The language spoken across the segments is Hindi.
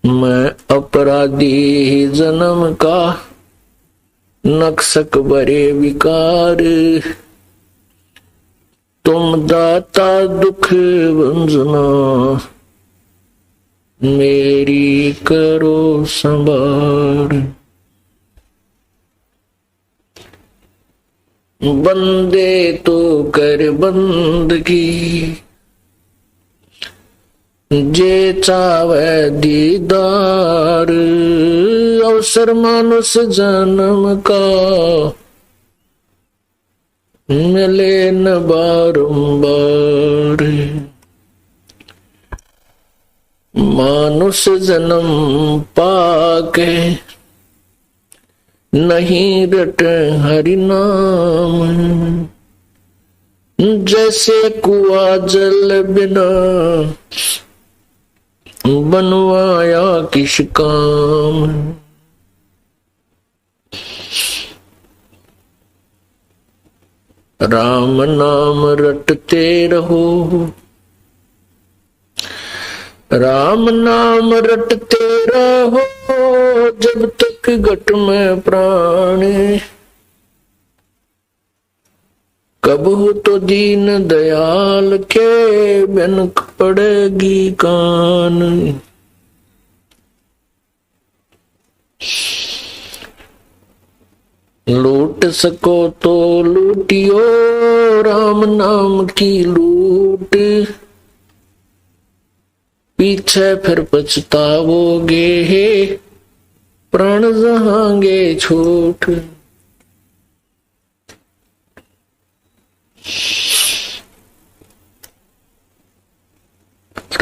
मैं अपराधी जन्म का, नक्सक बरे विकार। तुम दाता दुख भंजना, मेरी करो संभार। बंदे तो कर बंदगी, जे चावे दीदार। अवसर मानुष जन्म का, मिले न बारंबार। मानुष जन्म पाके, नहीं रट हरि नाम। जैसे कुआ जल बिना, बनवाया किस काम। राम नाम रटते रहो, राम नाम रटते रहो। जब तक घट में प्राण, कब हो तो दीन दयाल के, बिनक पड़ेगी कान। लूट सको तो लूटियो, राम नाम की लूट। पीछे फिर पछताओगे, प्राण जहांगे छूट।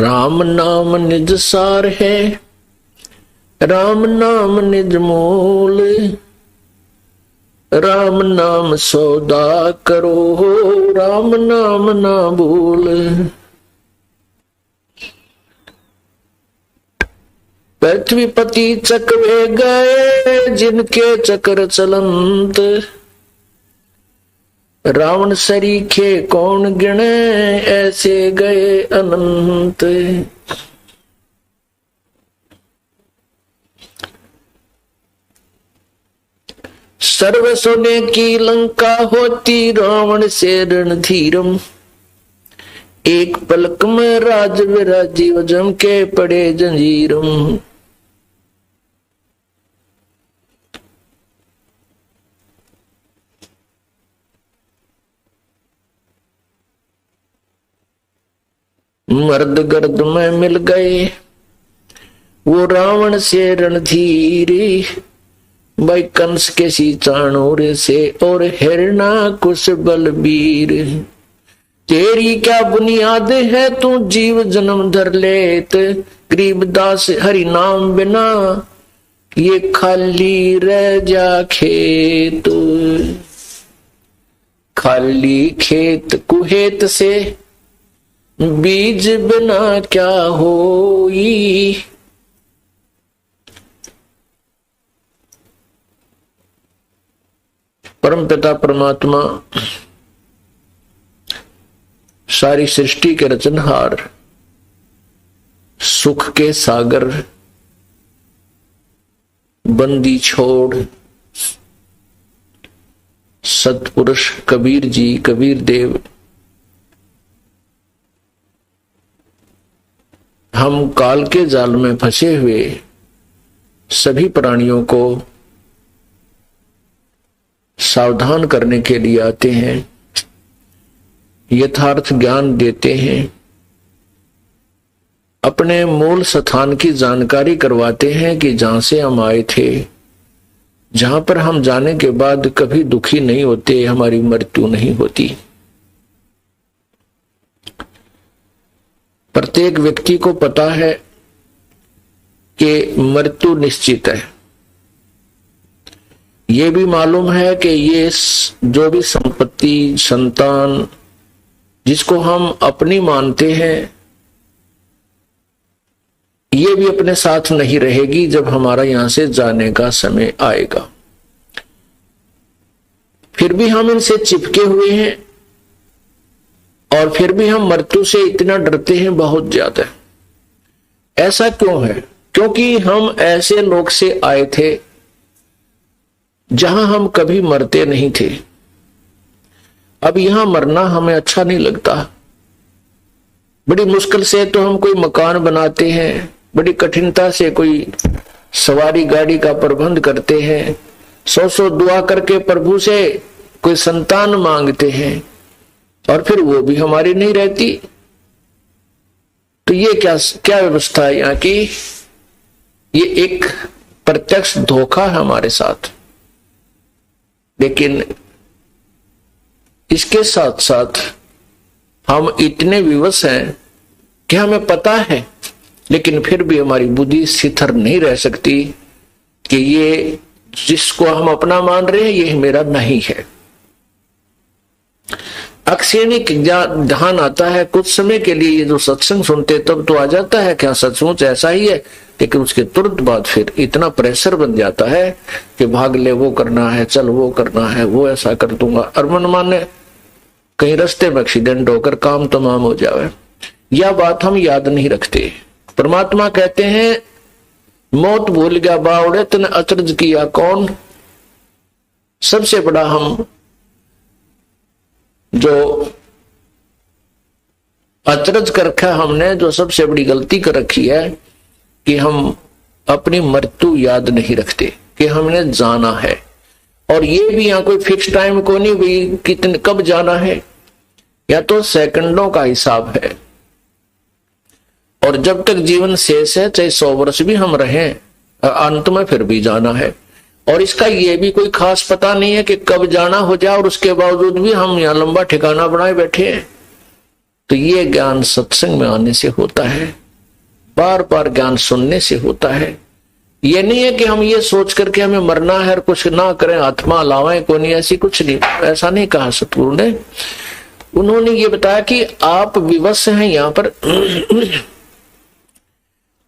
राम नाम निज सार है, राम नाम निज मूल। राम नाम सौदा करो, राम नाम ना भूल। पृथ्वीपति चकवे गए, जिनके चक्र चलंत। रावण सरीखे कौन गिने, ऐसे गए अनंत। सर्व सोने की लंका होती, रावण से रणधीरम। एक पलक में राज विराजीव, जम के पड़े जंजीरम। मर्द गर्द में मिल गए, वो रावण से रणधीरी। भाई कंस के सी चाणूर से, और हिरणा कुश बलबीर। तेरी क्या बुनियाद है, तू जीव जन्म धर लेत। गरीबदास हरि नाम बिना, ये खाली रह जा खेत। खाली खेत कुहेत से, बीज बिना क्या होई। परम पिता परमात्मा सारी सृष्टि के रचनहार, सुख के सागर, बंदी छोड़ सतपुरुष कबीर जी, कबीर देव, हम काल के जाल में फंसे हुए सभी प्राणियों को सावधान करने के लिए आते हैं, यथार्थ ज्ञान देते हैं, अपने मूल स्थान की जानकारी करवाते हैं कि जहां से हम आए थे, जहां पर हम जाने के बाद कभी दुखी नहीं होते, हमारी मृत्यु नहीं होती। प्रत्येक व्यक्ति को पता है कि मृत्यु निश्चित है। ये भी मालूम है कि ये जो भी संपत्ति, संतान जिसको हम अपनी मानते हैं, ये भी अपने साथ नहीं रहेगी जब हमारा यहां से जाने का समय आएगा। फिर भी हम इनसे चिपके हुए हैं और फिर भी हम मृत्यु से इतना डरते हैं, बहुत ज्यादा। ऐसा क्यों है? क्योंकि हम ऐसे लोग से आए थे जहां हम कभी मरते नहीं थे। अब यहां मरना हमें अच्छा नहीं लगता। बड़ी मुश्किल से तो हम कोई मकान बनाते हैं, बड़ी कठिनता से कोई सवारी गाड़ी का प्रबंध करते हैं, सौ दुआ करके प्रभु से कोई संतान मांगते हैं और फिर वो भी हमारी नहीं रहती। तो ये क्या क्या व्यवस्था है यहाँ की? ये एक प्रत्यक्ष धोखा है हमारे साथ। लेकिन इसके साथ साथ हम इतने विवश हैं कि हमें पता है, लेकिन फिर भी हमारी बुद्धि स्थिर नहीं रह सकती कि ये जिसको हम अपना मान रहे हैं ये मेरा नहीं है। अक्षणिक ध्यान आता है कुछ समय के लिए, ये जो सत्संग सुनते तब तो आ जाता है क्या सचमुच ऐसा ही है, लेकिन उसके तुरंत बाद फिर इतना प्रेशर बन जाता है कि भाग ले, वो करना है, चल वो करना है, वो ऐसा कर दूंगा, और मन माने कहीं रास्ते में एक्सीडेंट होकर काम तमाम हो जाए। यह बात हम याद नहीं रखते। परमात्मा कहते हैं मौत भूल गया बावड़े तने अचरज किया कौन। सबसे बड़ा हम जो अचरज कर रखा हमने, जो सबसे बड़ी गलती कर रखी है कि हम अपनी मृत्यु याद नहीं रखते कि हमने जाना है। और ये भी यहाँ कोई फिक्स टाइम को नहीं भी कितने कब जाना है, या तो सेकंडों का हिसाब है। और जब तक जीवन शेष है, चाहे 100 वर्ष भी हम रहें, अंत में फिर भी जाना है। और इसका ये भी कोई खास पता नहीं है कि कब जाना हो जाए, और उसके बावजूद भी हम यहाँ लंबा ठिकाना बनाए बैठे हैं। तो ये ज्ञान सत्संग में आने से होता है, बार बार ज्ञान सुनने से होता है। ये नहीं है कि हम ये सोच करके हमें मरना है और कुछ ना करें, आत्मा लावें को नहीं, ऐसी कुछ नहीं, ऐसा नहीं कहा सतगुरु ने। उन्होंने ये बताया कि आप विवश हैं यहाँ पर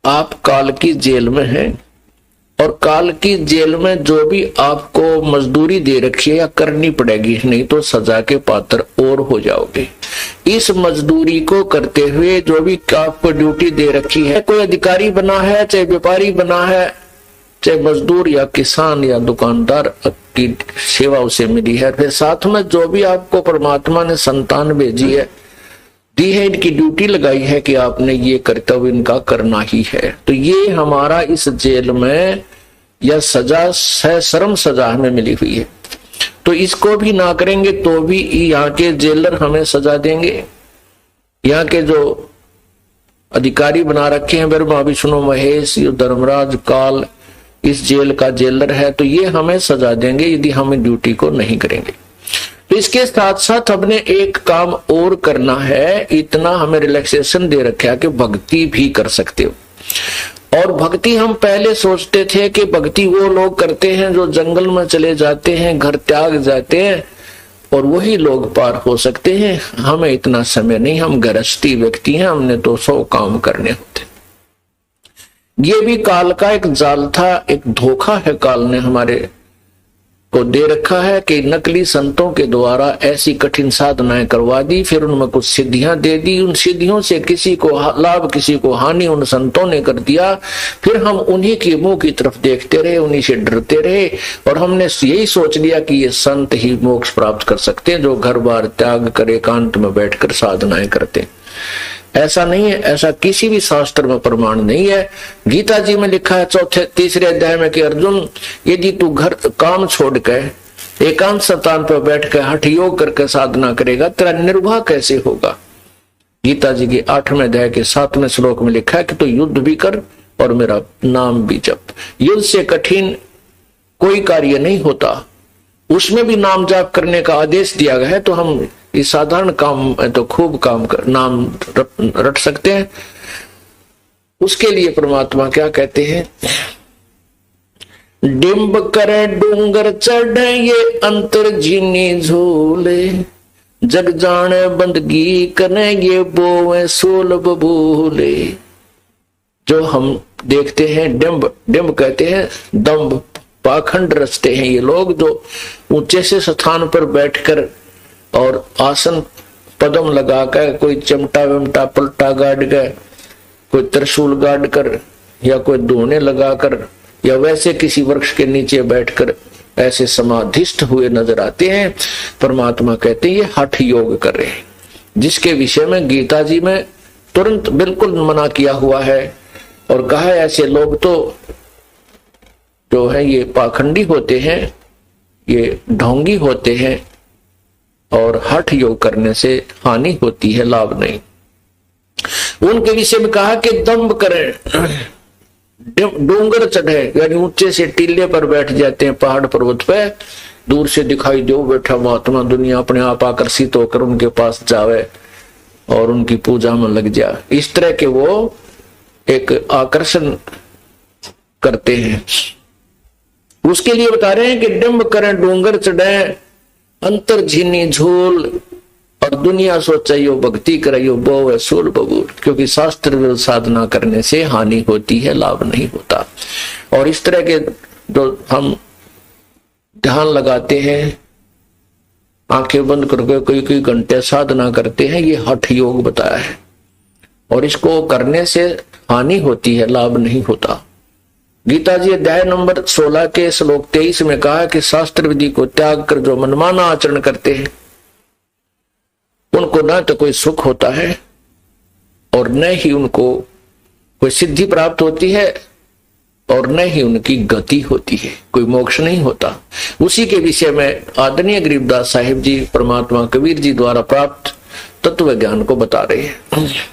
आप काल की जेल में हैं, और काल की जेल में जो भी आपको मजदूरी दे रखी है या करनी पड़ेगी, नहीं तो सजा के पात्र और हो जाओगे। इस मजदूरी को करते हुए जो भी आपको ड्यूटी दे रखी है, कोई अधिकारी बना है, चाहे व्यापारी बना है, चाहे मजदूर या किसान या दुकानदार की सेवा उसे मिली है, फिर साथ में जो भी आपको परमात्मा ने संतान भेजी है, दी है, इनकी ड्यूटी लगाई है कि आपने ये कर्तव्य इनका करना ही है। तो ये हमारा इस जेल में यह सजा है, श्रम सजा हमें मिली हुई है। तो इसको भी ना करेंगे तो भी यहाँ के जेलर हमें सजा देंगे। यहाँ के जो अधिकारी बना रखे हैं ब्रह्मा विष्णु महेश, धर्मराज काल, इस जेल का जेलर है, तो ये हमें सजा देंगे यदि हम ड्यूटी को नहीं करेंगे। तो इसके साथ साथ हमने एक काम और करना है, इतना हमें रिलैक्सेशन दे रखा है कि भक्ति भी कर सकते हो। और भक्ति हम पहले सोचते थे कि भक्ति वो लोग करते हैं जो जंगल में चले जाते हैं, घर त्याग जाते हैं, और वही लोग पार हो सकते हैं। हमें इतना समय नहीं, हम गृहस्थी व्यक्ति हैं, हमने तो 100 काम करने होते। ये भी काल का एक जाल था, एक धोखा है काल ने हमारे को दे रखा है कि नकली संतों के द्वारा ऐसी कठिन साधनाएं करवा दी, फिर उनमें कुछ सिद्धियां दे दी, उन सिद्धियों से किसी को लाभ किसी को हानि उन संतों ने कर दिया। फिर हम उन्हीं के मुंह की तरफ देखते रहे, उन्हीं से डरते रहे, और हमने यही सोच लिया कि ये संत ही मोक्ष प्राप्त कर सकते हैं जो घर बार त्याग कर एकांत में बैठकर साधनाएं करते। ऐसा नहीं है, ऐसा किसी भी शास्त्र में प्रमाण नहीं है। गीता जी में लिखा है तीसरे अध्याय में कि अर्जुन, यदि तू घर काम छोड़ के एकांत स्थान पर बैठ कर हठ योग करके साधना करेगा, तेरा निर्वाह कैसे होगा। गीता जी के 8वें अध्याय के 7वें श्लोक में लिखा है कि तू युद्ध भी कर और मेरा नाम भी जप। युद्ध से कठिन कोई कार्य नहीं होता, उसमें भी नाम जाप करने का आदेश दिया गया है। तो हम इस साधारण काम तो खूब काम कर नाम रट सकते हैं। उसके लिए परमात्मा क्या कहते हैं, डिंब करे डूंगर चढ़े ये अंतर जीनी झूले, जग जाने बंदगी कने ये बोवे सोल बबूले। जो हम देखते हैं डिंब, डिंब कहते हैं दम्भ, पाखंड रचते हैं ये लोग, जो ऊंचे से स्थान पर बैठकर और आसन पदम लगा कर, कोई चिमटा विमटा पलटा गाड़ कर, कोई त्रिशूल गाड़ कर, या कोई दोने लगाकर, या वैसे किसी वृक्ष के नीचे बैठकर ऐसे समाधिस्थ हुए नजर आते हैं। परमात्मा कहते हैं ये हठ योग कर रहे हैं, जिसके विषय में गीता जी में तुरंत बिल्कुल मना किया हुआ है और कहा है ऐसे लोग तो जो है ये पाखंडी होते हैं, ये ढोंगी होते हैं और हठ योग करने से हानि होती है, लाभ नहीं। उनके विषय में कहा कि दंभ करें, डोंगर चढ़े, यानी ऊंचे से टीले पर बैठ जाते हैं पहाड़ पर्वत पे, दूर से दिखाई दो बैठा महात्मा, दुनिया अपने आप आकर्षित होकर उनके पास जावे और उनकी पूजा में लग जा, इस तरह के वो एक आकर्षण करते हैं। उसके लिए बता रहे हैं कि डिम्ब करें डोंगर चढ़े, अंतर झीनी झूल, और दुनिया सोचाइयो भक्ति कराइयो बो सूल बबूल, क्योंकि शास्त्र विरुद्ध साधना करने से हानि होती है, लाभ नहीं होता। और इस तरह के जो हम ध्यान लगाते हैं, आंखें बंद करके कई घंटे साधना करते हैं, ये हठ योग बताया है और इसको करने से हानि होती है, लाभ नहीं होता। गीता जी अध्याय नंबर 16 के श्लोक 23 में कहा कि शास्त्र विधि को त्याग कर जो मनमाना आचरण करते हैं उनको न तो कोई सुख होता है और न ही उनको कोई सिद्धि प्राप्त होती है और न ही उनकी गति होती है, कोई मोक्ष नहीं होता। उसी के विषय में आदरणीय गरीबदास साहिब जी परमात्मा कबीर जी द्वारा प्राप्त तत्व ज्ञान को बता रहे हैं।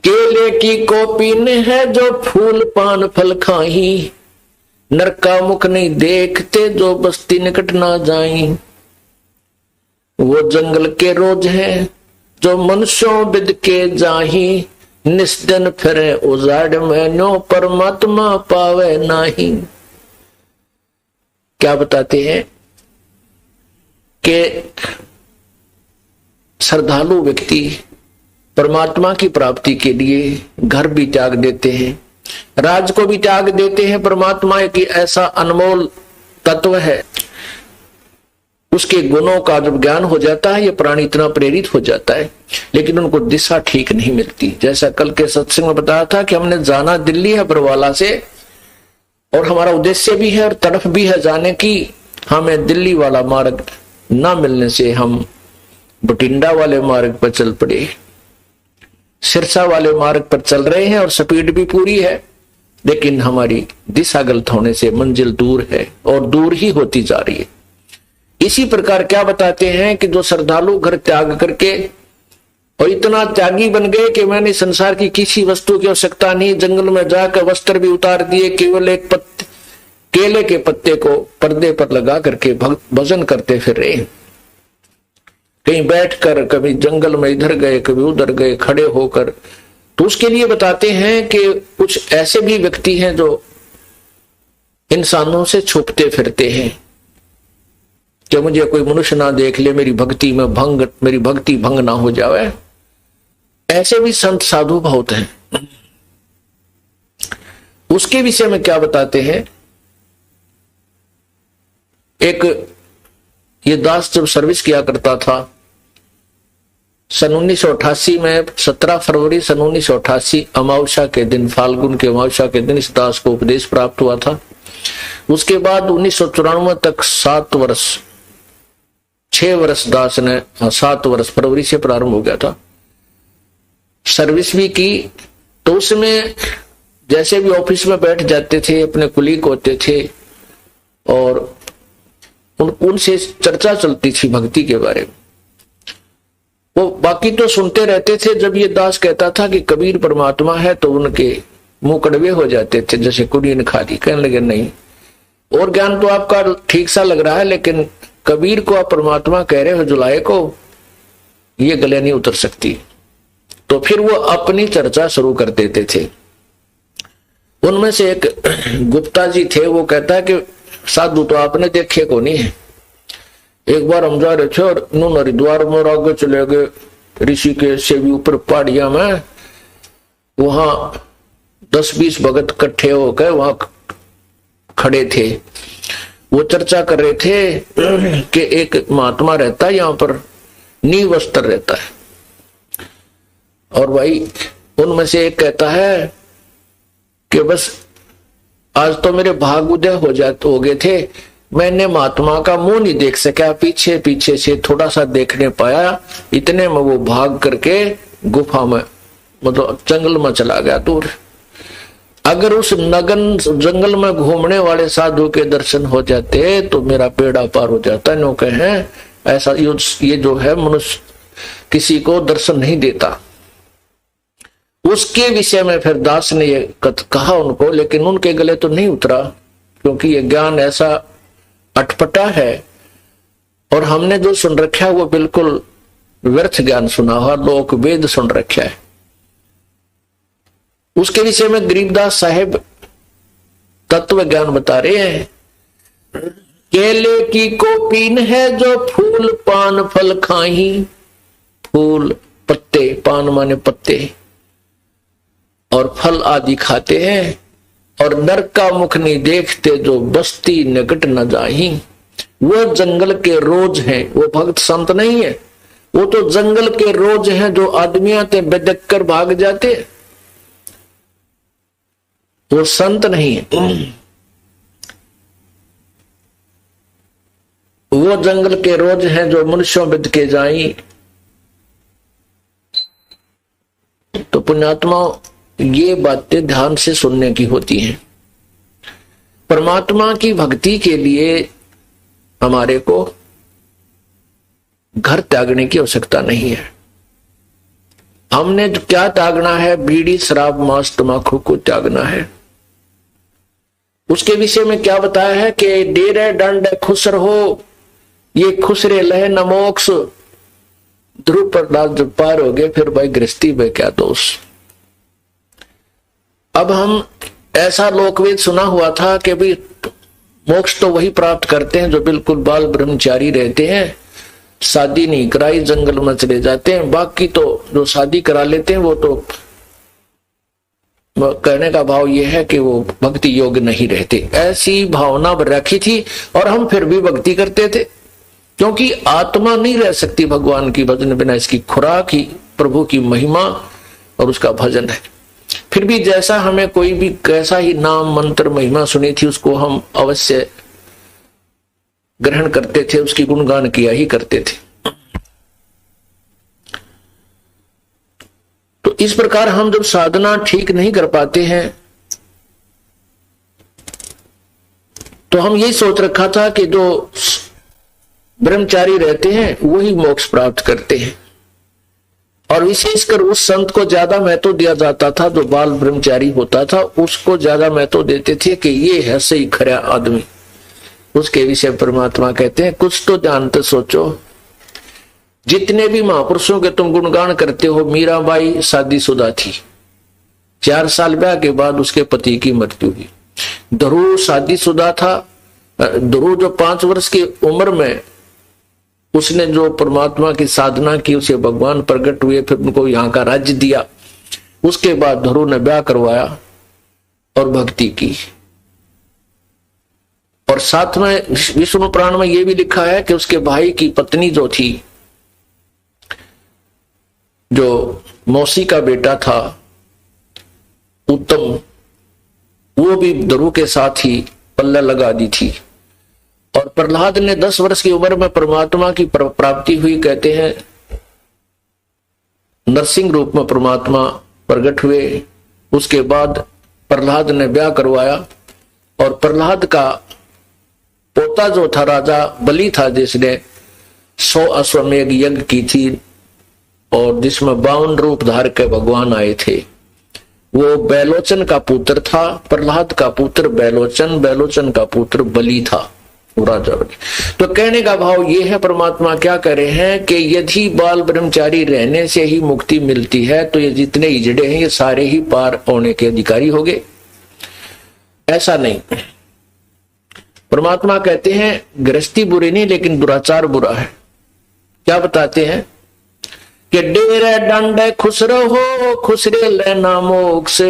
केले की कॉपी ने है जो फूल पान फल खाही, नरका मुख नहीं देखते जो बस्ती निकट ना जाई। वो जंगल के रोज हैं जो मनुष्यों बिद के जाही, निस्दन फिरे उजाड़ में नो परमात्मा पावे नाही। क्या बताते हैं कि श्रद्धालु व्यक्ति परमात्मा की प्राप्ति के लिए घर भी त्याग देते हैं, राज को भी त्याग देते हैं। परमात्मा एक ऐसा अनमोल तत्व है, उसके गुणों का जब ज्ञान हो जाता है ये प्राणी इतना प्रेरित हो जाता है, लेकिन उनको दिशा ठीक नहीं मिलती। जैसा कल के सत्संग में बताया था कि हमने जाना दिल्ली है बरवाला से, और हमारा उद्देश्य भी है और तरफ भी है जाने की। हमें दिल्ली वाला मार्ग ना मिलने से हम बठिंडा वाले मार्ग पर चल पड़े, सिरसा वाले मार्ग पर चल रहे हैं और स्पीड भी पूरी है, लेकिन हमारी दिशा गलत होने से मंजिल दूर है और दूर ही होती जा रही है। इसी प्रकार क्या बताते हैं कि जो श्रद्धालु घर त्याग करके और इतना त्यागी बन गए कि मैंने संसार की किसी वस्तु की आवश्यकता नहीं, जंगल में जाकर वस्त्र भी उतार दिए, केवल एक केले के पत्ते को पर्दे पर लगा करके भजन करते फिर रहे। कहीं बैठकर, कभी जंगल में इधर गए, कभी उधर गए, खड़े होकर। तो उसके लिए बताते हैं कि कुछ ऐसे भी व्यक्ति हैं जो इंसानों से छुपते फिरते हैं कि मुझे कोई मनुष्य ना देख ले, मेरी भक्ति भंग ना हो जाए। ऐसे भी संत साधु बहुत हैं। उसके विषय में क्या बताते हैं, एक ये दास जब सर्विस किया करता था सन 1988 में, 17 फरवरी सन 1988 अमावस्या के दिन, फाल्गुन के अमावस्या के दिन इस दास को उपदेश प्राप्त हुआ था। उसके बाद 1994 तक 7 वर्ष 6 वर्ष दास ने 7 वर्ष फरवरी से प्रारंभ हो गया था, सर्विस भी की। तो उसमें जैसे भी ऑफिस में बैठ जाते थे, अपने कुलीग होते थे और उनसे चर्चा चलती थी भक्ति के बारे में। वो बाकी तो सुनते रहते थे। जब ये दास कहता था कि कबीर परमात्मा है तो उनके मुंह कड़वे हो जाते थे, जैसे कुड़ी ने खा ली। कहने लगे नहीं, और ज्ञान तो आपका ठीक सा लग रहा है, लेकिन कबीर को आप परमात्मा कह रहे हो जुलाए को, ये गले नहीं उतर सकती। तो फिर वो अपनी चर्चा शुरू कर देते थे। उनमें से एक गुप्ता जी थे, वो कहता है कि साधु तो आपने देखे को नहीं है। एक बार हम जा रहे थे और उन्होंने हरिद्वार में आगे चले गए, ऋषिकेश से भी ऊपर पहाड़िया में, वहां 10-20 भगत इकट्ठे होकर वहां खड़े थे। वो चर्चा कर रहे थे कि एक महात्मा रहता है यहाँ पर, निवस्त्र रहता है। और भाई उनमें से एक कहता है कि बस आज तो मेरे भाग उदय हो गए थे, मैंने महात्मा का मुंह नहीं देख सका, पीछे पीछे से थोड़ा सा देखने पाया, इतने में वो भाग करके गुफा में मतलब जंगल में चला गया दूर। अगर उस नगन जंगल में घूमने वाले साधु के दर्शन हो जाते तो मेरा पेड़ा पार हो जाता। नो कहे ऐसा ये जो है मनुष्य किसी को दर्शन नहीं देता। उसके विषय में फिर दास ने ये कहा उनको, लेकिन उनके गले तो नहीं उतरा, क्योंकि ये ज्ञान ऐसा अटपटा है और हमने जो सुन रखा है वो बिल्कुल व्यर्थ ज्ञान सुना हुआ, लोक वेद सुन रखा है। उसके विषय में गरीबदास साहेब तत्व ज्ञान बता रहे हैं। केले की कोपीन है जो फूल पान फल खाही, फूल पत्ते, पान माने पत्ते, और फल आदि खाते हैं, और नर का मुख नहीं देखते जो बस्ती निकट न जाही। वो जंगल के रोज हैं, वो भक्त संत नहीं है, वो तो जंगल के रोज हैं जो आदमी आते बेदक कर भाग जाते, वो संत नहीं है। वो जंगल के रोज हैं जो मनुष्यों बिद के जाई। तो पुण्यात्मा ये बातें ध्यान से सुनने की होती हैं। परमात्मा की भक्ति के लिए हमारे को घर त्यागने की आवश्यकता नहीं है। हमने क्या त्यागना है? बीड़ी शराब मांस तंबाकू को त्यागना है। उसके विषय में क्या बताया है कि डेरे दंड खुश रहो, ये खुश रे लहे न मोक्ष। ध्रुव पर जब पार हो गए फिर भाई गृहस्थी में क्या दोष। अब हम ऐसा लोकवेद सुना हुआ था कि भाई मोक्ष तो वही प्राप्त करते हैं जो बिल्कुल बाल ब्रह्मचारी रहते हैं, शादी नहीं कराई जंगल में चले जाते हैं। बाकी तो जो शादी करा लेते हैं वो तो कहने का भाव ये है कि वो भक्ति योग्य नहीं रहते। ऐसी भावना रखी थी और हम फिर भी भक्ति करते थे, क्योंकि आत्मा नहीं रह सकती भगवान की भजन बिना। इसकी खुराक ही प्रभु की महिमा और उसका भजन है। फिर भी जैसा हमें कोई भी कैसा ही नाम मंत्र महिमा सुनी थी उसको हम अवश्य ग्रहण करते थे, उसकी गुणगान किया ही करते थे। तो इस प्रकार हम जब साधना ठीक नहीं कर पाते हैं तो हम यही सोच रखा था कि जो ब्रह्मचारी रहते हैं वही मोक्ष प्राप्त करते हैं, और विशेषकर उस संत को ज्यादा महत्व दिया जाता था जो बाल ब्रह्मचारी होता था, उसको ज्यादा महत्व देते थे कि ये है सही खरा आदमी। उसके विषय परमात्मा कहते हैं कुछ तो जानते सोचो। जितने भी महापुरुषों के तुम गुणगान करते हो, मीराबाई शादीशुदा थी, 4 साल ब्याह के बाद उसके पति की मृत्यु हुई। ध्रुव शादीशुदा था। ध्रुव जो 5 वर्ष की उम्र में उसने जो परमात्मा की साधना की, उसे भगवान प्रकट हुए, फिर उनको यहाँ का राज्य दिया। उसके बाद ध्रुव ने ब्याह करवाया और भक्ति की। और साथ में विष्णु पुराण में यह भी लिखा है कि उसके भाई की पत्नी जो थी, जो मौसी का बेटा था उत्तम, वो भी ध्रुव के साथ ही पल्ला लगा दी थी। और प्रहलाद ने 10 वर्ष की उम्र में परमात्मा की प्राप्ति हुई। कहते हैं नरसिंह रूप में परमात्मा प्रकट हुए। उसके बाद प्रहलाद ने ब्याह करवाया और प्रहलाद का पोता जो था राजा बलि था, जिसने 100 अश्वमेध यज्ञ की थी और जिसमें 52 रूप धार के भगवान आए थे, वो बैलोचन का पुत्र था। प्रहलाद का पुत्र बैलोचन, बैलोचन का पुत्र बलि था, राजा बलि। तो कहने का भाव ये है, परमात्मा क्या कह रहे हैं कि यदि बाल ब्रह्मचारी रहने से ही मुक्ति मिलती है तो ये जितने हिजड़े हैं ये सारे ही पार होने के अधिकारी हो गए। ऐसा नहीं। परमात्मा कहते हैं गृहस्थी बुरी नहीं लेकिन दुराचार बुरा है। क्या बताते हैं कि डेरे डंडे खुश रहो, खुश रे लेना मोक्ष।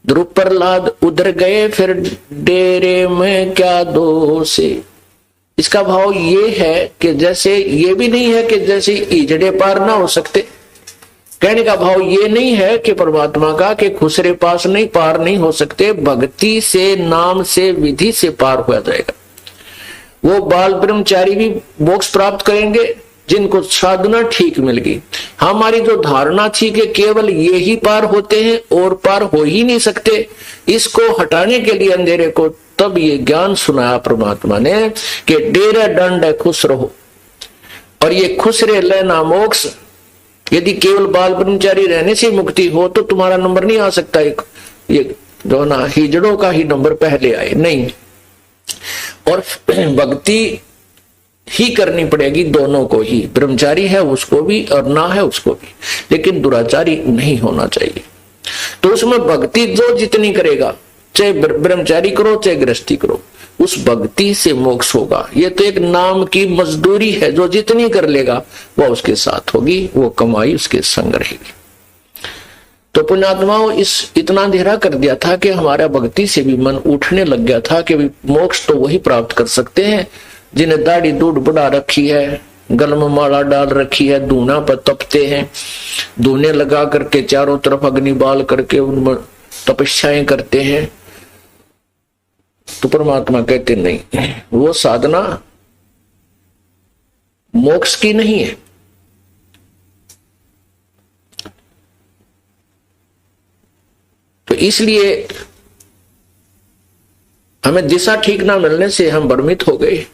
ध्रुव प्रहलाद उधर गए फिर डेरे में क्या दोष। इसका भाव ये है कि जैसे ये भी नहीं है कि जैसे ईजड़े पार ना हो सकते। कहने का भाव ये नहीं है कि परमात्मा का कि खुसरे पास नहीं पार नहीं हो सकते, भक्ति से, नाम से, विधि से पार हो जाएगा। वो बाल ब्रह्मचारी भी मोक्ष प्राप्त करेंगे जिनको साधना ठीक मिल गई। हमारी जो धारणा थी कि केवल ये ही पार होते हैं और पार हो ही नहीं सकते, इसको हटाने के लिए अंधेरे को तब ये ज्ञान सुनाया परमात्मा ने कि डेरा दंड है खुश रहो, और ये खुश रह लेना मोक्ष। यदि केवल बाल ब्रह्मचारी रहने से मुक्ति हो तो तुम्हारा नंबर नहीं आ सकता, ये जो ना हिजड़ों का ही नंबर पहले आए नहीं। और भक्ति ही करनी पड़ेगी दोनों को ही, ब्रह्मचारी है उसको भी और ना है उसको भी, लेकिन दुराचारी नहीं होना चाहिए। तो उसमें भक्ति जो जितनी करेगा, चाहे ब्रह्मचारी करो चाहे गृहस्थी करो, उस भक्ति से मोक्ष होगा। ये तो एक नाम की मजदूरी है, जो जितनी कर लेगा वह उसके साथ होगी, वो कमाई उसके संग रहेगी। तो पुण्यात्माओं इस इतना अंधेरा कर दिया था कि हमारा भक्ति से भी मन उठने लग गया था कि मोक्ष तो वही प्राप्त कर सकते हैं जिन्हें दाढ़ी दूध बढ़ा रखी है, गल में माला डाल रखी है, दूना पर तपते हैं, दूने लगा करके चारों तरफ अग्नि बाल करके उनमें तपस्याएं करते हैं। तो परमात्मा कहते नहीं, वो साधना मोक्ष की नहीं है। तो इसलिए हमें दिशा ठीक ना मिलने से हम भ्रमित हो गए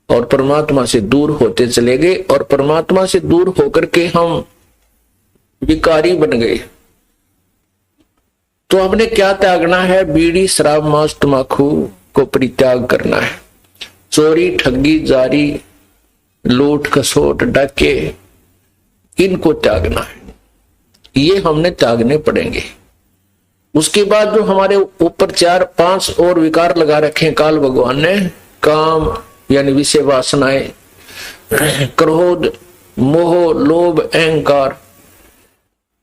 और परमात्मा से दूर होते चले गए, और परमात्मा से दूर होकर के हम विकारी बन गए। तो हमने क्या त्यागना है? बीड़ी, शराब, मांस, तंबाकू को परित्याग करना है। चोरी, ठगी, जारी, लूट, खसोट, डाके, इनको त्यागना है। ये हमने त्यागने पड़ेंगे। उसके बाद जो हमारे ऊपर 4-5 और विकार लगा रखे काल भगवान ने, काम यानी विषय वासनाएं, क्रोध, मोह, लोभ, अहंकार,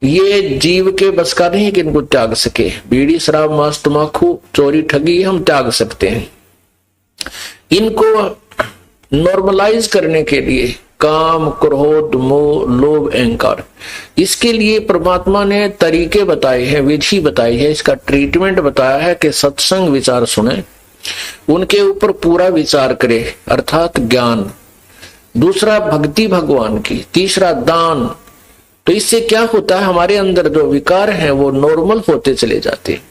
ये जीव के बस का नहीं कि इनको त्याग सके। बीड़ी, शराब, मांस, तंबाकू, चोरी, ठगी हम त्याग सकते हैं। इनको नॉर्मलाइज करने के लिए काम, क्रोध, मोह, लोभ, अहंकार, इसके लिए परमात्मा ने तरीके बताए हैं, विधि बताई है, इसका ट्रीटमेंट बताया है कि सत्संग विचार सुने, उनके ऊपर पूरा विचार करे, अर्थात ज्ञान। दूसरा भक्ति भगवान की, तीसरा दान। तो इससे क्या होता है? हमारे अंदर जो विकार हैं वो नॉर्मल होते चले जाते हैं।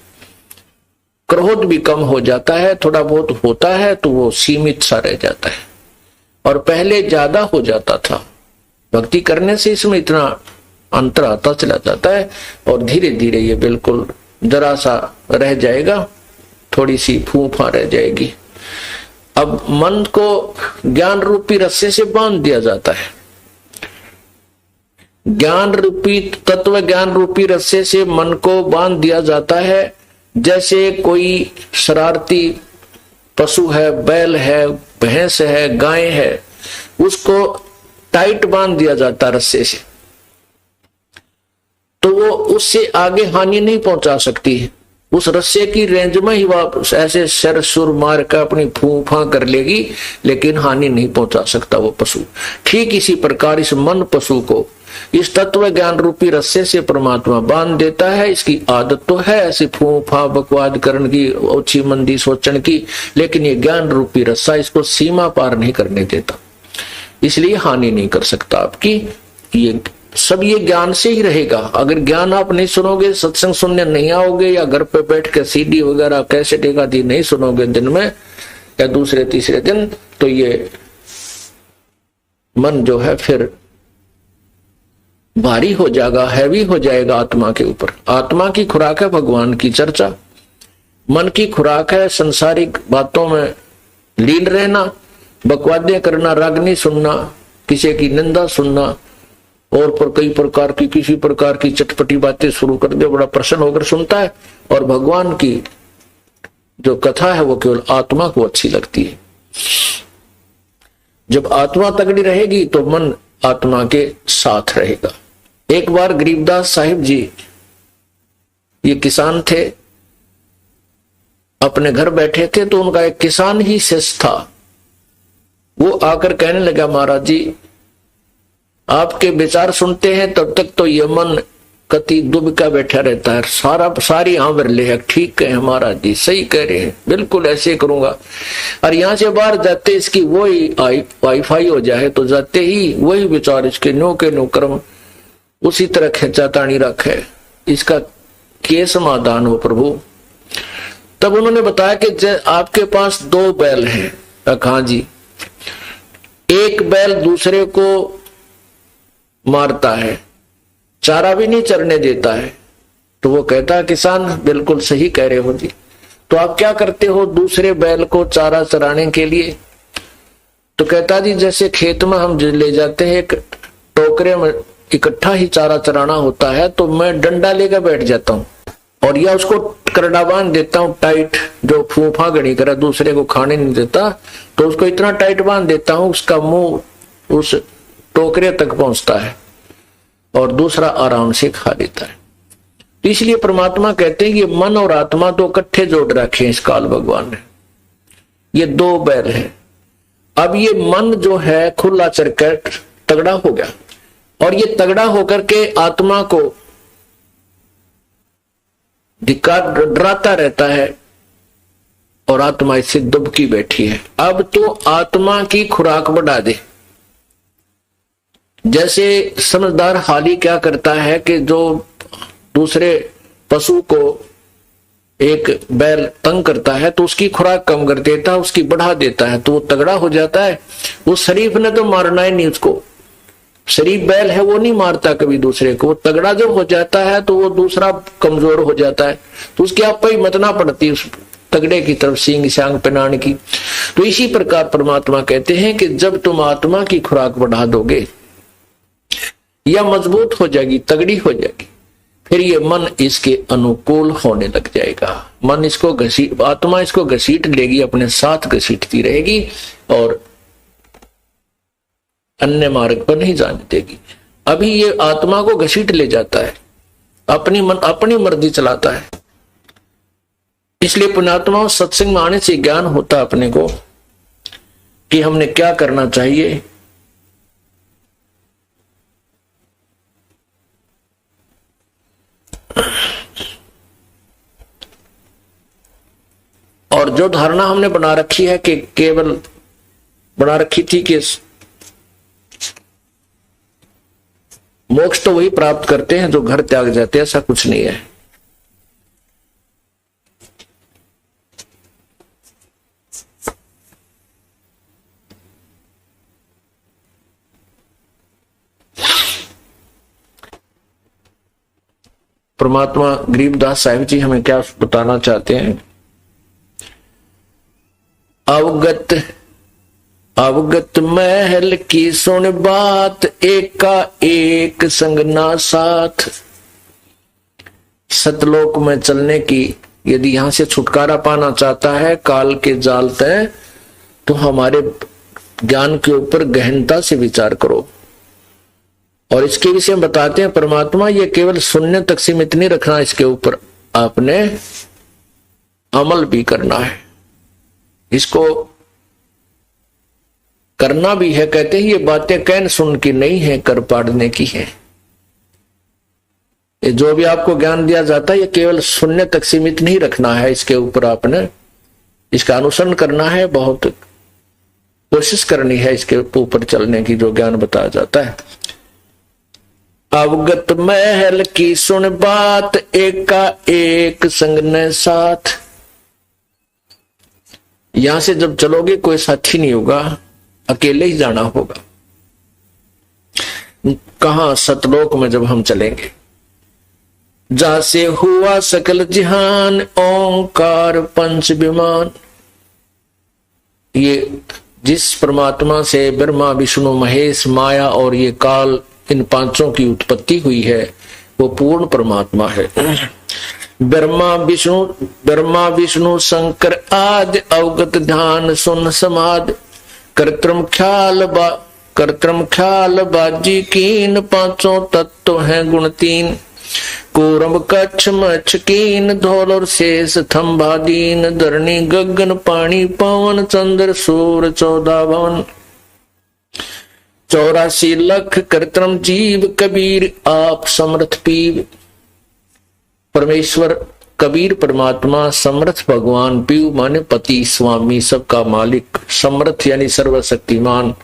क्रोध भी कम हो जाता है, थोड़ा बहुत होता है तो वो सीमित सा रह जाता है, और पहले ज्यादा हो जाता था। भक्ति करने से इसमें इतना अंतर आता चला जाता है, और धीरे धीरे ये बिल्कुल जरा सा रह जाएगा, थोड़ी सी फूफा रह जाएगी। अब मन को ज्ञान रूपी रस्से से बांध दिया जाता है। ज्ञान रूपी तत्व, ज्ञान रूपी रस्से से मन को बांध दिया जाता है। जैसे कोई शरारती पशु है, बैल है, भैंस है, गाय है, उसको टाइट बांध दिया जाता रस्से से, तो वो उससे आगे हानि नहीं पहुंचा सकती। उस रस्से की रेंज में ही वह ऐसे सर सुर मार कर अपनी फूफा कर लेगी, लेकिन हानि नहीं पहुंचा सकता वो पशु। ठीक इसी प्रकार इस मन पशु को इस तत्व ज्ञान रूपी रस्से से परमात्मा बांध देता है। इसकी आदत तो है ऐसी फूफा बकवाद करने की, ओछी मंदी सोचने की, लेकिन ये ज्ञान रूपी रस्सा इसको सीमा पार नहीं करने देता, इसलिए हानि नहीं कर सकता आपकी। ये सब ये ज्ञान से ही रहेगा। अगर ज्ञान आप नहीं सुनोगे, सत्संग सुनने नहीं आओगे, या घर पे बैठ के सीडी वगैरह कैसेट एक आदि नहीं सुनोगे दिन में या दूसरे तीसरे दिन, तो ये मन जो है फिर भारी हो जाएगा, हैवी हो जाएगा आत्मा के ऊपर। आत्मा की खुराक है भगवान की चर्चा, मन की खुराक है संसारिक बातों में लीन रहना, बकवादें करना, रागनी सुनना, किसी की निंदा सुनना, और पर कई प्रकार की किसी प्रकार की चटपटी बातें शुरू कर दे, बड़ा प्रसन्न होकर सुनता है। और भगवान की जो कथा है वो केवल आत्मा को अच्छी लगती है। जब आत्मा तगड़ी रहेगी तो मन आत्मा के साथ रहेगा। एक बार गरीबदास साहिब जी, ये किसान थे, अपने घर बैठे थे, तो उनका एक किसान ही शिष्य था, वो आकर कहने लगा, महाराज जी आपके विचार सुनते हैं तब तक तो ये मन कति दुबका बैठा रहता है, सारी आंवर ले है। ठीक है महाराज जी, सही कह रहे हैं, बिल्कुल ऐसे करूंगा। और यहाँ से बाहर जाते इसकी वही वाईफाई हो जाए तो जाते ही वही विचार इसके नो के नो कर्म उसी तरह खेचा तानी रखे, इसका के समाधान हो प्रभु। तब उन्होंने बताया कि आपके पास 2 बैल हैं। हाँ जी, एक बैल दूसरे को मारता है, चारा भी नहीं चरने देता है। तो वो कहता है किसान बिल्कुल सही कह रहे हो जी, तो आप क्या करते हो दूसरे बैल को चारा चराने के लिए? तो कहता जी जैसे खेत में हम ले जाते हैं एक टोकरे में इकट्ठा ही चारा चराना होता है, तो मैं डंडा लेकर बैठ जाता हूँ और या उसको करड़ा बांध देता हूँ टाइट, जो फूफा गड़ी करे दूसरे को खाने नहीं देता, तो उसको इतना टाइट बांध देता हूँ उसका मुंह उस टोकरे तक पहुंचता है और दूसरा आराम से खा लेता है। तो इसलिए परमात्मा कहते हैं कि मन और आत्मा तो इकट्ठे जोड़ रखे हैं इस काल भगवान ने। ये 2 बैल है। अब ये मन जो है खुला चरकर तगड़ा हो गया और ये तगड़ा होकर के आत्मा को डराता रहता है और आत्मा इससे दुबकी बैठी है। अब तो आत्मा की खुराक बढ़ा दे। जैसे समझदार हाली क्या करता है कि जो दूसरे पशु को एक बैल तंग करता है तो उसकी खुराक कम कर देता है, उसकी बढ़ा देता है, तो वो तगड़ा हो जाता है। वो शरीफ ने तो मारना ही नहीं उसको, शरीफ बैल है वो नहीं मारता कभी दूसरे को। वो तगड़ा जब हो जाता है तो वो दूसरा कमजोर हो जाता है, तो उसकी आप ही मतना पड़ती उस तगड़े की तरफ सींग सांग पहनाने की। तो इसी प्रकार परमात्मा कहते हैं कि जब तुम आत्मा की खुराक बढ़ा दोगे या मजबूत हो जाएगी, तगड़ी हो जाएगी, फिर ये मन इसके अनुकूल होने लग जाएगा। मन इसको आत्मा इसको घसीट लेगी, अपने साथ घसीटती रहेगी और अन्य मार्ग पर नहीं जाने देगी। अभी ये आत्मा को घसीट ले जाता है, अपनी मर्जी चलाता है। इसलिए पुण्यात्मा सत्संग में आने से ज्ञान होता अपने को कि हमने क्या करना चाहिए। और जो धारणा हमने बना रखी है कि केवल बना रखी थी कि मोक्ष तो वही प्राप्त करते हैं जो घर त्याग जाते हैं, ऐसा कुछ नहीं है। परमात्मा गरीबदास साहिब जी हमें क्या बताना चाहते हैं? अवगत महल की सुन बात, एका एक संग ना साथ। सतलोक में चलने की यदि यहां से छुटकारा पाना चाहता है काल के जाल तय, तो हमारे ज्ञान के ऊपर गहनता से विचार करो। और इसके विषय में बताते हैं परमात्मा, ये केवल सुनने तक सीमित नहीं रखना, इसके ऊपर आपने अमल भी करना है, इसको करना भी है। कहते हैं ये बातें कहन सुन की नहीं है, कर पाड़ने की है। ये जो भी आपको ज्ञान दिया जाता है ये केवल सुनने तक सीमित नहीं रखना है, इसके ऊपर आपने इसका अनुसरण करना है, बहुत कोशिश करनी है इसके ऊपर चलने की, जो ज्ञान बताया जाता है। अवगत महल की सुन बात, एका एक संग न साथ। यहां से जब चलोगे कोई साथी नहीं होगा, अकेले ही जाना होगा। कहां? सतलोक में जब हम चलेंगे, जहां से हुआ सकल जहान, ओंकार पंच विमान। ये जिस परमात्मा से ब्रह्मा विष्णु महेश माया और ये काल, इन पांचों की उत्पत्ति हुई है, वो पूर्ण परमात्मा है। ब्रह्मा विष्णु शंकर आदि, अवगत ध्यान सुन समाध। कर्तृम ख्याल बाजी कीन, पांचों तत्व हैं गुण 3। कूरम कच्छ मच्छ कीन, धौल और शेष थम्भादीन। धरणी गगन पानी पवन, चंद्र सूर्य 14 भवन। 84 लख कृत्रिम जीव, कबीर आप समर्थ पीव। परमेश्वर कबीर परमात्मा, समर्थ भगवान, पीव माने पति, स्वामी, सबका मालिक, समर्थ यानी सर्वशक्तिमान।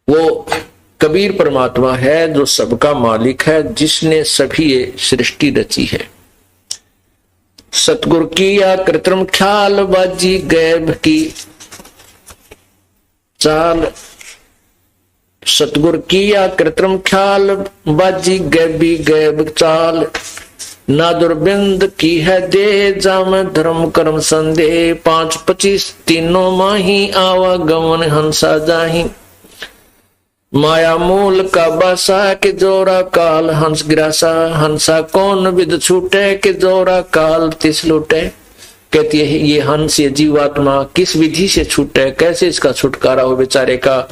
वो कबीर परमात्मा है जो सबका मालिक है, जिसने सभी ये सृष्टि रची है। सतगुरु किया कृत्रिम ख्याल, बाजी गैब की चाल। सतगुरु किया कृत्रिम ख्याल, बाजी गैबी गैब चाल। ना दुर्बिंद की है दे, जाम धर्म कर्म संदेह। 5-25 तीनों माही, आवागमन हंसा जाही। माया मूल का बासा, के जोरा काल हंस गिरासा। हंसा कौन विद छूटे, के जोरा काल तिस लूटे। कहती है ये हंस, ये जीवात्मा किस विधि से छूटे, कैसे इसका छुटकारा हो बेचारे का।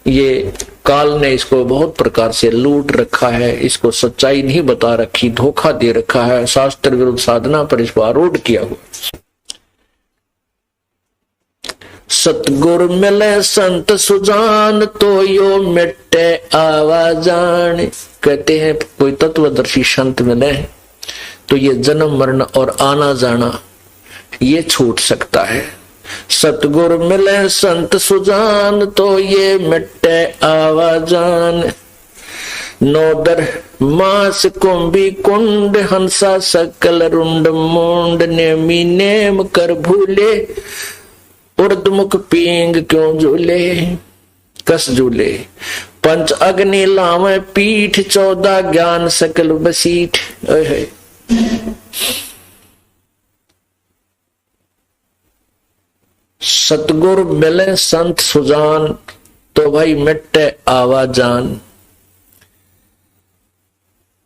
ये काल ने इसको बहुत प्रकार से लूट रखा है, इसको सच्चाई नहीं बता रखी, धोखा दे रखा है, शास्त्र विरुद्ध साधना पर इसको आरूढ़ किया हुआ। सतगुर मिले संत सुजान, तो यो मिटे आवाजान। कहते हैं कोई तत्वदर्शी संत मिले तो ये जन्म मरण और आना जाना ये छूट सकता है। सतगुर मिले संत सुजान, तो ये मिटे आवाजान। नोदर मास कुंभी कुंड, हंसा सकल रुंड मुंड। नेमी नेम कर भूले, उर्दमुख पींग क्यों झूले। कस झूले। पंच अग्नि लावे पीठ, 14 ज्ञान सकल बसीठ। सतगुरु मिले संत सुजान, तो भाई मिटे आवाजान।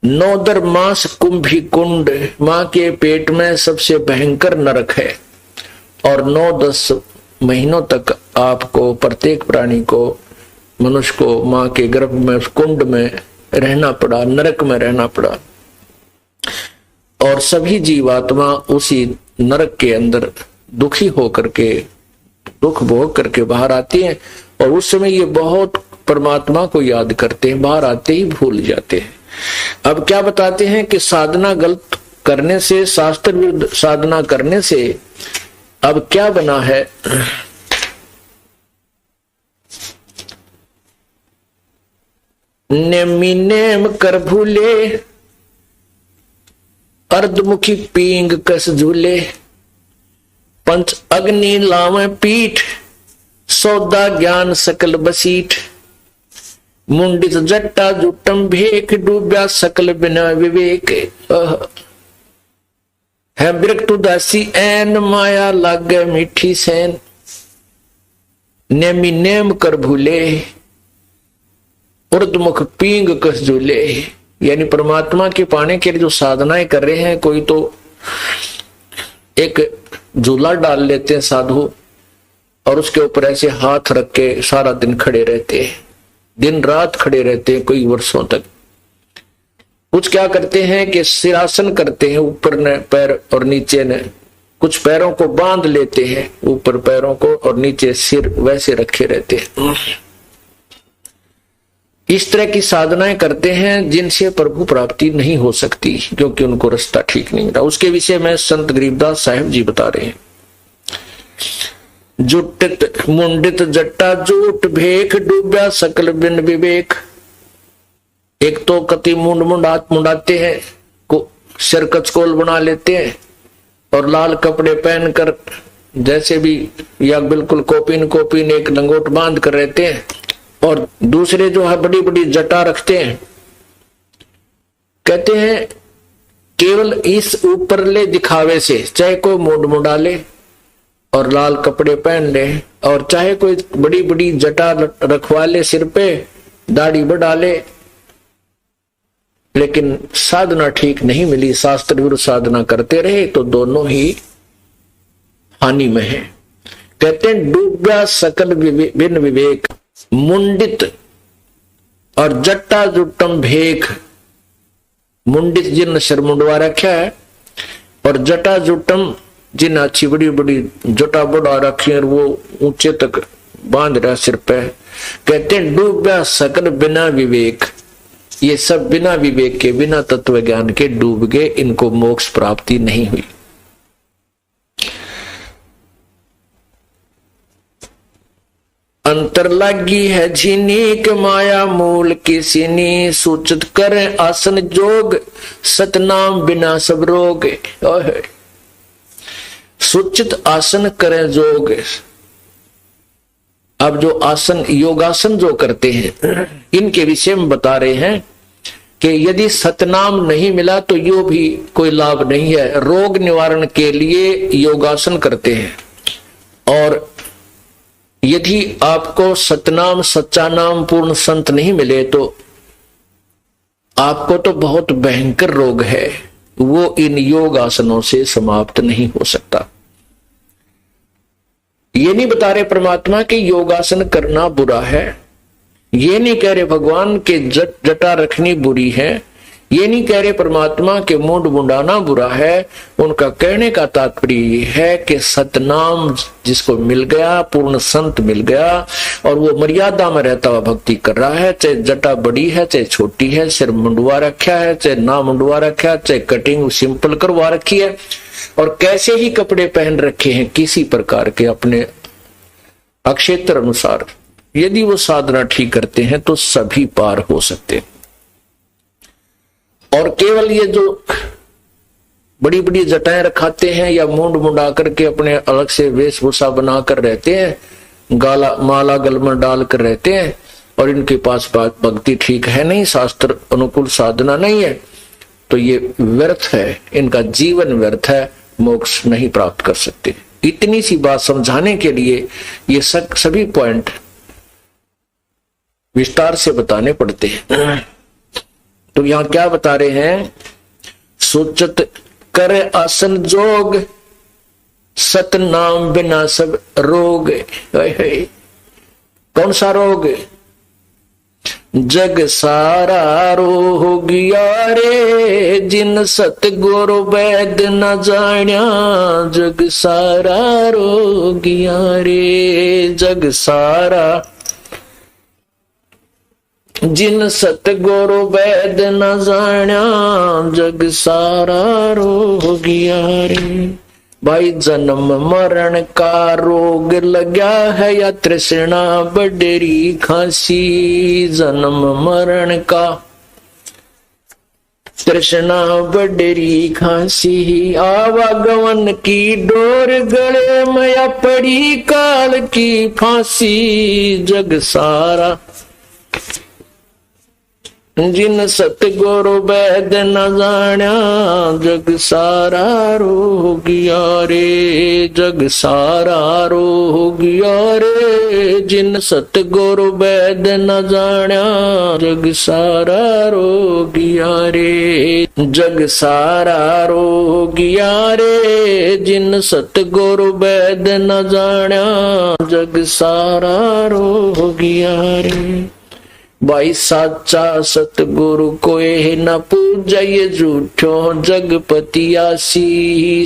नोदर मास कुंभी कुंड, मां के पेट में सबसे भयंकर नरक है। और 9-10 महीनों तक आपको, प्रत्येक प्राणी को, मनुष्य को मां के गर्भ में उस कुंड में रहना पड़ा, नरक में रहना पड़ा। और सभी जीवात्मा उसी नरक के अंदर दुखी होकर के, दुख भोग करके बाहर आती हैं। और उस समय ये बहुत परमात्मा को याद करते हैं, बाहर आते ही भूल जाते हैं। अब क्या बताते हैं कि साधना गलत करने से, शास्त्र विरुद्ध साधना करने से अब क्या बना है। नेमी नेम कर भूले, अर्धमुखी पींग कस झूले। पंच अग्नि लावे पीठ, 14 ज्ञान सकल बसीठ। मुंडित जट्टा जुटम भेक, डूब्या सकल बिना विवेक। है बिरक्त उदासी ऐन, माया लागे मीठी सैन। नेमी नेम कर भूले, उर्दमुख पींग कस झूले। यानी परमात्मा के पाने के लिए जो साधनाएं कर रहे हैं, कोई तो एक झूला डाल लेते हैं साधु, और उसके ऊपर ऐसे हाथ रख के सारा दिन खड़े रहते हैं, दिन रात खड़े रहते हैं, कई वर्षों तक। कुछ क्या करते हैं कि सिरासन करते हैं, ऊपर ने पैर और नीचे ने, कुछ पैरों को बांध लेते हैं, ऊपर पैरों को और नीचे सिर, वैसे रखे रहते हैं। इस तरह की साधनाएं करते हैं जिनसे प्रभु प्राप्ति नहीं हो सकती, क्योंकि उनको रास्ता ठीक नहीं मिला। उसके विषय में संत गरीबदास साहिब जी बता रहे हैं। जुटित मुंडित जट्टा जूट भेख, डूब्या सकल बिन विवेक। एक तो कति मुंडाते हैं, को सिर कचकोल बना लेते हैं, और लाल कपड़े पहनकर जैसे भी, या बिल्कुल कोपिन एक लंगोट बांध कर रहते हैं। और दूसरे जो है बड़ी बड़ी जटा रखते हैं। कहते हैं केवल इस ऊपरले दिखावे से, चाहे कोई मुंडा ले और लाल कपड़े पहन ले, और चाहे कोई बड़ी बड़ी जटा रखवा ले सिर पे, दाढ़ी बढ़ा ले, लेकिन साधना ठीक नहीं मिली, शास्त्र विरुद्ध साधना करते रहे, तो दोनों ही हानि में है। कहते हैं डूबा सकल बिन विवेक। मुंडित और जट्टा जुट्टम भेख। मुंडित जिन सिर मुंडवा रखा है, और जटा जुट्टम जिन अच्छी बड़ी बड़ी जटा बढ़ा रखी है, और वो ऊंचे तक बांध रहा सिर पे, कहते हैं डूबा सकल बिना विवेक, ये सब बिना विवेक के, बिना तत्व ज्ञान के डूब गए, इनको मोक्ष प्राप्ति नहीं हुई। अंतर लगी है झिनी के माया मूल की सीनी, सूचित करे आसन जोग सतनाम बिना सब रोग। सूचित आसन करे जोग। अब जो आसन योगासन जो करते हैं इनके विषय में बता रहे हैं कि यदि सतनाम नहीं मिला तो यो भी कोई लाभ नहीं है। रोग निवारण के लिए योगासन करते हैं, और यदि आपको सतनाम सच्चा नाम पूर्ण संत नहीं मिले तो आपको तो बहुत भयंकर रोग है, वो इन योग आसनों से समाप्त नहीं हो सकता। ये नहीं बता रहे परमात्मा कि योगासन करना बुरा है, ये नहीं कह रहे भगवान के जटा रखनी बुरी है, ये नहीं कह रहे परमात्मा के मूड मुंडाना बुरा है। उनका कहने का तात्पर्य ये है कि सतनाम जिसको मिल गया, पूर्ण संत मिल गया, और वो मर्यादा में रहता हुआ भक्ति कर रहा है, चाहे जटा बड़ी है चाहे छोटी है, सिर मुंडवा रखा है चाहे ना मुंडवा रखा है, चाहे कटिंग सिंपल करवा रखी है, और कैसे ही कपड़े पहन रखे हैं किसी प्रकार के अपने अक्षेत्र अनुसार, यदि वो साधना ठीक करते हैं तो सभी पार हो सकते हैं। और केवल ये जो बड़ी बड़ी जटाएं रखाते हैं या मूंड मुंडा करके अपने अलग से वेशभूषा बनाकर रहते हैं, गाला माला गल में डालकर रहते हैं, और इनके पास बात भक्ति ठीक है नहीं, शास्त्र अनुकूल साधना नहीं है, तो ये व्यर्थ है, इनका जीवन व्यर्थ है, मोक्ष नहीं प्राप्त कर सकते। इतनी सी बात समझाने के लिए ये सभी पॉइंट विस्तार से बताने पड़ते हैं। तो यहां क्या बता रहे हैं? सोचत करे आसन जोग सतनाम बिना सब रोग। कौन सा रोग? जग सारा रोग यारे जिन सतगुरु वैद न जाण्या, जग सारा रोग यारे, जग सारा जिन सतगुरु वैद न जाण्या, जग सारा रोग यारे। भाई जन्म मरण का रोग लगा है या तृष्णा बडरी खांसी, जन्म मरण का तृष्णा बडरी खांसी, आवागमन की डोर गले में पड़ी काल की फांसी, जग सारा जिन सतगुरु वैद न जाण्या, जग सारा रोग यारे, जग सारा रोग यारे, जिन सतगुरु वैद न जाण्या, जग सारा रोग यारे, जग सारा रोग यारे, जिन सतगुरु वैद न जाण्या, जग सारा रोग यारे। भाई साचा सतगुरु कोई न पूजय झूठो जगपतियासी,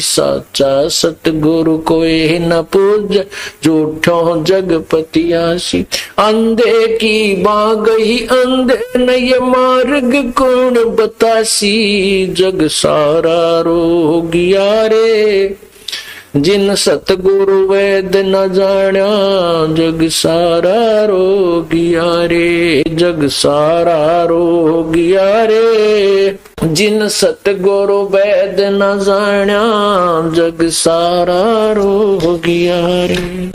साचा सतगुरु कोई न पूज झूठो जगपतियासी, अंधे की बागही अंधे न ये मार्ग कौन बतासी, जग सारा रोग यारे, जिन सतगुरु वैद न जाण्या, जग सारा रोग यारे, जग सारा रोग यारे, जिन सतगुरु वैद न जाण्या, जग सारा रोग यारे।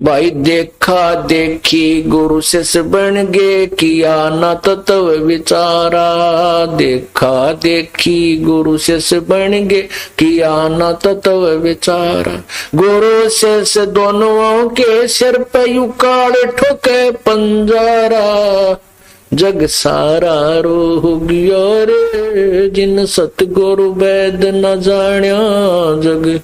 भाई देखा देखी गुरु शिष्य बन गे, किया न तत्व विचारा, देखा देखी गुरु शिष्य बन गे, किया न तत्व विचारा, गुरु शिष्य दोनों के सिर पे युकाल ठोके पंजारा, जग सारा रोग यारे, जिन सतगुरु वैद न जाण्या, जग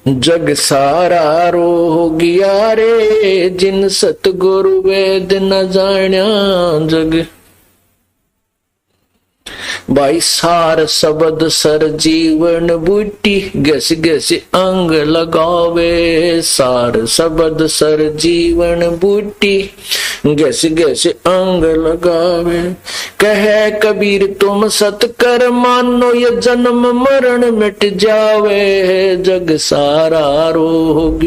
जग सारा रोग यारे, जिन सतगुरु वैद न जाण्या, जग भाई सार शब्द सर जीवन बूटी, गैस गैस अंग लगावे। सार शब्द सर जीवन बूटी, गैस गैस अंग लगावे। कहे कबीर तुम सत कर मानो, ये जन्म मरण मिट जावे। जग सारा रोग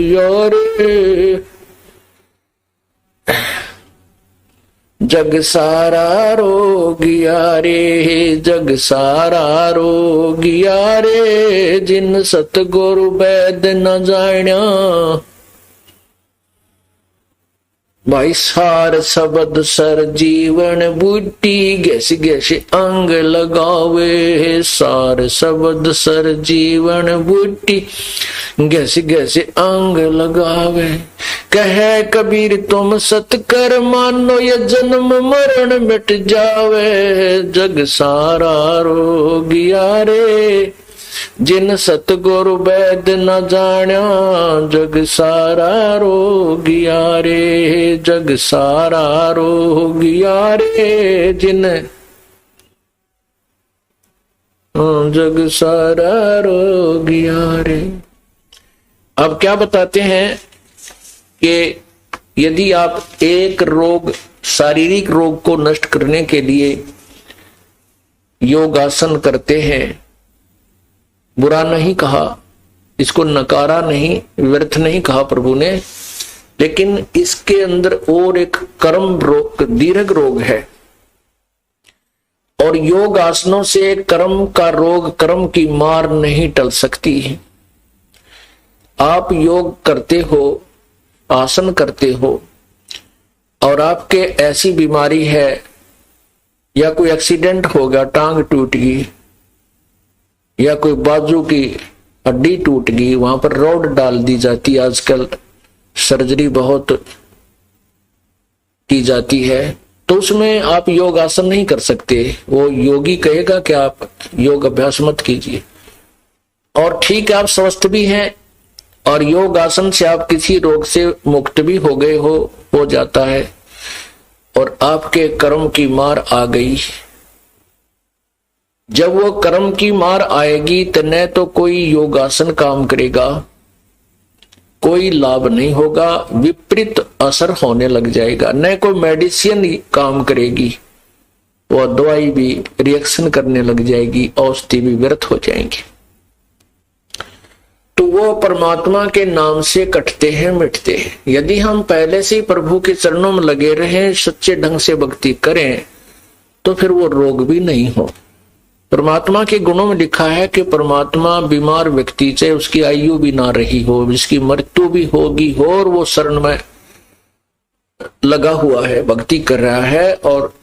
रे, जग सारा रोगिया रे, जग सारा रोगिया रे। जिन सतगुरु वैद न जाण्या, भाई सार शब्द सर जीवन बूटी, गैस गैस अंग लगावे। सार शब्द सर जीवन बूटी, गैस गैस अंग लगावे। कहे कबीर तुम सत कर मानो, ये जन्म मरण मिट जावे। जग सारा रोगिया रे, जिन सतगुरु वैद न जाण्या। जग सारा रोगिया रे, जग सारा रोगिया रे। जिन जग सारा रोगिया रे। अब क्या बताते हैं कि यदि आप एक रोग, शारीरिक रोग को नष्ट करने के लिए योगासन करते हैं, बुरा नहीं कहा, इसको नकारा नहीं, व्यर्थ नहीं कहा प्रभु ने, लेकिन इसके अंदर और एक कर्म रोग, दीर्घ रोग है। और योग आसनों से कर्म का रोग, कर्म की मार नहीं टल सकती है। आप योग करते हो, आसन करते हो, और आपके ऐसी बीमारी है या कोई एक्सीडेंट हो गया, टांग टूट गई या कोई बाजू की हड्डी टूट गई, वहां पर रॉड डाल दी जाती है। आजकल सर्जरी बहुत की जाती है, तो उसमें आप योग आसन नहीं कर सकते। वो योगी कहेगा कि आप योग अभ्यास मत कीजिए। और ठीक है, आप स्वस्थ भी हैं और योग आसन से आप किसी रोग से मुक्त भी हो गए हो जाता है, और आपके कर्म की मार आ गई। जब वो कर्म की मार आएगी तो न तो कोई योगासन काम करेगा, कोई लाभ नहीं होगा, विपरीत असर होने लग जाएगा। न कोई मेडिसिन काम करेगी, वो दवाई भी रिएक्शन करने लग जाएगी, औषधि भी व्यर्थ हो जाएंगी। तो वो परमात्मा के नाम से कटते हैं, मिटते हैं। यदि हम पहले से ही प्रभु के चरणों में लगे रहें, सच्चे ढंग से भक्ति करें, तो फिर वो रोग भी नहीं हो। परमात्मा के गुणों में लिखा है कि परमात्मा बीमार व्यक्ति से उसकी आयु भी ना रही हो, जिसकी मृत्यु भी होगी हो, और वो शरण में लगा हुआ है, भक्ति कर रहा है, और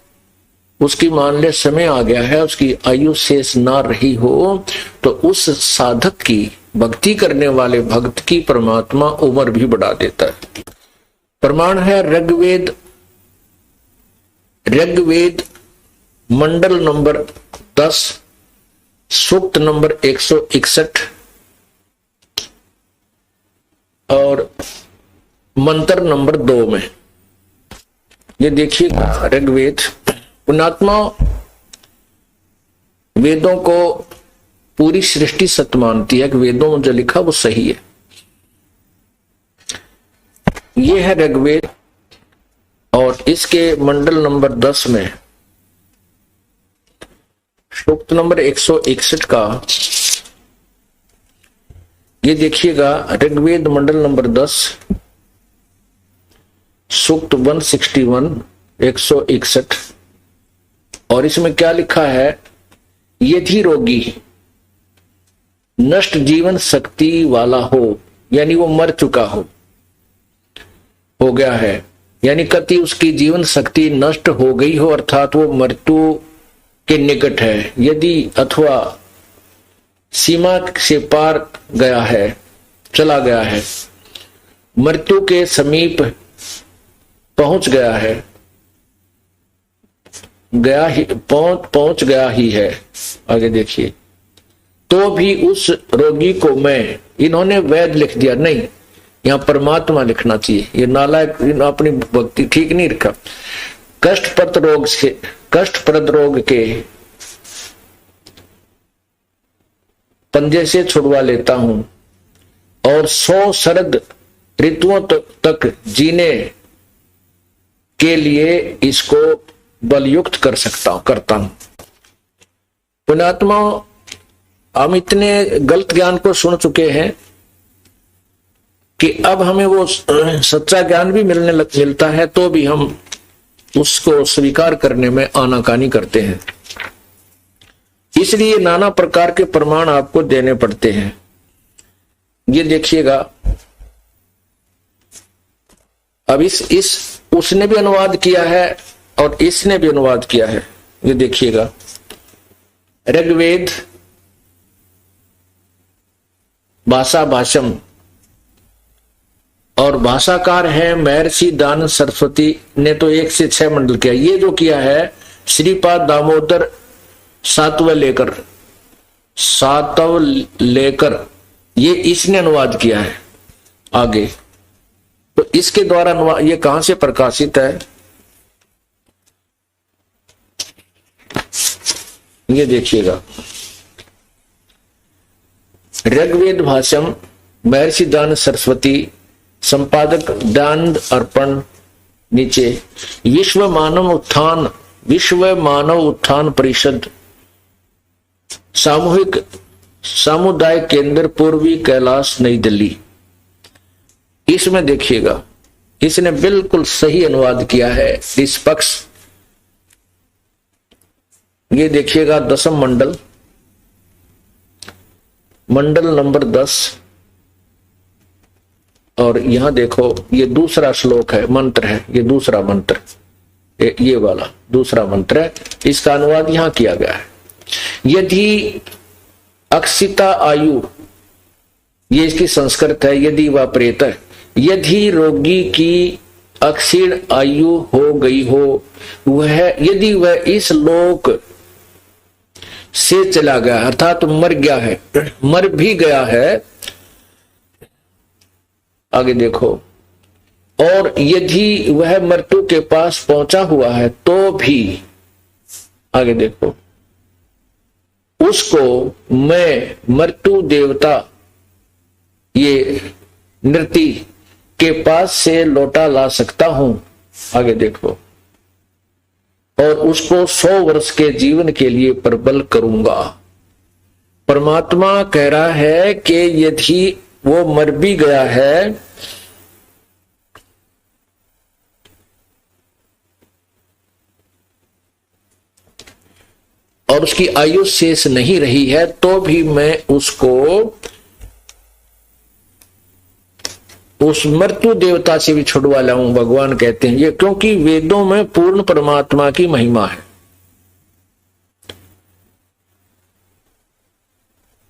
उसकी मान ले समय आ गया है, उसकी आयु शेष ना रही हो, तो उस साधक की, भक्ति करने वाले भक्त की परमात्मा उम्र भी बढ़ा देता है। प्रमाण है ऋग्वेद मंडल नंबर 10 सूक्त नंबर 161 और मंत्र नंबर 2 में। ये देखिए ऋग्वेद, पुण्यात्मा वेदों को पूरी सृष्टि सत्य मानती है कि वेदों में जो लिखा वो सही है। ये है ऋग्वेद, और इसके मंडल नंबर 10 में सूक्त नंबर 161 का ये देखिएगा। ऋग्वेद मंडल नंबर 10 सूक्त 161 161, और इसमें क्या लिखा है? यदि रोगी नष्ट जीवन शक्ति वाला हो, यानी वो मर चुका हो गया है, यानी कति उसकी जीवन शक्ति नष्ट हो गई हो, अर्थात वो मृत्यु के निकट है, यदि अथवा सीमा से पार गया है, चला गया है, मृत्यु के समीप पहुंच गया है, पहुंच गया ही है, आगे देखिए, तो भी उस रोगी को मैं, इन्होंने वैद लिख दिया, नहीं यहां परमात्मा लिखना चाहिए, ये नालायक अपनी भक्ति ठीक नहीं रखा। कष्टप्रद रोग के पंजे से छुड़वा लेता हूं और 100 शरद ऋतुओं तक जीने के लिए इसको बलयुक्त करता हूं। पुण्यात्मा, हम इतने गलत ज्ञान को सुन चुके हैं कि अब हमें वो सच्चा ज्ञान भी मिलता है तो भी हम उसको स्वीकार करने में आनाकानी करते हैं। इसलिए नाना प्रकार के प्रमाण आपको देने पड़ते हैं। ये देखिएगा, अब इस उसने भी अनुवाद किया है और इसने भी अनुवाद किया है। ये देखिएगा, ऋग्वेद भाषा भाषम और भाषाकार है महर्षि दानंद सरस्वती ने तो 1 से 6 मंडल किया। ये जो किया है श्रीपाद दामोदर सातव लेकर ये इसने अनुवाद किया है आगे। तो इसके द्वारा अनुवाद ये कहां से प्रकाशित है, ये देखिएगा, ऋग्वेद भाषम महर्षि दानंद सरस्वती, संपादक दानंद अर्पण, नीचे विश्व मानव उत्थान परिषद, सामूहिक सामुदाय केंद्र, पूर्वी कैलाश, नई दिल्ली। इसमें देखिएगा, इसने बिल्कुल सही अनुवाद किया है, निष्पक्ष। ये देखिएगा 10वां मंडल नंबर 10, और यहां देखो ये दूसरा श्लोक है, मंत्र है, ये दूसरा मंत्र, ये वाला दूसरा मंत्र है, इसका अनुवाद यहां किया गया है। यदि अक्षिता आयु, ये इसकी संस्कृत है, यदि वह प्रेत है, यदि रोगी की अक्षीण आयु हो गई हो, वह यदि वह इस लोक से चला गया, अर्थात मर गया है, मर भी गया है, आगे देखो, और यदि वह मृत्यु के पास पहुंचा हुआ है तो भी, आगे देखो, उसको मैं मृत्यु देवता ये नृति के पास से लौटा ला सकता हूं, आगे देखो, और उसको 100 वर्ष के जीवन के लिए प्रबल करूंगा। परमात्मा कह रहा है कि यदि वो मर भी गया है और उसकी आयु शेष नहीं रही है तो भी मैं उसको उस मृत्यु देवता से भी छुड़वा लाऊं, भगवान कहते हैं ये, क्योंकि वेदों में पूर्ण परमात्मा की महिमा है।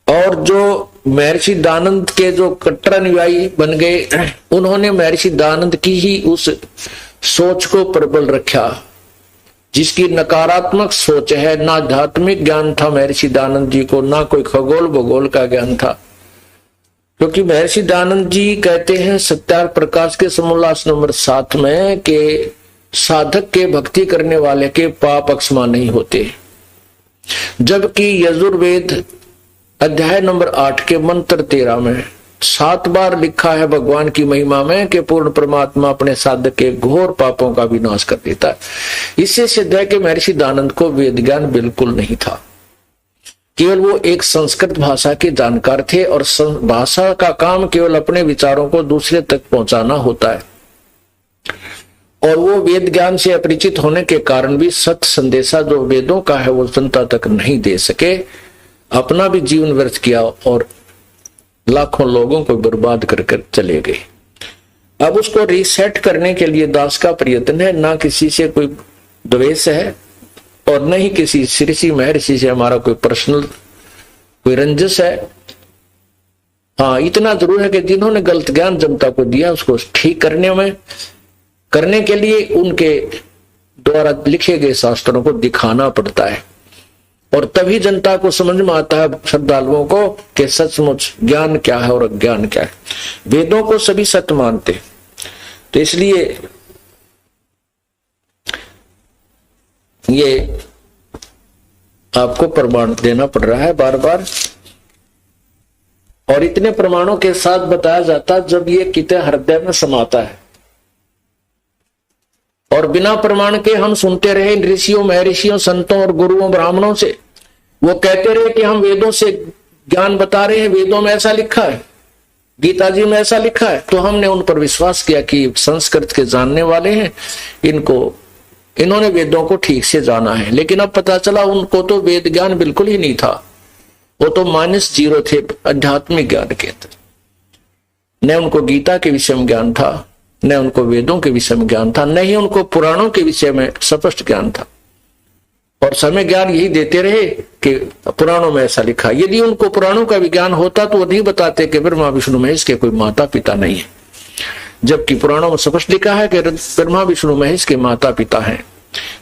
और जो महर्षि दानंद के जो कट्टर अनुयायी बन गए, उन्होंने महर्षि दानंद की ही उस सोच को प्रबल रखा, जिसकी नकारात्मक सोच है। ना आध्यात्मिक ज्ञान था महर्षि दानंद जी को, ना कोई खगोल भूगोल का ज्ञान था, क्योंकि महर्षि दानंद जी कहते हैं सत्यार प्रकाश के समोल्लास नंबर 7 में कि साधक के भक्ति करने वाले के पाप अक्षमा नहीं होते, जबकि यजुर्वेद अध्याय नंबर 8 के मंत्र 13 में 7 बार लिखा है भगवान की महिमा में कि पूर्ण परमात्मा अपने साधक के घोर पापों का विनाश कर देता है। इससे सिद्ध है कि महर्षि दानंद को वेद ज्ञान बिल्कुल नहीं था, केवल वो एक संस्कृत भाषा के जानकार थे और भाषा का काम केवल अपने विचारों को दूसरे तक पहुंचाना होता है, और वो वेद ज्ञान से अपरिचित होने के कारण भी सत्य संदेशा जो वेदों का है वो जनता तक नहीं दे सके, अपना भी जीवन व्यर्थ किया और लाखों लोगों को बर्बाद कर चले गए। अब उसको रीसेट करने के लिए दास का प्रयत्न है, ना किसी से कोई द्वेष है और न ही किसी ऋषि महर्षि से हमारा कोई पर्सनल कोई रंजिश है। हाँ, इतना जरूर है कि जिन्होंने गलत ज्ञान जनता को दिया उसको ठीक करने के लिए उनके द्वारा लिखे गए शास्त्रों को दिखाना पड़ता है, और तभी जनता को समझ में आता है, श्रद्धालुओं को, कि सचमुच ज्ञान क्या है और अज्ञान क्या है। वेदों को सभी सत्य मानते, तो इसलिए ये आपको प्रमाण देना पड़ रहा है बार बार। और इतने प्रमाणों के साथ बताया जाता जब ये किते हृदय में समाता है। और बिना प्रमाण के हम सुनते रहे ऋषियों महर्षियों संतों और गुरुओं ब्राह्मणों से, वो कहते रहे कि हम वेदों से ज्ञान बता रहे हैं, वेदों में ऐसा लिखा है, गीता जी में ऐसा लिखा है, तो हमने उन पर विश्वास किया कि संस्कृत के जानने वाले हैं, इन्होंने वेदों को ठीक से जाना है। लेकिन अब पता चला उनको तो वेद ज्ञान बिल्कुल ही नहीं था, वो तो -0 थे आध्यात्मिक ज्ञान के। न उनको गीता के विषय में ज्ञान था, न उनको वेदों के विषय में ज्ञान था, न ही उनको पुराणों के विषय में स्पष्ट ज्ञान था। और समय ज्ञान यही देते रहे कि पुराणों में ऐसा लिखा। यदि उनको पुराणों का विज्ञान होता तो वो नहीं बताते कि ब्रह्मा विष्णु महेश के कोई माता पिता नहीं है, जबकि पुराणों में स्पष्ट लिखा है कि ब्रह्मा विष्णु महेश के माता पिता हैं,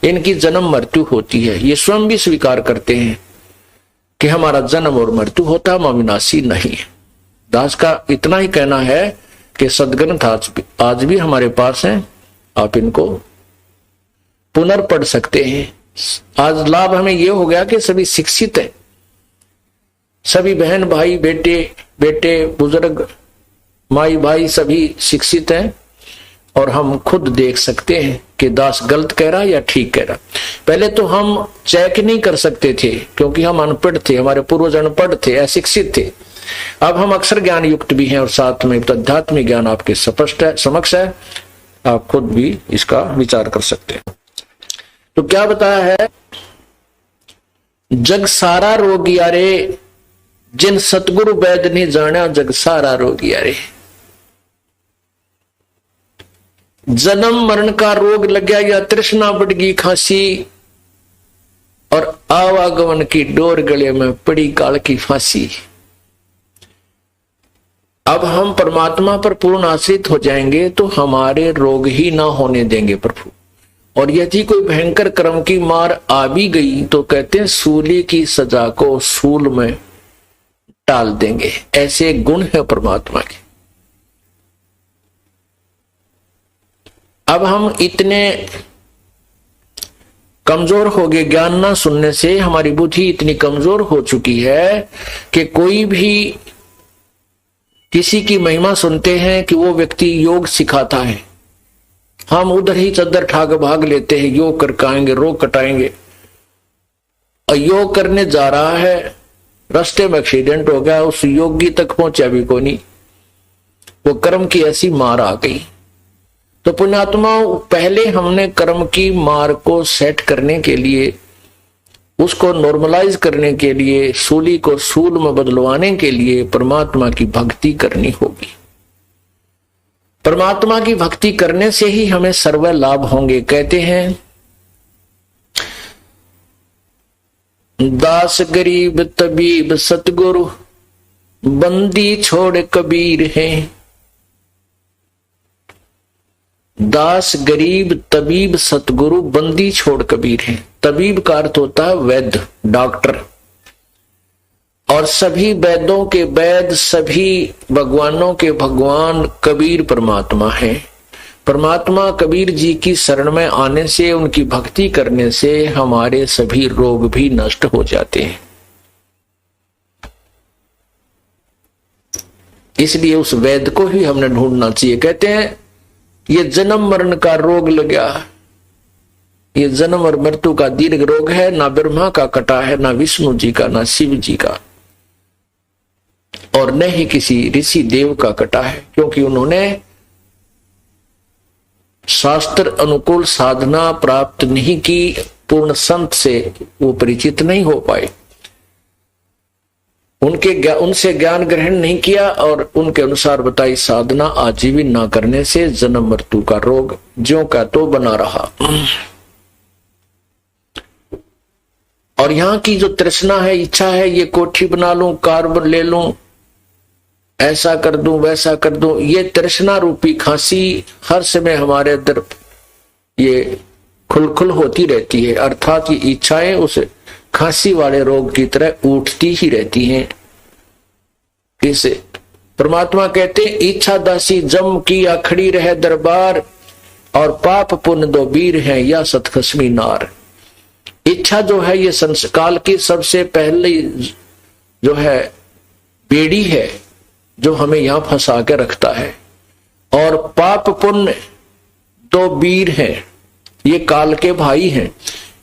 इनकी जन्म मृत्यु होती है। ये स्वयं भी स्वीकार करते हैं कि हमारा जन्म और मृत्यु होता है, हम अविनाशी नहीं है। दास का इतना ही कहना है कि सदग्रंथ आज भी हमारे पास हैं, आप इनको पुनर्पढ़ सकते हैं। आज लाभ हमें यह हो गया कि सभी शिक्षित है, सभी बहन भाई बेटे बुजुर्ग माई भाई सभी शिक्षित हैं और हम खुद देख सकते हैं कि दास गलत कह रहा या ठीक कह रहा। पहले तो हम चेक नहीं कर सकते थे क्योंकि हम अनपढ़ थे, हमारे पूर्वज अनपढ़ थे, अशिक्षित थे। अब हम अक्षर ज्ञान युक्त भी हैं और साथ में आध्यात्मिक ज्ञान आपके स्पष्ट है, समक्ष है, आप खुद भी इसका विचार कर सकते हैं। तो क्या बताया है, जग सारा रोगिया रे, जिन सतगुरु वैद ने जाना जग सारा रोगिया रे। जन्म मरण का रोग लग गया या तृष्णा बढ़ गई खांसी, और आवागमन की डोर गले में पड़ी काल की फांसी। अब हम परमात्मा पर पूर्ण आश्रित हो जाएंगे तो हमारे रोग ही ना होने देंगे प्रभु। और यदि कोई भयंकर कर्म की मार आ भी गई तो कहते हैं सूली की सजा को सूल में टाल देंगे। ऐसे गुण है परमात्मा के। अब हम इतने कमजोर हो गए, ज्ञान ना सुनने से हमारी बुद्धि इतनी कमजोर हो चुकी है कि कोई भी किसी की महिमा सुनते हैं कि वो व्यक्ति योग सिखाता है, हम उधर ही चद्दर ठाक भाग लेते हैं, योग कर आएंगे रोग कटाएंगे। और योग करने जा रहा है, रास्ते में एक्सीडेंट हो गया, उस योगी तक पहुंचा भी कोई नहीं, वो कर्म की ऐसी मार आ गई। तो पुण्यात्मा, पहले हमने कर्म की मार को सेट करने के लिए, उसको नॉर्मलाइज करने के लिए, सूली को सूल में बदलवाने के लिए परमात्मा की भक्ति करनी होगी। परमात्मा की भक्ति करने से ही हमें सर्व लाभ होंगे। कहते हैं दास गरीब तबीब सतगुरु बंदी छोड़ कबीर है। दास गरीब तबीब सतगुरु बंदी छोड़ कबीर है। तबीब का अर्थ होता है वैद्य, डॉक्टर। और सभी वैद्यों के वैद्य, सभी भगवानों के भगवान कबीर परमात्मा है। परमात्मा कबीर जी की शरण में आने से, उनकी भक्ति करने से हमारे सभी रोग भी नष्ट हो जाते हैं। इसलिए उस वैद्य को ही हमने ढूंढना चाहिए। कहते हैं ये जन्म मरण का रोग लग गया, ये जन्म और मृत्यु का दीर्घ रोग है, ना ब्रह्मा का कटा है, ना विष्णु जी का, ना शिव जी का, और न ही किसी ऋषि देव का कटा है, क्योंकि उन्होंने शास्त्र अनुकूल साधना प्राप्त नहीं की, पूर्ण संत से वो परिचित नहीं हो पाए, उनसे ज्ञान ग्रहण नहीं किया, और उनके अनुसार बताई साधना आजीवन न करने से जन्म मृत्यु का रोग ज्यों का तो बना रहा। और यहाँ की जो तृष्णा है, इच्छा है, ये कोठी बना लूं, कार ले लूं, ऐसा कर दूं, वैसा कर दूं, ये तृष्णा रूपी खांसी हर समय हमारे अंदर ये खुलखुल होती रहती है। अर्थात ये इच्छाएं उस खांसी वाले रोग की तरह उठती ही रहती हैं। इसे परमात्मा कहते हैं इच्छा दासी जम की या खड़ी रहे दरबार, और पाप पुण्य दो वीर हैं या सतखसमी नार। इच्छा जो है ये संस्काल की सबसे पहले जो है बेड़ी है, जो हमें यहां फंसा के रखता है। और पाप पुण्य दो वीर हैं, ये काल के भाई हैं।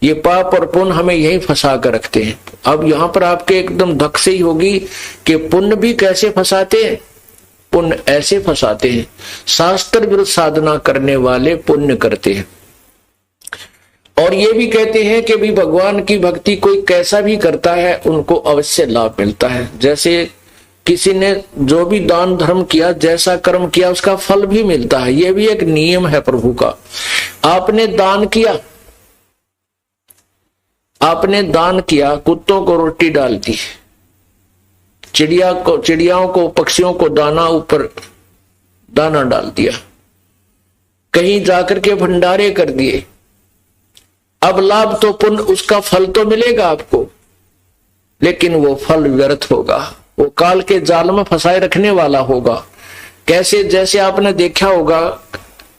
ये पाप और पुण्य हमें यही फंसा कर रखते हैं। अब यहां पर आपके एकदम धक से ही होगी कि पुण्य भी कैसे फंसाते हैं। पुण्य ऐसे फंसाते हैं, शास्त्र विरुद्ध साधना करने वाले पुण्य करते हैं। और ये भी कहते हैं कि भी भगवान की भक्ति कोई कैसा भी करता है उनको अवश्य लाभ मिलता है। जैसे किसी ने जो भी दान धर्म किया, जैसा कर्म किया उसका फल भी मिलता है। ये भी एक नियम है प्रभु का। आपने दान किया, आपने दान किया, कुत्तों को रोटी डाल दी, चिड़ियाओं को, पक्षियों को दाना ऊपर दाना डाल दिया, कहीं जाकर के भंडारे कर दिए। अब लाभ तो पुण्य, उसका फल तो मिलेगा आपको, लेकिन वो फल व्यर्थ होगा, वो काल के जाल में फंसाए रखने वाला होगा। कैसे? जैसे आपने देखा होगा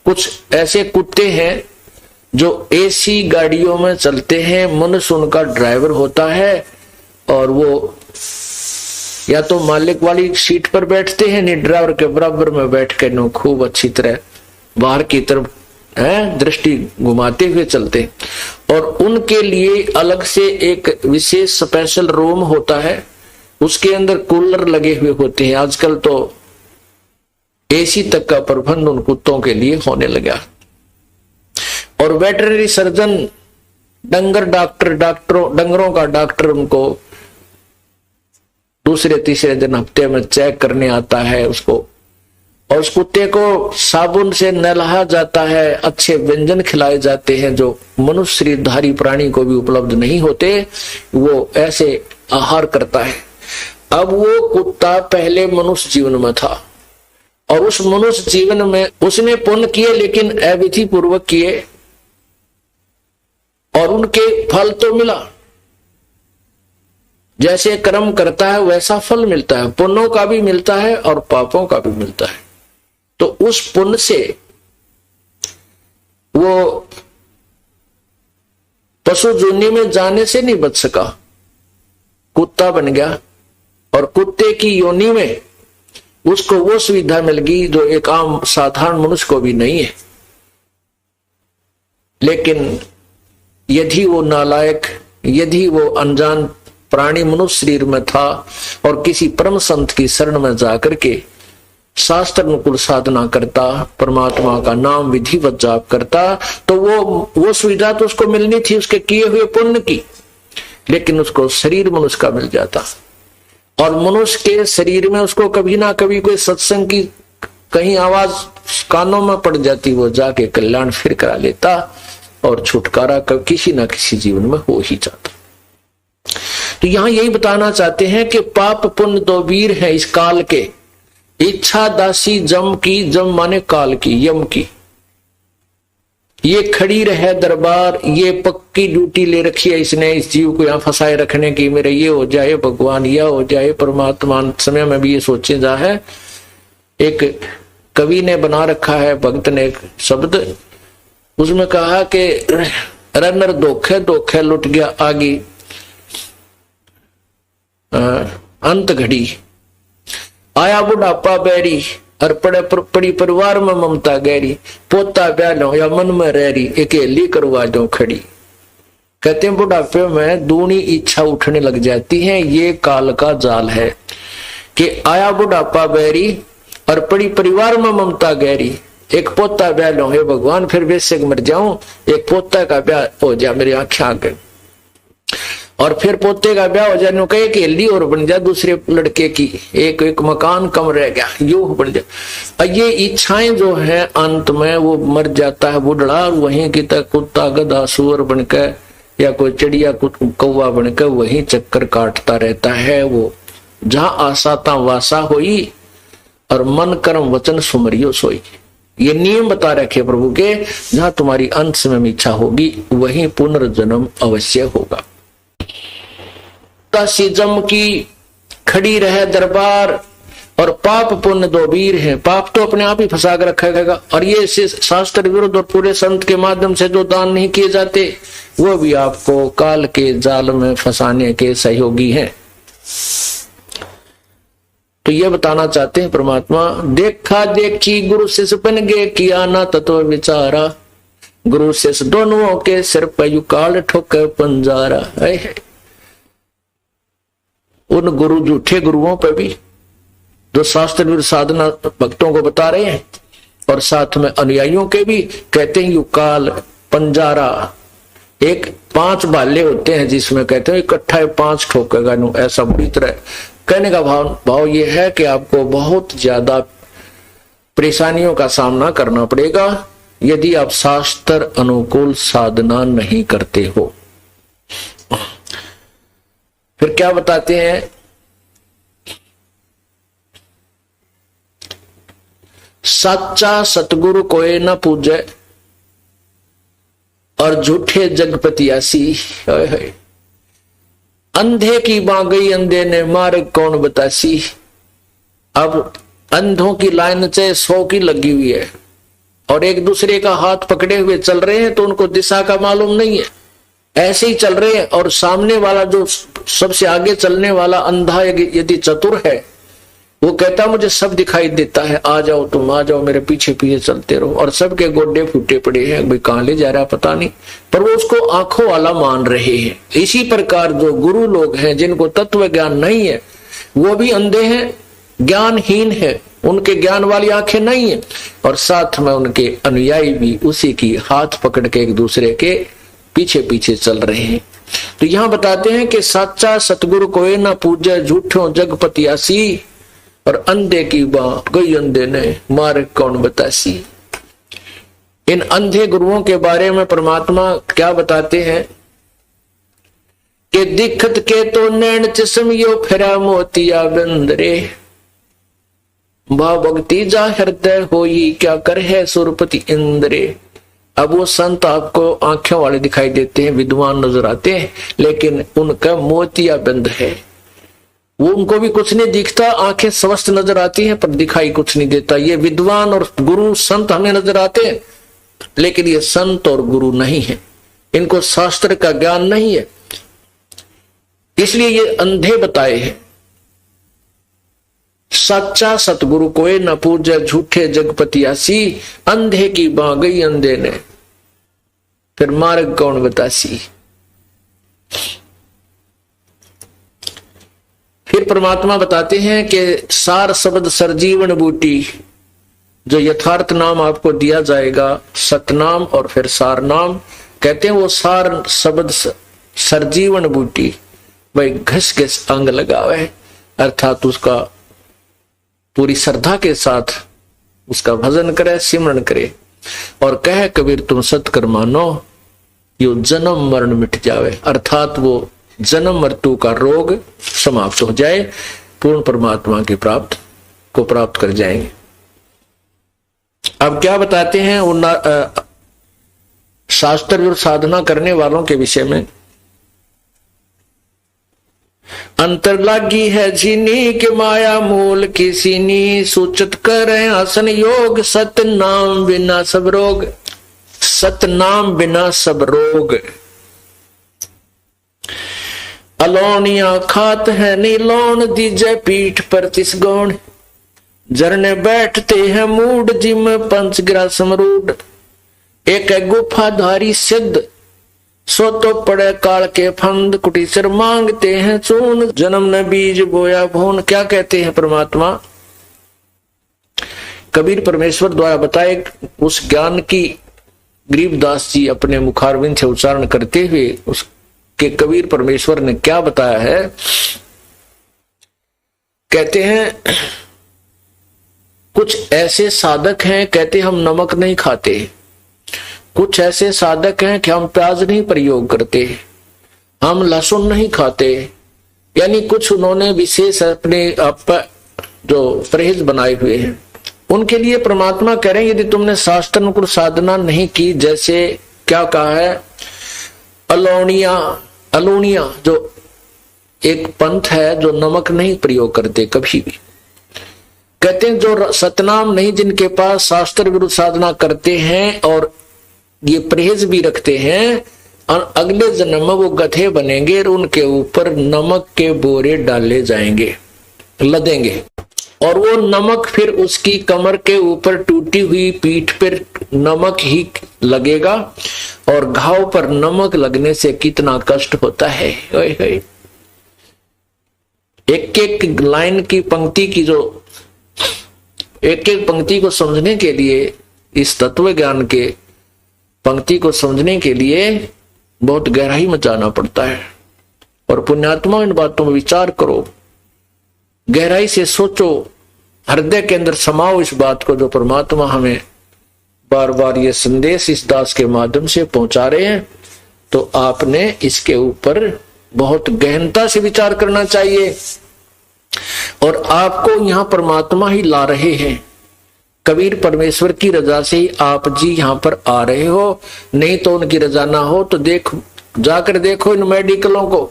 कुछ ऐसे कुत्ते हैं जो एसी गाड़ियों में चलते हैं, मनुष्य उनका ड्राइवर होता है और वो या तो मालिक वाली सीट पर बैठते हैं, नहीं ड्राइवर के बराबर में बैठ कर नो खूब अच्छी तरह बाहर की तरफ दृष्टि घुमाते हुए चलते। और उनके लिए अलग से एक विशेष स्पेशल रूम होता है, उसके अंदर कूलर लगे हुए होते हैं। आजकल तो एसी तक का प्रबंध उन कुत्तों के लिए होने लगा। और वेटरनरी सर्जन, डंगरों का डॉक्टर उनको दूसरे तीसरे दिन हफ्ते में चेक करने आता है उसको, और उस कुत्ते को साबुन से नहलाया जाता है, अच्छे व्यंजन खिलाए जाते हैं जो मनुष्य शरीरधारी प्राणी को भी उपलब्ध नहीं होते, वो ऐसे आहार करता है। अब वो कुत्ता पहले मनुष्य जीवन में था और उस मनुष्य जीवन में उसने पुण्य किए, लेकिन अविधि पूर्वक किए और उनके फल तो मिला। जैसे कर्म करता है वैसा फल मिलता है, पुण्यों का भी मिलता है और पापों का भी मिलता है। तो उस पुण्य से वो पशु जोनि में जाने से नहीं बच सका, कुत्ता बन गया और कुत्ते की योनि में उसको वो सुविधा मिल गई जो एक आम साधारण मनुष्य को भी नहीं है। लेकिन यदि वो नालायक, यदि वो अनजान प्राणी मनुष्य शरीर में था और किसी परम संत की शरण में जाकर के शास्त्र अनुकूल साधना करता, परमात्मा का नाम विधिवत जाप करता, तो वो सुविधा तो उसको मिलनी थी उसके किए हुए पुण्य की, लेकिन उसको शरीर मनुष्य का मिल जाता। और मनुष्य के शरीर में उसको कभी ना कभी कोई सत्संग की कहीं आवाज कानों में पड़ जाती, वो जाके कल्याण फिर करा लेता और छुटकारा किसी ना किसी जीवन में हो ही जाता। तो यहां यही बताना चाहते हैं कि पाप पुण्य दो वीर हैं इस काल के। इच्छा दासी जम की, जम माने काल की, यम की। ये खड़ी रहे दरबार, ये पक्की ड्यूटी ले रखी है इसने इस जीव को यहां फंसाए रखने की, मेरे ये हो जाए भगवान, यह हो जाए परमात्मा। समय में भी ये सोचे जा है। एक कवि ने बना रखा है, भक्त ने एक शब्द, उसमें कहा कि रनर धोखे धोखे लुट गया आगे अंत घड़ी, आया बुढ़ापा बैरी और पड़ी परिवार में ममता गहरी, पोता ब्याह लो या मन में रह रही अकेली करवा दो खड़ी। कहते हैं बुढ़ापे में दूनी इच्छा उठने लग जाती है। ये काल का जाल है कि आया बुढ़ापा बैरी और पड़ी परिवार में ममता गहरी, एक पोता ब्याह लो हे भगवान, फिर बेशक मर जाऊं, एक पोता का ब्याह हो जाए मेरी आंखें आगे, और फिर पोते का ब्याह हो जाए कहे कि हेली और बन जा दूसरे लड़के की, एक मकान कम रह गया, यू बन जाए। ये इच्छाएं जो है अंत में वो मर जाता है बुढ़ा, और वहीं की तक कुत्ता गधा सुअर बनकर या कोई चिड़िया कौवा बनकर वहीं चक्कर काटता रहता है। वो जहां आशा ता वासा होई और मन कर्म वचन सुमरियो सोई। ये नियम बता रखे प्रभु के, जहां तुम्हारी अंत समय इच्छा होगी वहीं पुनर्जन्म अवश्य होगा। जम की खड़ी रहे दरबार और पाप पुण्य दो वीर हैं। पाप तो अपने आप ही फंसा कर रखा गया, और ये शास्त्र विरुद्ध और पूरे संत के माध्यम से जो दान नहीं किए जाते वो भी आपको काल के जाल में फंसाने के सहयोगी हैं। तो ये बताना चाहते हैं परमात्मा, देखा देखी गुरु शिष्य बन गए, किया ना तत्व विचारा, गुरु शिष्य दोनों के सिर पर युकाल ठोकर पंजारा। उन गुरु झूठे गुरुओं पर भी जो शास्त्र विरुद्ध साधना भक्तों को बता रहे हैं, और साथ में अनुयायियों के भी कहते हैं युकाल पंजारा। एक 5 भाले होते हैं जिसमें कहते हैं इकट्ठा 5 ठोकेगा, ऐसा बुरी तरह कहने का भाव ये है कि आपको बहुत ज्यादा परेशानियों का सामना करना पड़ेगा यदि आप शास्त्र अनुकूल साधना नहीं करते हो। फिर क्या बताते हैं, सच्चा सतगुरु कोई न पूजे और झूठे जगपतियासी। अंधे की बां गई अंधे ने मार्ग कौन बतासी। अब अंधों की लाइन से 100 की लगी हुई है और एक दूसरे का हाथ पकड़े हुए चल रहे हैं, तो उनको दिशा का मालूम नहीं है, ऐसे ही चल रहे हैं। और सामने वाला जो सबसे आगे चलने वाला अंधा यदि चतुर है, वो कहता मुझे सब दिखाई देता है, आ जाओ तुम आ जाओ, मेरे पीछे पीछे चलते रहो। और सबके गोडे फूटे पड़े हैं, भाई कहां ले जा रहा पता नहीं, पर वो उसको आंखों वाला मान रहे हैं। इसी प्रकार जो गुरु लोग हैं जिनको तत्व ज्ञान नहीं है, वो भी अंधे हैं, ज्ञानहीन है, उनके ज्ञान वाली आंखें नहीं है, और साथ में उनके अनुयायी भी उसी की हाथ पकड़ के एक दूसरे के पीछे पीछे चल रहे हैं। तो यहां बताते हैं कि सच्चा सतगुरु कोई ना पूजे, झूठों जगपतियासी, और अंधे की बात गई अंधे ने मार्ग कौन बतासी। इन अंधे गुरुओं के बारे में परमात्मा क्या बताते हैं कि दिखत के तो नैन चश्मियो फिरा मोतिया बंदरे, भाव भक्ति जा हृदय होई, क्या कर है सुरपति इंद्रे। अब वो संत आपको आंखों वाले दिखाई देते हैं, विद्वान नजर आते हैं, लेकिन उनका मोतिया बंद है, वो उनको भी कुछ नहीं दिखता, आंखें स्वस्थ नजर आती हैं पर दिखाई कुछ नहीं देता। ये विद्वान और गुरु संत हमें नजर आते हैं, लेकिन ये संत और गुरु नहीं है, इनको शास्त्र का ज्ञान नहीं है, इसलिए ये अंधे बताए हैं। सच्चा सतगुरु कोई न पूजे, झूठे जगपतियासी, अंधे की बां गई अंधे ने, फिर मार्ग कौन बतासी। फिर परमात्मा बताते हैं कि सार शब्द सरजीवन बूटी, जो यथार्थ नाम आपको दिया जाएगा, सतनाम और फिर सार नाम, कहते हैं वो सार शब्द सरजीवन बूटी, भाई घस घस अंग लगावे, अर्थात उसका पूरी श्रद्धा के साथ उसका भजन करे, सिमरन करे, और कहे कबीर तुम सत्कर मानो, यो जन्म मरण मिट जावे, अर्थात वो जन्म मृत्यु का रोग समाप्त हो जाए, पूर्ण परमात्मा के प्राप्त कर जाएंगे। अब क्या बताते हैं उन शास्त्र और साधना करने वालों के विषय में, अंतर लागी है जीनी के माया मूल की सीनी, सूचित करें आसन योग, सत नाम बिना सब रोग, सत नाम बिना सब रोग। अलोनिया खात है नीलोन, दीजे पीठ पर तिस गौण, झरने बैठते हैं मूड, जिम पंचग्रा समरूड, एक गुफाधारी सिद्ध, सो तो पड़े काल के फंद, कुटीसर मांगते हैं चून, जन्म न बीज बोया भून। क्या कहते हैं परमात्मा, कबीर परमेश्वर द्वारा बताए उस ज्ञान की गरीबदास जी अपने मुखारविंद से उच्चारण करते हुए उसके कबीर परमेश्वर ने क्या बताया है। कहते हैं कुछ ऐसे साधक हैं, कहते हम नमक नहीं खाते, कुछ ऐसे साधक हैं कि हम प्याज नहीं प्रयोग करते, हम लहसुन नहीं खाते, यानी कुछ उन्होंने विशेष अपने आप जो परहेज बनाए हुए हैं। उनके लिए परमात्मा कह रहे हैं यदि तुमने शास्त्र अनुकूल साधना नहीं की, जैसे क्या कहा है, अलोनिया जो एक पंथ है जो नमक नहीं प्रयोग करते कभी भी, कहते हैं जो सतनाम नहीं, जिनके पास शास्त्र विरुद्ध साधना करते हैं और ये परहेज भी रखते हैं, और अगले जन्म में वो गधे बनेंगे और उनके ऊपर नमक के बोरे डाले जाएंगे, लदेंगे। और वो नमक फिर उसकी कमर के ऊपर टूटी हुई पीठ पर नमक ही लगेगा, और घाव पर नमक लगने से कितना कष्ट होता है। एक एक लाइन की पंक्ति की जो एक एक पंक्ति को समझने के लिए, इस तत्व ज्ञान के पंक्ति को समझने के लिए बहुत गहराई में जाना पड़ता है। और पुण्यात्मा इन बातों में विचार करो, गहराई से सोचो, हृदय के अंदर समाओ इस बात को जो परमात्मा हमें बार बार ये संदेश इस दास के माध्यम से पहुंचा रहे हैं। तो आपने इसके ऊपर बहुत गहनता से विचार करना चाहिए। और आपको यहां परमात्मा ही ला रहे हैं, कबीर परमेश्वर की रजा से ही आप जी यहां पर आ रहे हो, नहीं तो उनकी रजा ना हो तो देखो, जाकर देखो इन मेडिकलों को,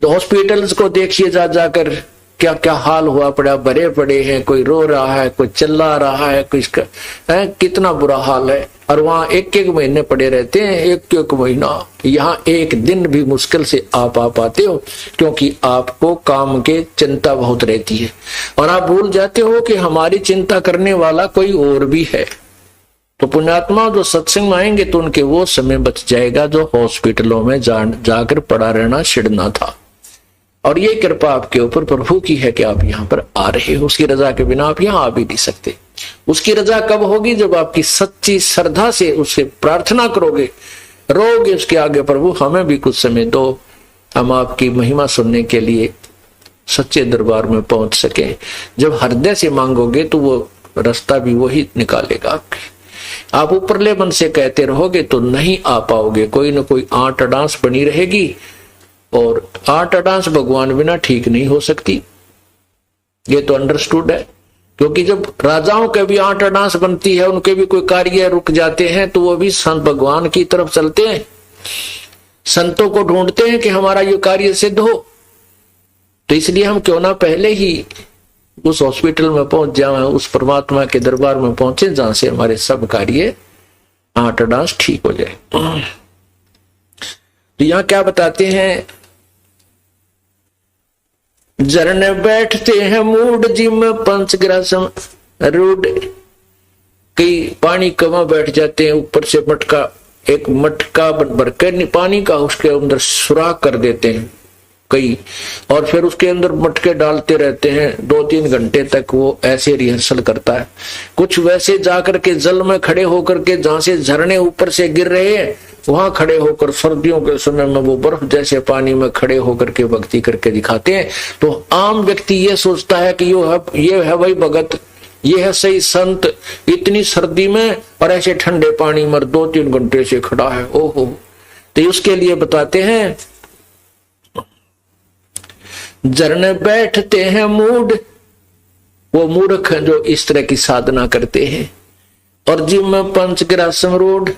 हॉस्पिटल्स को देखिए, जा जाकर क्या क्या हाल हुआ पड़ा, भरे पड़े हैं, कोई रो रहा है, कोई चिल्ला रहा है, कोई कितना बुरा हाल है। और वहां एक एक महीने पड़े रहते हैं, एक एक महीना। यहाँ एक दिन भी मुश्किल से आप आ पाते हो, क्योंकि आपको काम के चिंता बहुत रहती है और आप भूल जाते हो कि हमारी चिंता करने वाला कोई और भी है। तो पुण्यात्मा जो सत्संग में आएंगे तो उनके वो समय बच जाएगा जो हॉस्पिटलों में जाकर पड़ा रहना छिड़ना था। और ये कृपा आपके ऊपर प्रभु की है कि आप यहाँ पर आ रहे हो। उसकी रजा के बिना आप यहाँ आ भी नहीं सकते। उसकी रजा कब होगी? जब आपकी सच्ची श्रद्धा से उससे प्रार्थना करोगे, रोगे उसके आगे, प्रभु हमें भी कुछ समय दो, हम आपकी महिमा सुनने के लिए सच्चे दरबार में पहुंच सके। जब हृदय से मांगोगे तो वो रास्ता भी वही निकालेगा आपके। आप ऊपरले मन से कहते रहोगे तो नहीं आ पाओगे, कोई ना कोई आंट अडांस बनी रहेगी, और आंट अडांस भगवान बिना ठीक नहीं हो सकती। ये तो अंडरस्टूड है, क्योंकि जब राजाओं के भी आंट अडांस बनती है, उनके भी कोई कार्य रुक जाते हैं, तो वो भी संत भगवान की तरफ चलते हैं, संतों को ढूंढते हैं कि हमारा ये कार्य सिद्ध हो। तो इसलिए हम क्यों ना पहले ही उस हॉस्पिटल में पहुंच जाए, उस परमात्मा के दरबार में पहुंचे जहां से हमारे सब कार्य आंट अडांस ठीक हो जाए। तो यहां क्या बताते हैं? झरने बैठते हैं मूड जिम पंचग्रासम रूड। कई पानी कमा बैठ जाते हैं, ऊपर से मटका, एक मटका भर के पानी का उसके अंदर सुराख कर देते हैं कई, और फिर उसके अंदर मटके डालते रहते हैं 2-3 घंटे तक। वो ऐसे रिहर्सल करता है। कुछ वैसे जाकर के जल में खड़े होकर के, जहां से झरने ऊपर से गिर रहे हैं, वहां खड़े होकर सर्दियों के समय में वो बर्फ जैसे पानी में खड़े होकर के भक्ति करके दिखाते हैं। तो आम व्यक्ति ये सोचता है कि ये है वही भगत, ये है सही संत, इतनी सर्दी में और ऐसे ठंडे पानी में 2-3 घंटे से खड़ा है। ओहो। तो उसके लिए बताते हैं, झरने बैठते हैं मूड, वो मूर्ख हैं जो इस तरह की साधना करते हैं। और जिम में पंचग्रासम रूड,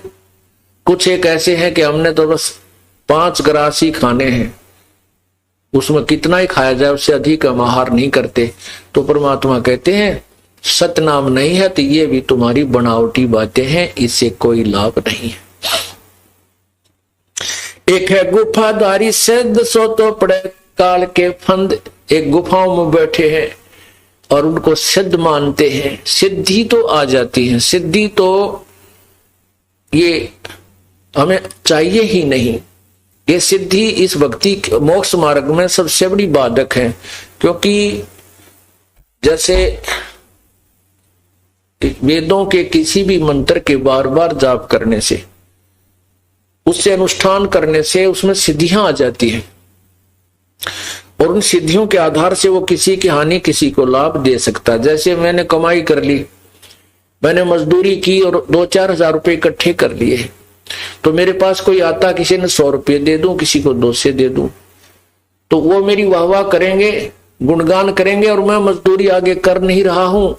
कुछ एक ऐसे हैं कि हमने तो बस 5 ग्रास ही खाने हैं, उसमें कितना ही खाया जाए उससे अधिक हम आहार नहीं करते। तो परमात्मा कहते हैं सतनाम नहीं है तो ये भी तुम्हारी बनावटी बातें हैं, इससे कोई लाभ नहीं है। एक है गुफादारी सिद्ध, सो तो पड़े काल के फंद। एक गुफाओं में बैठे हैं और उनको सिद्ध मानते हैं, सिद्धि तो आ जाती है। सिद्धि तो ये हमें चाहिए ही नहीं। ये सिद्धि इस भक्ति मोक्ष मार्ग में सबसे बड़ी बाधक है, क्योंकि जैसे वेदों के किसी भी मंत्र के बार बार जाप करने से, उससे अनुष्ठान करने से उसमें सिद्धियां आ जाती हैं, और उन सिद्धियों के आधार से वो किसी की हानि किसी को लाभ दे सकता है। जैसे मैंने कमाई कर ली, मैंने मजदूरी की और 2-4 हजार रुपए इकट्ठे कर लिए, तो मेरे पास कोई आता, किसी ने 100 रुपये दे दूं, किसी को 200 दे दूं, तो वो मेरी वाहवाह करेंगे, गुणगान करेंगे, और मैं मजदूरी आगे कर नहीं रहा हूं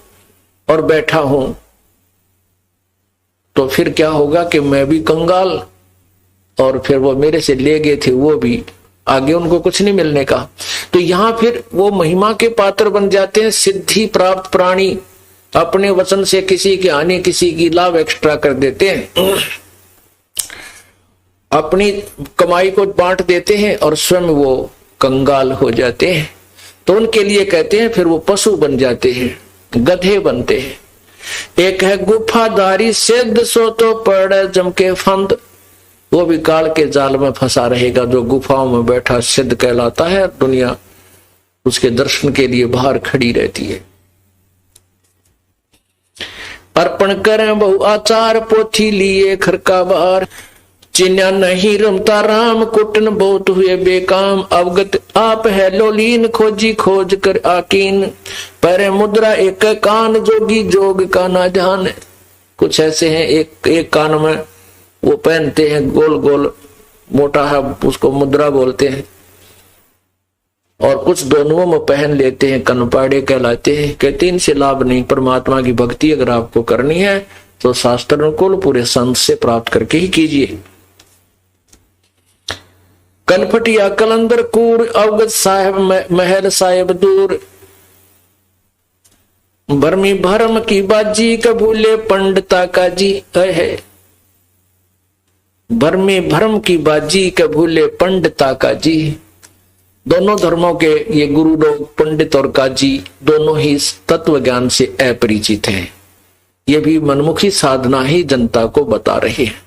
और बैठा हूं। तो फिर क्या होगा कि मैं भी कंगाल, और फिर वो मेरे से ले गए थे, वो भी आगे उनको कुछ नहीं मिलने का। तो यहां फिर वो महिमा के पात्र बन जाते हैं। सिद्धि प्राप्त प्राणी अपने वचन से किसी की हानि किसी की लाभ एक्स्ट्रा कर देते हैं, अपनी कमाई को बांट देते हैं और स्वयं वो कंगाल हो जाते हैं। तो उनके लिए कहते हैं फिर वो पशु बन जाते हैं, गधे बनते हैं। एक है गुफाधारी सिद्ध, सो तो पड़े जम के फंद, वो भी काल के जाल में फंसा रहेगा। जो गुफाओं में बैठा सिद्ध कहलाता है, दुनिया उसके दर्शन के लिए बाहर खड़ी रहती है। अर्पण करें बहु आचार, पोथी लिए खरका बार, चिन्या नहीं रमता राम, कुटन बहुत हुए बेकाम, अवगत आप है लोलीन, खोजी खोज कर आकीन, पर मुद्रा एक कान, जोगी जोग का ना ध्यान। कुछ ऐसे हैं एक कान में वो पहनते हैं, गोल गोल मोटा है, उसको मुद्रा बोलते हैं, और कुछ दोनों में पहन लेते हैं, कनपाड़े कहलाते हैं। कहते इनसे लाभ नहीं। परमात्मा की भक्ति अगर आपको करनी है तो शास्त्र अनुकूल पूरे संत से प्राप्त करके ही कीजिए। कनफटिया कलंदर कूड़, अवगत साहेब महल साहेब दूर, भरमी भरम की बाजी, कबूले पंडिता का जी है। भरमी भरम की बाजी, कबूले पंडिता का जी। दोनों धर्मों के ये गुरु लोग, पंडित और काजी, दोनों ही तत्व ज्ञान से अपरिचित हैं। ये भी मनमुखी साधना ही जनता को बता रहे हैं।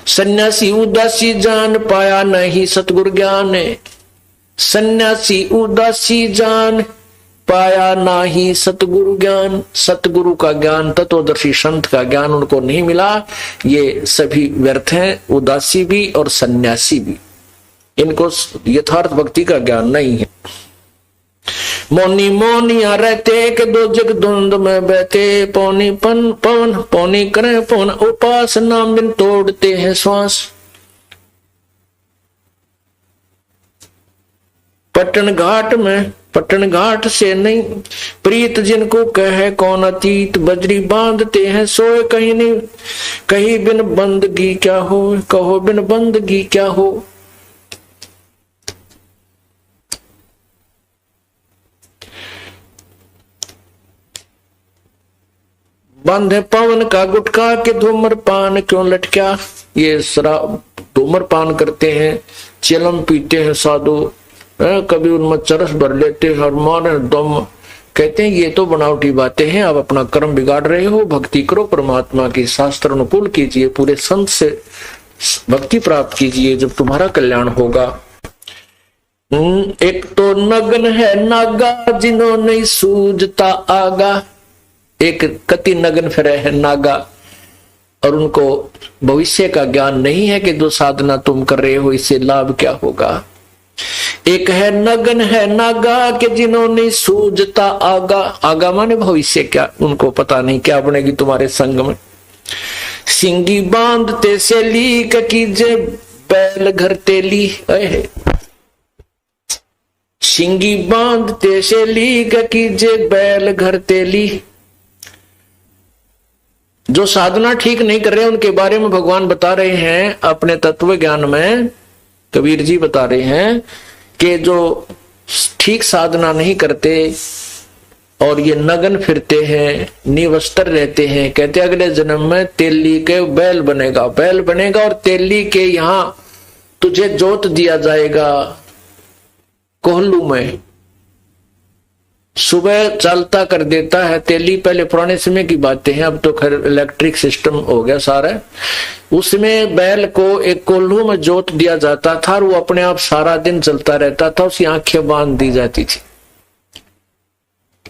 सन्यासी उदासी जान, पाया नहीं सतगुरु ज्ञान। सन्यासी उदासी जान, पाया नाही सतगुरु ज्ञान। सतगुरु का ज्ञान, तत्वदर्शी संत का ज्ञान उनको नहीं मिला। ये सभी व्यर्थ हैं, उदासी भी और सन्यासी भी। इनको यथार्थ भक्ति का ज्ञान नहीं है। मौनी मौनिया रहते के दो जग धुंध में बहते, पौनी पन पवन पौनी करें पवन, उपासना बिन तोड़ते हैं श्वास। पटन घाट से नहीं प्रीत, जिनको कहे कौन अतीत, बजरी बांधते हैं सोए कहीं नहीं, कहीं बिन बंदगी क्या हो, कहो बिन बंदगी क्या हो। बंधे पवन का गुटका के धूम्रपान क्यों लटका। ये शराब धूम्रपान करते हैं, चिलम पीते हैं साधु, कभी उनमें चरस भर लेते हैं और मारे दम। कहते हैं ये तो बनावटी बातें हैं, आप अपना कर्म बिगाड़ रहे हो। भक्ति करो, परमात्मा की शास्त्र अनुकूल कीजिए, पूरे संत से भक्ति प्राप्त कीजिए, जब तुम्हारा कल्याण होगा। एक तो नग्न है नागा, जिन्हों नहीं सूझता आगा। एक कति नग्न फिर है नागा, और उनको भविष्य का ज्ञान नहीं है कि जो साधना तुम कर रहे हो इससे लाभ क्या होगा। एक है नगन है नागा के, जिन्होंने सूझता आगा। आगा माने भविष्य, क्या उनको पता नहीं क्या बनेगी तुम्हारे संग में। सिंगी बांधते से लीक कीजे बैल घर तेली है। सिंगी बांधते से लीक कीजे बैल घर तेली। जो साधना ठीक नहीं कर रहे उनके बारे में भगवान बता रहे हैं अपने तत्व ज्ञान में। कबीर जी बता रहे हैं कि जो ठीक साधना नहीं करते और ये नगन फिरते हैं, निवस्त्र रहते हैं, कहते अगले जन्म में तेली के बैल बनेगा और तेली के यहां तुझे जोत दिया जाएगा कोहलू में। सुबह चलता कर देता है तेली। पहले पुराने समय की बातें हैं, अब तो खैर इलेक्ट्रिक सिस्टम हो गया सारा। उसमें बैल को एक कोल्हू में जोत दिया जाता था और वो अपने आप सारा दिन चलता रहता था। उसकी आंखें बांध दी जाती थी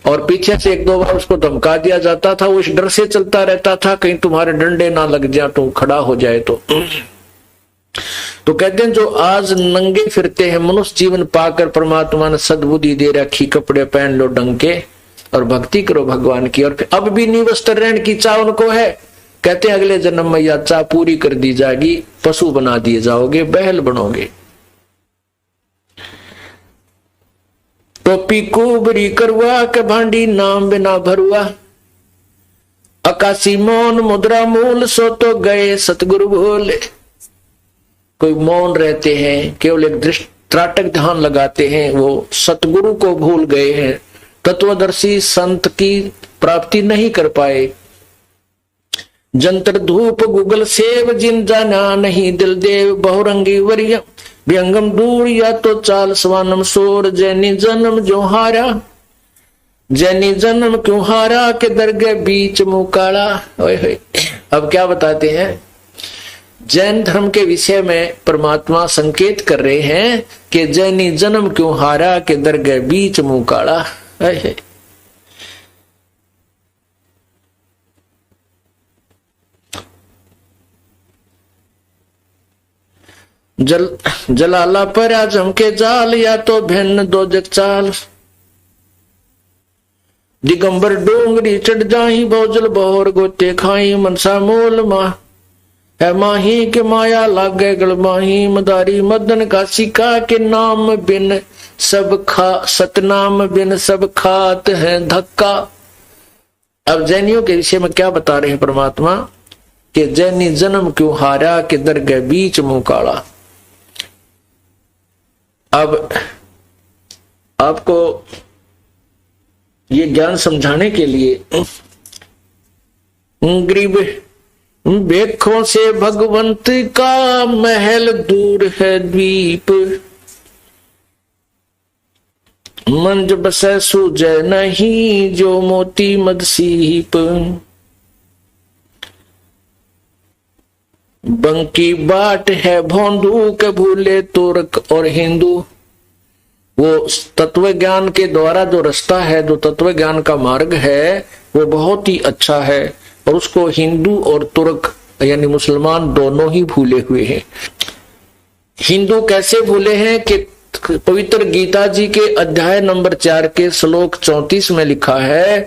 और पीछे से एक दो बार उसको धमका दिया जाता था। वो इस डर से चलता रहता था कहीं तुम्हारे डंडे ना लग जाए, तो खड़ा हो जाए। तो कहते हैं जो आज नंगे फिरते हैं, मनुष्य जीवन पाकर परमात्मा ने सद्बुद्धि दे रखी, कपड़े पहन लो ढंग के और भक्ति करो भगवान की। और अब भी निवस्त्र रहने की चाह उनको है। कहते हैं अगले जन्म में यह चाह पूरी कर दी जाएगी, पशु बना दिए जाओगे, बैल बनोगे। टोपी कुबरी करवा के भांडी नाम बिना भरुआ। आकाशी मौन मुद्रा मूल, सो तो गए सतगुरु भोले। कोई मौन रहते हैं, केवल एक दृष्टि त्राटक ध्यान लगाते हैं, वो सतगुरु को भूल गए हैं, तत्वदर्शी संत की प्राप्ति नहीं कर पाए। जंतर धूप गूगल सेव, जिन जाना नहीं दिल देव, बहुरंगी वरिया व्यंगम दूर या तो चाल स्वानम सोर, जैनी जन्म जो हारा, जैनी जन्म क्यों हारा के दरगे बीच मुकाला। अब क्या बताते हैं, जैन धर्म के विषय में परमात्मा संकेत कर रहे हैं कि जैनी जन्म क्यों हारा के दरगे बीच मुकाला। जलाला पर आजम के जाल, या तो भिन्न दो जग चाल, दिगंबर डोंगरी चढ़ जाही, भोजल बहोर गोते खाई, मनसा मोल माह है माही के माया लागे गलमाही, मदारी मदन का सिका के नाम बिन सब खा, सतनाम बिन सब खात है धक्का। अब जैनियों के विषय में क्या बता रहे हैं परमात्मा कि जैनी जन्म क्यों हारा के दरगे बीच मुंह काला। अब आपको ये ज्ञान समझाने के लिए गरीब बेखों से भगवंत का महल दूर है द्वीप, मंज बसे सूझे नहीं जो मोती मद सीप, बंकी बाट है भोंदू के भूले तुर्क और हिंदू। वो तत्व ज्ञान के द्वारा जो रास्ता है, जो तत्व ज्ञान का मार्ग है, वो बहुत ही अच्छा है और उसको हिंदू और तुर्क यानी मुसलमान दोनों ही भूले हुए हैं। हिंदू कैसे भूले हैं कि पवित्र गीता जी के अध्याय नंबर 4 के श्लोक 34 में लिखा है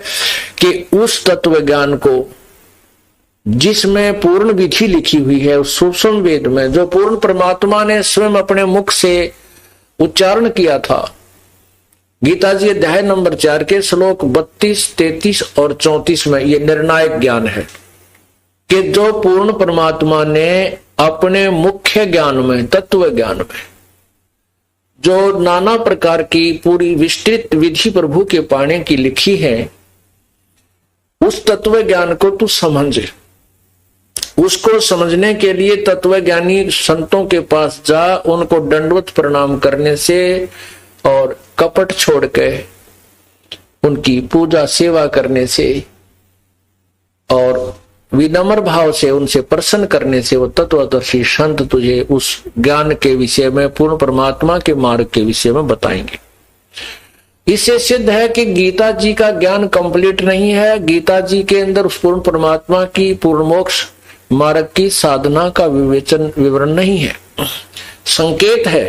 कि उस तत्व ज्ञान को जिसमें पूर्ण विधि लिखी हुई है, उस सूक्ष्म वेद में जो पूर्ण परमात्मा ने स्वयं अपने मुख से उच्चारण किया था, गीता जी अध्याय नंबर 4 के श्लोक 32, 33 और 34 में यह निर्णायक ज्ञान है कि जो पूर्ण परमात्मा ने अपने मुख्य ज्ञान में, तत्व ज्ञान में, जो नाना प्रकार की पूरी विस्तृत विधि प्रभु के पाने की लिखी है, उस तत्व ज्ञान को तू समझ। उसको समझने के लिए तत्वज्ञानी संतों के पास जा, उनको दंडवत प्रणाम करने से और कपट छोड़ के उनकी पूजा सेवा करने से और विनम्र भाव से उनसे प्रसन्न करने से वो तत्वदर्शी संत तुझे उस ज्ञान के विषय में, पूर्ण परमात्मा के मार्ग के विषय में बताएंगे। इससे सिद्ध है कि गीता जी का ज्ञान कंप्लीट नहीं है। गीता जी के अंदर उस पूर्ण परमात्मा की पूर्ण मोक्ष मार्ग की साधना का विवरण नहीं है। संकेत है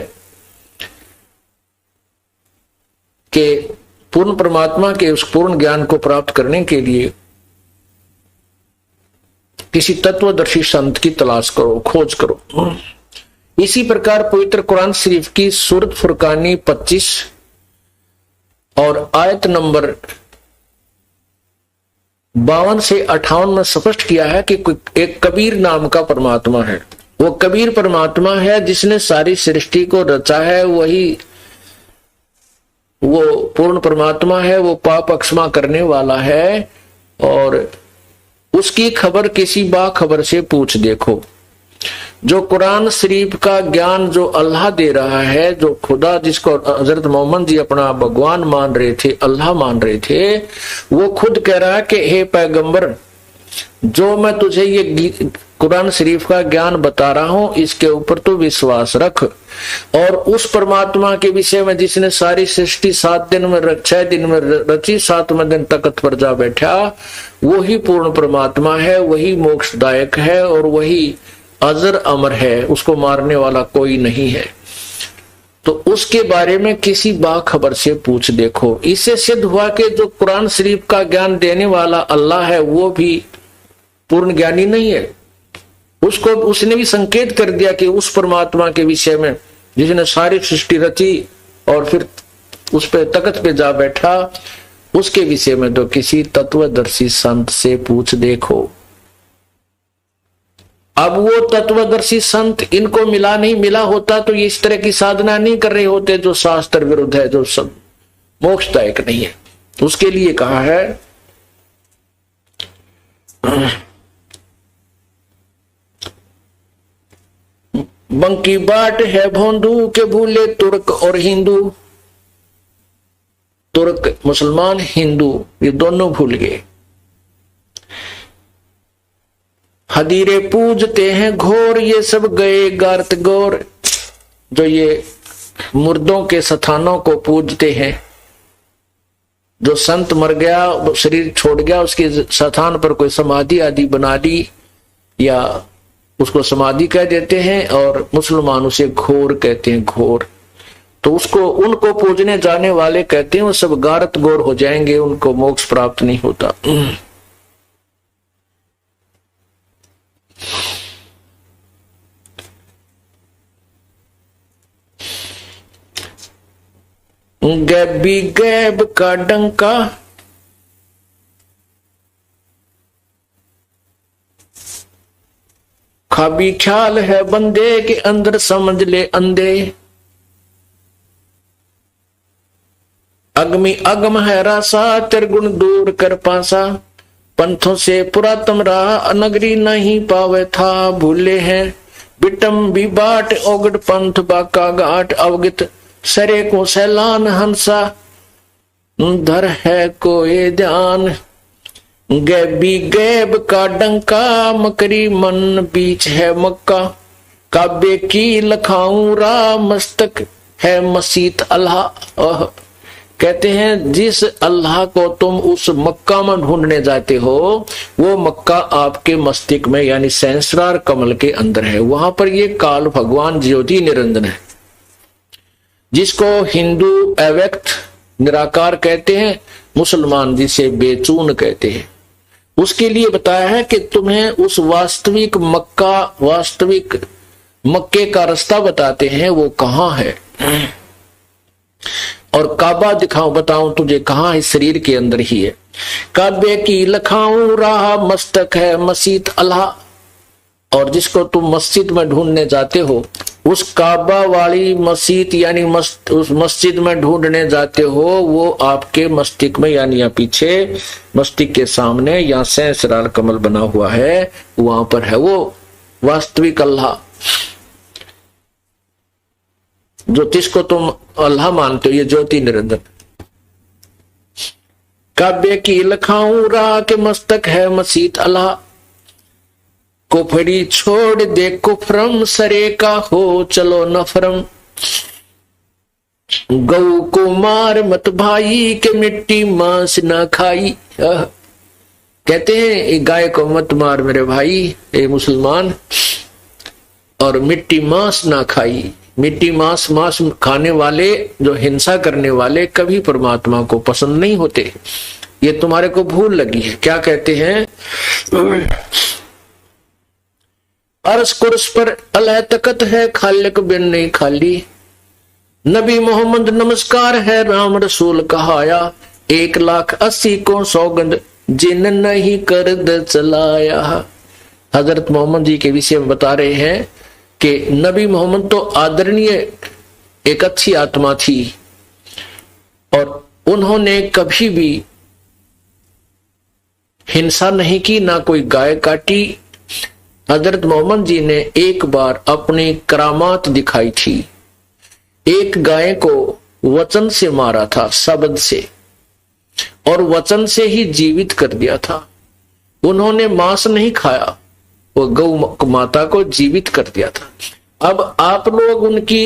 कि पूर्ण परमात्मा के उस पूर्ण ज्ञान को प्राप्त करने के लिए किसी तत्वदर्शी संत की तलाश करो, खोज करो। इसी प्रकार पवित्र कुरान शरीफ की सूरत फुरकानी 25 और आयत नंबर 52 से 58 में स्पष्ट किया है कि एक कबीर नाम का परमात्मा है। वो कबीर परमात्मा है जिसने सारी सृष्टि को रचा है। वही वो पूर्ण परमात्मा है, वो पाप अक्षमा करने वाला है और उसकी खबर किसी बाखबर से पूछ देखो। जो कुरान शरीफ का ज्ञान जो अल्लाह दे रहा है, जो खुदा जिसको हजरत मोहम्मद जी अपना भगवान मान रहे थे, अल्लाह मान रहे थे, वो खुद कह रहा है कि हे पैगंबर, जो मैं तुझे ये कुरान शरीफ का ज्ञान बता रहा हूं, इसके ऊपर तो विश्वास रख। और उस परमात्मा के विषय में जिसने सारी सृष्टि 7 दिन में 6 दिन में रची, 7वें दिन तख्त पर जा बैठा, वही पूर्ण परमात्मा है, वही मोक्षदायक है और वही अजर अमर है, उसको मारने वाला कोई नहीं है। तो उसके बारे में किसी बाखबर से पूछ देखो। इससे सिद्ध हुआ कि जो कुरान शरीफ का ज्ञान देने वाला अल्लाह है, वो भी पूर्ण ज्ञानी नहीं है। उसको उसने भी संकेत कर दिया कि उस परमात्मा के विषय में जिसने सारी सृष्टि रची और फिर उस पे तख्त पे जा बैठा, उसके विषय में तो किसी तत्वदर्शी संत से पूछ देखो। अब वो तत्वदर्शी संत इनको मिला नहीं, मिला होता तो ये इस तरह की साधना नहीं कर रहे होते जो शास्त्र विरुद्ध है, जो सब मोक्षदायक नहीं है। उसके लिए कहा है बंकी बाट है भोंदू के भूले तुर्क और हिंदू। तुर्क मुसलमान, हिंदू ये दोनों भूल गए। हदीरे पूजते हैं घोर, ये सब गए गारत गौर। जो ये मुर्दों के स्थानों को पूजते हैं, जो संत मर गया, शरीर छोड़ गया, उसके स्थान पर कोई समाधि आदि बना दी या उसको समाधि कह देते हैं, और मुसलमान उसे घोर कहते हैं, घोर। तो उसको उनको पूजने जाने वाले कहते हैं वो सब गारत गौर हो जाएंगे, उनको मोक्ष प्राप्त नहीं होता। गैबी गैब का डंका, खाबी ख्याल है बंदे के अंदर, समझ ले अंधे। अगमी अगम है रासा, त्रिगुण दूर कर पासा। पंथों से पुरातम रहा, नगरी नहीं पावे था। भूले हैं बिटम भी बाट, ओगड पंथ बाका घाट। अवगत सरे को सैलान हंसा, धर है कोई ध्यान। गैबी गैब का डंका, मकरी मन बीच है मक्का। काबे की लखाऊं रा, मस्तक है मसीत अल्लाह। कहते हैं जिस अल्लाह को तुम उस मक्का में ढूंढने जाते हो, वो मक्का आपके मस्तिष्क में यानी सहस्रार कमल के अंदर है। वहां पर ये काल भगवान ज्योति निरंजन है, जिसको हिंदू अव्यक्त निराकार कहते हैं, मुसलमान जिसे बेचून कहते हैं। उसके लिए बताया है कि तुम्हें उस वास्तविक मक्का, वास्तविक मक्के का रास्ता बताते हैं, वो कहाँ है। और काबा दिखाऊं, बताऊं तुझे कहाँ है, शरीर के अंदर ही है। काबे की लखाऊं राह, मस्तक है मस्जिद अल्लाह। और जिसको तुम मस्जिद में ढूंढने जाते हो, उस काबा वाली मस्जिद यानी उस मस्जिद में ढूंढने जाते हो, वो आपके मस्तिष्क में यानी यहाँ पीछे मस्तिष्क के सामने यहाँ सहस्रार कमल बना हुआ है, वहां पर है वो वास्तविक अल्लाह। ज्योतिष को तुम अल्लाह मानते हो, ये ज्योति निरंजन। काबे की लखाऊं राह के मस्तक है मस्जिद अल्लाह। कुफरी छोड़ दे कुफरम, सरे का हो चलो नफरम। गऊ को मार मत भाई, के मिट्टी मांस ना खाई। कहते हैं गाय को मत मार मेरे भाई, ए मुसलमान, और मिट्टी मांस ना खाई। मिट्टी मांस खाने वाले, जो हिंसा करने वाले, कभी परमात्मा को पसंद नहीं होते। ये तुम्हारे को भूल लगी है। क्या कहते हैं, अर्श कुर्स पर अल्लाह तकत है, खालिक बिन नहीं खाली। नबी मोहम्मद नमस्कार है, राम रसूल कहाया। 1,80,000 को सौगंध, जिन नहीं करद चलाया। हजरत मोहम्मद जी के विषय में बता रहे हैं कि नबी मोहम्मद तो आदरणीय, एक अच्छी आत्मा थी, और उन्होंने कभी भी हिंसा नहीं की, ना कोई गाय काटी। हजरत मोहम्मद जी ने एक बार अपनी करामात दिखाई थी। एक गाय को वचन से मारा था, शब्द से, और वचन से ही जीवित कर दिया था। उन्होंने मांस नहीं खाया, वो गौ माता को जीवित कर दिया था। अब आप लोग उनकी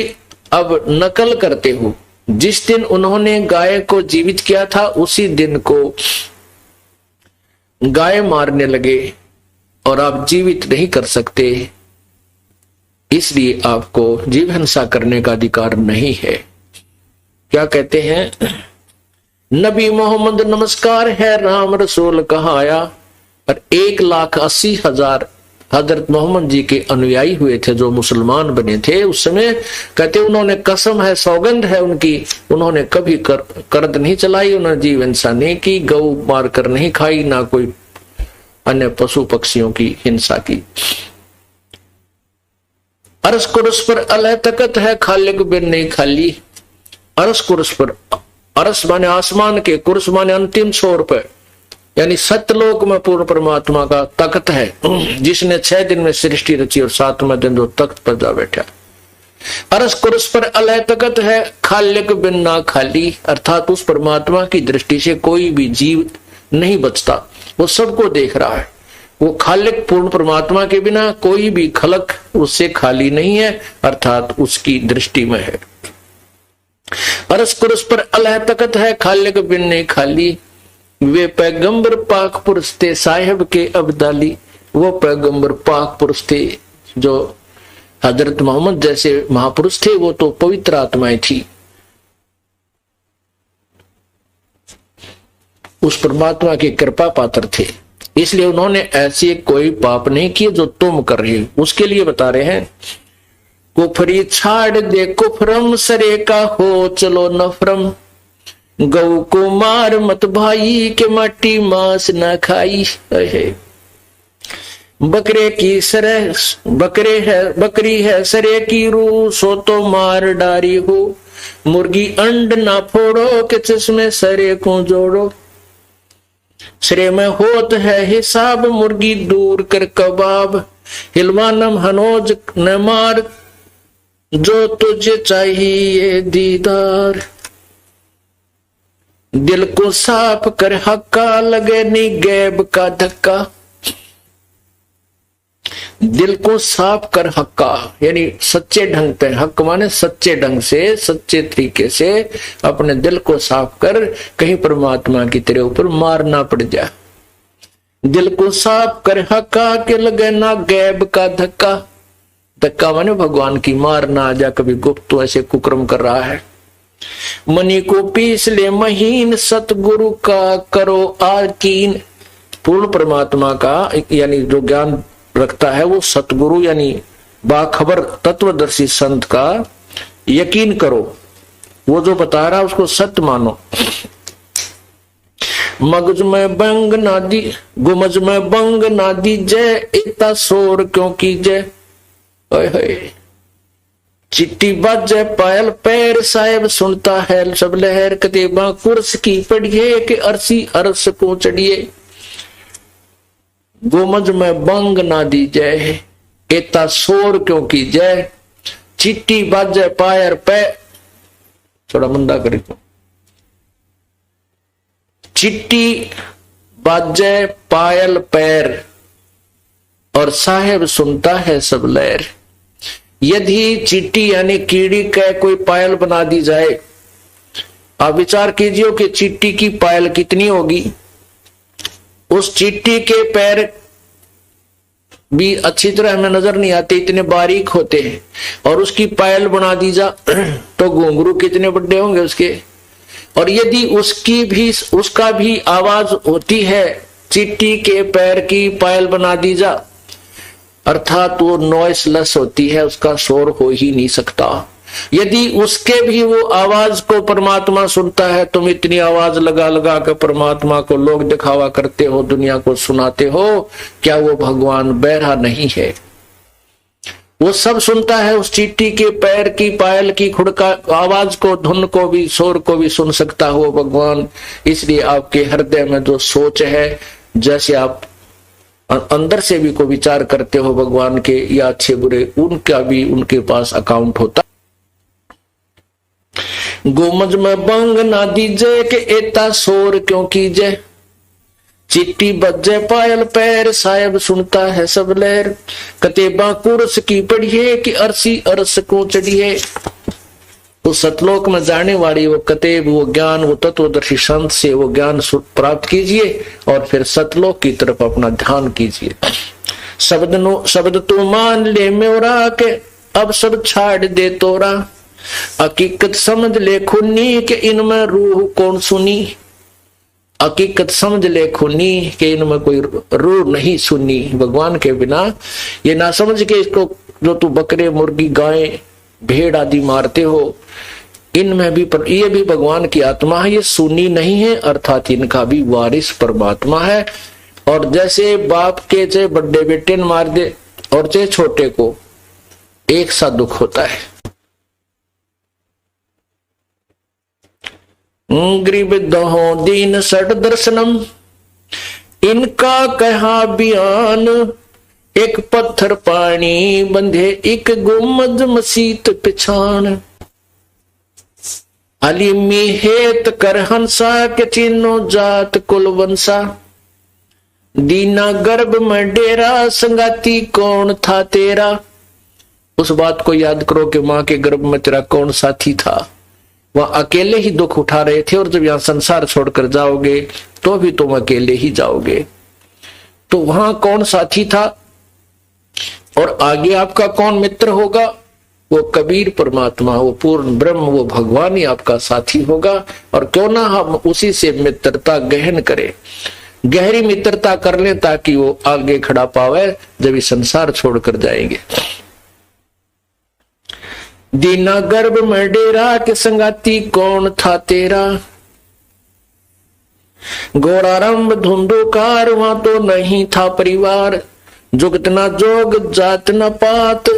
अब नकल करते हो। जिस दिन उन्होंने गाय को जीवित किया था, उसी दिन को गाय मारने लगे, और आप जीवित नहीं कर सकते, इसलिए आपको जीव हिंसा करने का अधिकार नहीं है। क्या कहते हैं, नबी मोहम्मद नमस्कार है, राम रसूल कहाया। और 1,80,000 हजरत मोहम्मद जी के अनुयायी हुए थे, जो मुसलमान बने थे उस समय। कहते उन्होंने कसम है, सौगंध है उनकी, उन्होंने कभी करद नहीं चलाई, उन्होंने जीव हिंसा नहीं की, गौ मार कर नहीं खाई, ना कोई अन्य पशु पक्षियों की हिंसा की। अरस कुरस पर अल्लाह तकत है, खालिक बिन नहीं खाली। अरस कुरस पर, अरस माने आसमान के, कुरस माने अंतिम छोर पर, यानी सत्यलोक में पूर्ण परमात्मा का तख्त है, जिसने 6 दिन में सृष्टि रची और 7वें दिन जो तख्त पर जा बैठा। अरस कुरस पर अलय तकत है, खाल्यक बिन ना खाली, अर्थात उस परमात्मा की दृष्टि से कोई भी जीव नहीं बचता, वो सबको देख रहा है। वो खालिक पूर्ण परमात्मा के बिना कोई भी खलक उससे खाली नहीं है, अर्थात उसकी दृष्टि में है। अरस कुरस पर अलह तकत है, खालिक बिन नहीं खाली, वे पैगंबर पाक पुरुष थे साहिब के अब्दाली। वो पैगंबर पाक पुरुष थे जो हजरत मोहम्मद जैसे महापुरुष थे, वो तो पवित्र आत्माएं थी, उस परमात्मा की कृपा पात्र थे, इसलिए उन्होंने ऐसे कोई पाप नहीं किए जो तुम कर रहे हो। उसके लिए बता रहे हैं, कुफरी छाड़ दे कुफरम, सरे का हो चलो नफरम, गौ को मार मत भाई के माटी मांस न खाई। बकरे की सरह बकरी है सरे की रूह, सो तो मार डारी हो, मुर्गी अंड ना फोड़ो के चश्मे सरे को जोड़ो, सरे में होत है हिसाब, मुर्गी दूर कर कबाब, हिलवानम हनोज न मार, जो तुझे चाहिए दीदार, दिल को साफ कर हक्का, लगे नी गैब का धक्का। दिल को साफ कर हक्का यानी सच्चे ढंग पे, हक माने सच्चे ढंग से, सच्चे तरीके से अपने दिल को साफ कर, कहीं परमात्मा की तेरे ऊपर मार ना पड़ जाए। दिल को साफ कर हक्का के लगे ना गैब का धक्का, धक्का माने भगवान की मार ना आ जा, कभी गुप्त तो ऐसे कुकर्म कर रहा है। मनी को पीस ले महीन, सतगुरु का करो आकीन। पूर्ण परमात्मा का यानी जो ज्ञान रखता है वो सतगुरु यानी बाखबर तत्वदर्शी संत का यकीन करो, वो जो बता रहा है उसको सत्य मानो। मगज में बंग ना दी गुमज में बंग ना दी जय, इतना शोर क्यों कीजे, चिट्टी बाजे पायल पैर, साहेब सुनता है सब लहर, कतेबा कुर्स की पढ़िए के अरसी अरस को चढ़िए, गोमज में बंग ना दी जय, इतना शोर क्यों की जय, चिट्टी बाजे पायर पैर, थोड़ा मंदा करी, चिट्टी बाजे पायल पैर और साहेब सुनता है सब लहर। यदि चिट्टी यानी कीड़ी का कोई पायल बना दी जाए, आप विचार कीजिए कि चिट्टी की पायल कितनी होगी, उस चिट्टी के पैर भी अच्छी तरह हमें नजर नहीं आते, इतने बारीक होते हैं, और उसकी पायल बना दी जा तो घुंघरू कितने बड़े होंगे उसके। और यदि उसका भी आवाज होती है, चिट्टी के पैर की पायल बना दी जा, अर्थात वो नॉइसलेस होती है, उसका शोर हो ही नहीं सकता। यदि उसके भी वो आवाज को परमात्मा सुनता है, तुम इतनी आवाज लगा लगा कर परमात्मा को लोग दिखावा करते हो, दुनिया को सुनाते हो, क्या वो भगवान बहरा नहीं है? वो सब सुनता है, उस चींटी के पैर की पायल की खुड़का आवाज को, धुन को भी, शोर को भी सुन सकता हो भगवान। इसलिए आपके हृदय में जो सोच है, जैसे आप अंदर से भी को विचार करते हो भगवान के या अच्छे बुरे, उनका भी उनके पास अकाउंट होता। गोमज में बंग ना दीजे के एता शोर क्यों कीजे, चिट्टी बजे पायल पैर, साहेब सुनता है सब लहर, कतेबा कुर्स की पढ़िए कि अरसी अरस को चढ़िए। उस सतलोक में जाने वाली वो कतेब, वो ज्ञान, वो तत्वदर्शी संत से वो ज्ञान प्राप्त कीजिए और फिर सतलोक की तरफ अपना ध्यान कीजिए। शब्द तो मान ले मेरा के अब सब छाड़ दे तोरा, हकीकत समझ ले खुनी के इनमें रूह कौन सुनी। हकीकत समझ ले खुनी के इनमें कोई रूह नहीं सुनी। भगवान के बिना ये ना समझ के इसको जो तू बकरे मुर्गी गाय भेड़ आदि मारते हो, इनमें भी ये भी भगवान की आत्मा है, ये सुनी नहीं है, अर्थात इनका भी वारिस परमात्मा है। और जैसे बाप के चाहे बड़े बेटे ने मार दे और चाहे छोटे को, एक सा दुख होता है। गरीब दहो दीन सट दर्शनम, इनका कहा बयान, एक पत्थर पानी बंधे एक गुमज मसीत पिछाण। अली मिहेत कर हंसा के चिन्नो जात कुल वंसा। दीना गर्भ में डेरा संगाती कौन था तेरा। उस बात को याद करो कि मां के गर्भ में तेरा कौन साथी था। वह अकेले ही दुख उठा रहे थे और जब यहां संसार छोड़कर जाओगे तो भी तुम अकेले ही जाओगे। तो वहां कौन साथी था और आगे आपका कौन मित्र होगा। वो कबीर परमात्मा, वो पूर्ण ब्रह्म, वो भगवान ही आपका साथी होगा। और क्यों ना हम उसी से मित्रता गहन करें, गहरी मित्रता कर लें ताकि वो आगे खड़ा पावे जब ये संसार छोड़कर जाएंगे। दीना गर्भ में डेरा के संगाती कौन था तेरा। घोड़ारंभ धुंधुकार वहां तो नहीं था परिवार। जुगत न जोग जात न पात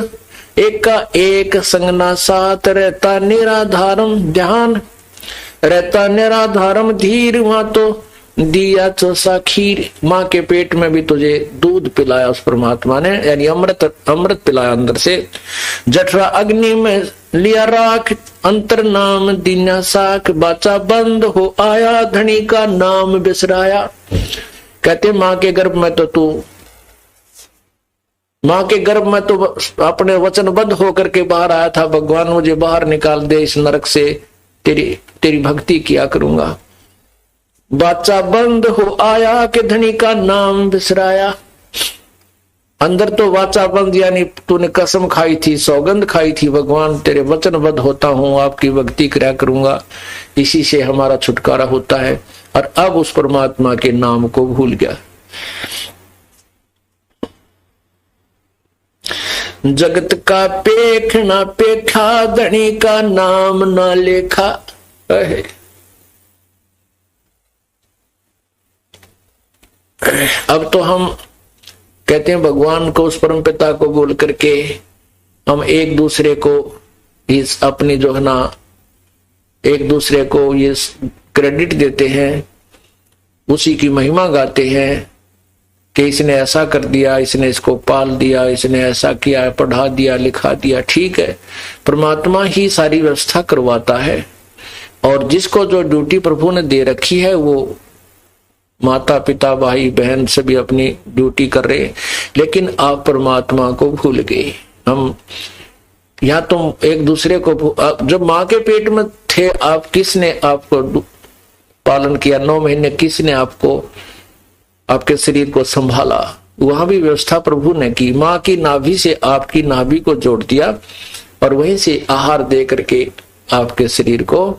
एका एक संग ना साथ। रहता निराधारम ध्यान रहता निराधारम धीर। वहां तो दिया चोसा खीर। मां के पेट में भी तुझे दूध पिलाया उस परमात्मा ने, यानी अमृत पिलाया अंदर से। जठरा अग्नि में लिया राख अंतर नाम दीना साख। बाचा बंद हो आया धनी का नाम बिसराया। कहते मां के गर्भ में तो तू, मां के गर्भ में तो अपने वचनबद्ध होकर के बाहर आया था, भगवान मुझे बाहर निकाल दे इस नरक से, तेरी भक्ति किया करूंगा। बाचा बंद हो आया कि धनी का नाम बिसराया। अंदर तो वाचा बंद, यानी तूने कसम खाई थी, सौगंध खाई थी, भगवान तेरे वचनबद्ध होता हूं, आपकी भक्ति किया करूंगा, इसी से हमारा छुटकारा होता है। और अब उस परमात्मा के नाम को भूल गया। जगत का पेख ना पेखा धनी का नाम ना लेखा। अब तो हम कहते हैं भगवान को, उस परम पिता को बोल करके हम एक दूसरे को इस अपनी जो है ना, एक दूसरे को ये क्रेडिट देते हैं, उसी की महिमा गाते हैं कि इसने ऐसा कर दिया, इसने इसको पाल दिया, इसने ऐसा किया, पढ़ा दिया, लिखा दिया। ठीक है, परमात्मा ही सारी व्यवस्था करवाता है और जिसको जो ड्यूटी प्रभु ने दे रखी है वो माता पिता भाई बहन सभी अपनी ड्यूटी कर रहे, लेकिन आप परमात्मा को भूल गए। हम या तुम एक दूसरे को, जब मां के पेट में थे आप, किसने आपको पालन किया, 9 महीने किसने आपको, आपके शरीर को संभाला, वहां भी व्यवस्था प्रभु ने की। मां की नाभि से आपकी नाभि को जोड़ दिया और वहीं से आहार दे करके आपके शरीर को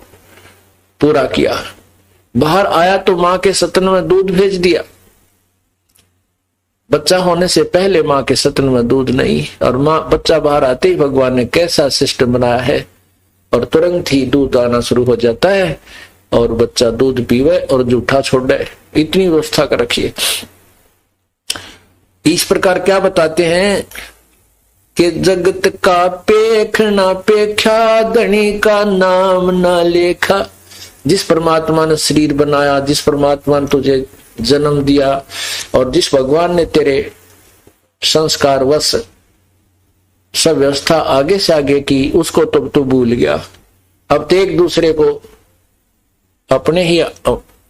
पूरा किया। बाहर आया तो मां के स्तन में दूध भेज दिया। बच्चा होने से पहले मां के स्तन में दूध नहीं, और मां बच्चा बाहर आते ही भगवान ने कैसा सिस्टम बनाया है, और तुरंत ही दूध आना शुरू हो जाता है और बच्चा दूध पीवे और जूठा छोड़े। इतनी व्यवस्था कर रखी है। इस प्रकार क्या बताते हैं कि जगत का पेख ना पेखा धनी का नाम ना लेखा। जिस परमात्मा ने शरीर बनाया, जिस परमात्मा ने तुझे जन्म दिया और जिस भगवान ने तेरे संस्कार वश सब व्यवस्था आगे से आगे की, उसको तब तो भूल गया। अब तो एक दूसरे को अपने ही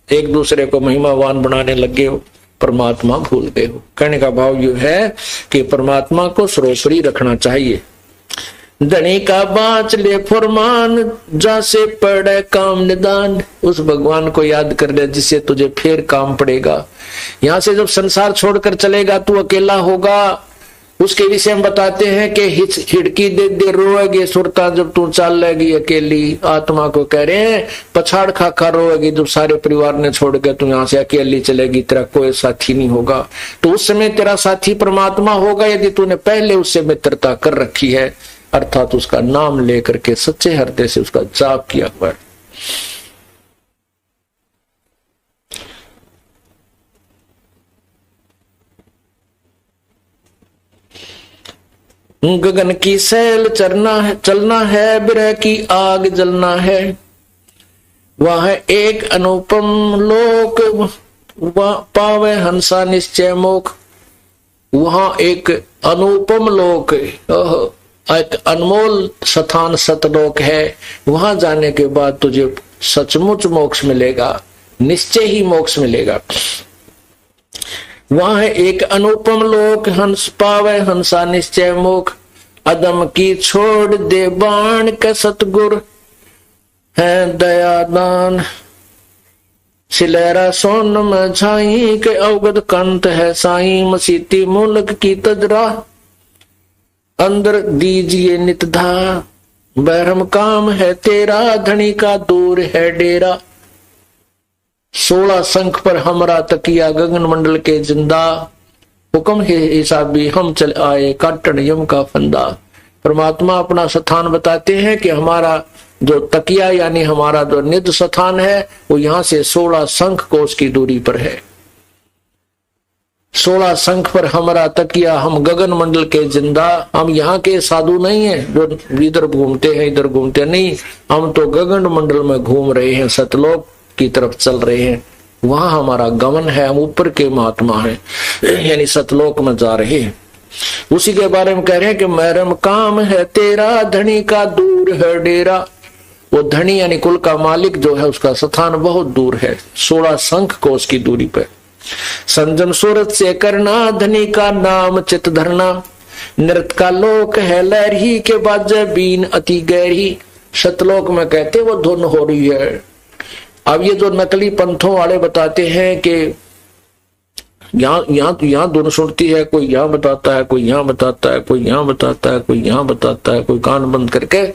एक दूसरे को महिमावान बनाने लगे हो, परमात्मा भूल गए हो। कहने का भाव यह है कि परमात्मा को सर्वोपरि रखना चाहिए। धनी का बाँच ले फरमान जैसे पड़े काम निदान। उस भगवान को याद कर ले जिससे तुझे फिर काम पड़ेगा। यहां से जब संसार छोड़कर चलेगा तू अकेला होगा, उसके विषय में बताते हैं कि हिड़की दे दे रोएगी सुरता जब तू चल लेगी अकेली। आत्मा को कह रहे हैं पछाड़ खा खा रोएगी जब सारे परिवार ने छोड़ के तू यहाँ से अकेली चलेगी, तेरा कोई साथी नहीं होगा। तो उस समय तेरा साथी परमात्मा होगा यदि तूने पहले उससे मित्रता कर रखी है, अर्थात उसका नाम लेकर के सच्चे हृदय से उसका जाप किया हुआ। गगन की सैल चलना है, बिरह की आग जलना है। वह एक अनुपम लोक पावे हंसा निश्चय मोख। वहां एक अनुपम लोक, एक अनमोल स्थान सतलोक है। वहां जाने के बाद तुझे सचमुच मोक्ष मिलेगा, निश्चय ही मोक्ष मिलेगा। वहां है एक अनुपम लोक, हंस पावे हंसा निश्चय मोक्ष। अदम की छोड़ दे बाण के सतगुर है दयादान। सिलेरा सोन में छाई के अवगत कंत है साई। मसीती मुल्क की तजरा अंदर दीजिए नितधा। बहरम काम है तेरा धनी का दूर है डेरा। 16 शंख पर हमरा तकिया गगन मंडल के जिंदा। हुक्म है हिसाबी हम चल आए काटन यम का फंदा। परमात्मा अपना स्थान बताते हैं कि हमारा जो तकिया यानी हमारा जो निज स्थान है वो यहां से 16 शंख कोस की दूरी पर है। 16 शंख पर हमारा तकिया, हम गगन मंडल के जिंदा। हम यहाँ के साधु नहीं है जो इधर घूमते हैं इधर घूमते नहीं, हम तो गगन मंडल में घूम रहे हैं, सतलोक की तरफ चल रहे हैं। वहां हमारा गमन है, हम ऊपर के महात्मा हैं, यानी सतलोक में जा रहे हैं। उसी के बारे में कह रहे हैं कि महरम काम है तेरा धनी का दूर है डेरा। वो धनी यानी कुल का मालिक जो है उसका स्थान बहुत दूर है, 16 शंख कोस की दूरी पर। संजम सूरत से करना धनी का नाम चित धरना। नृत्य का लोक है लहरी के बाजे बीन अति गहरी। सतलोक में कहते वो धुन हो रही है। अब ये जो नकली पंथों वाले बताते हैं कि यहाँ धुन सुनती है, कोई यहाँ बताता है, कोई यहाँ बताता है, कोई यहाँ बताता है, कोई यहाँ बताता है, कोई कान बंद करके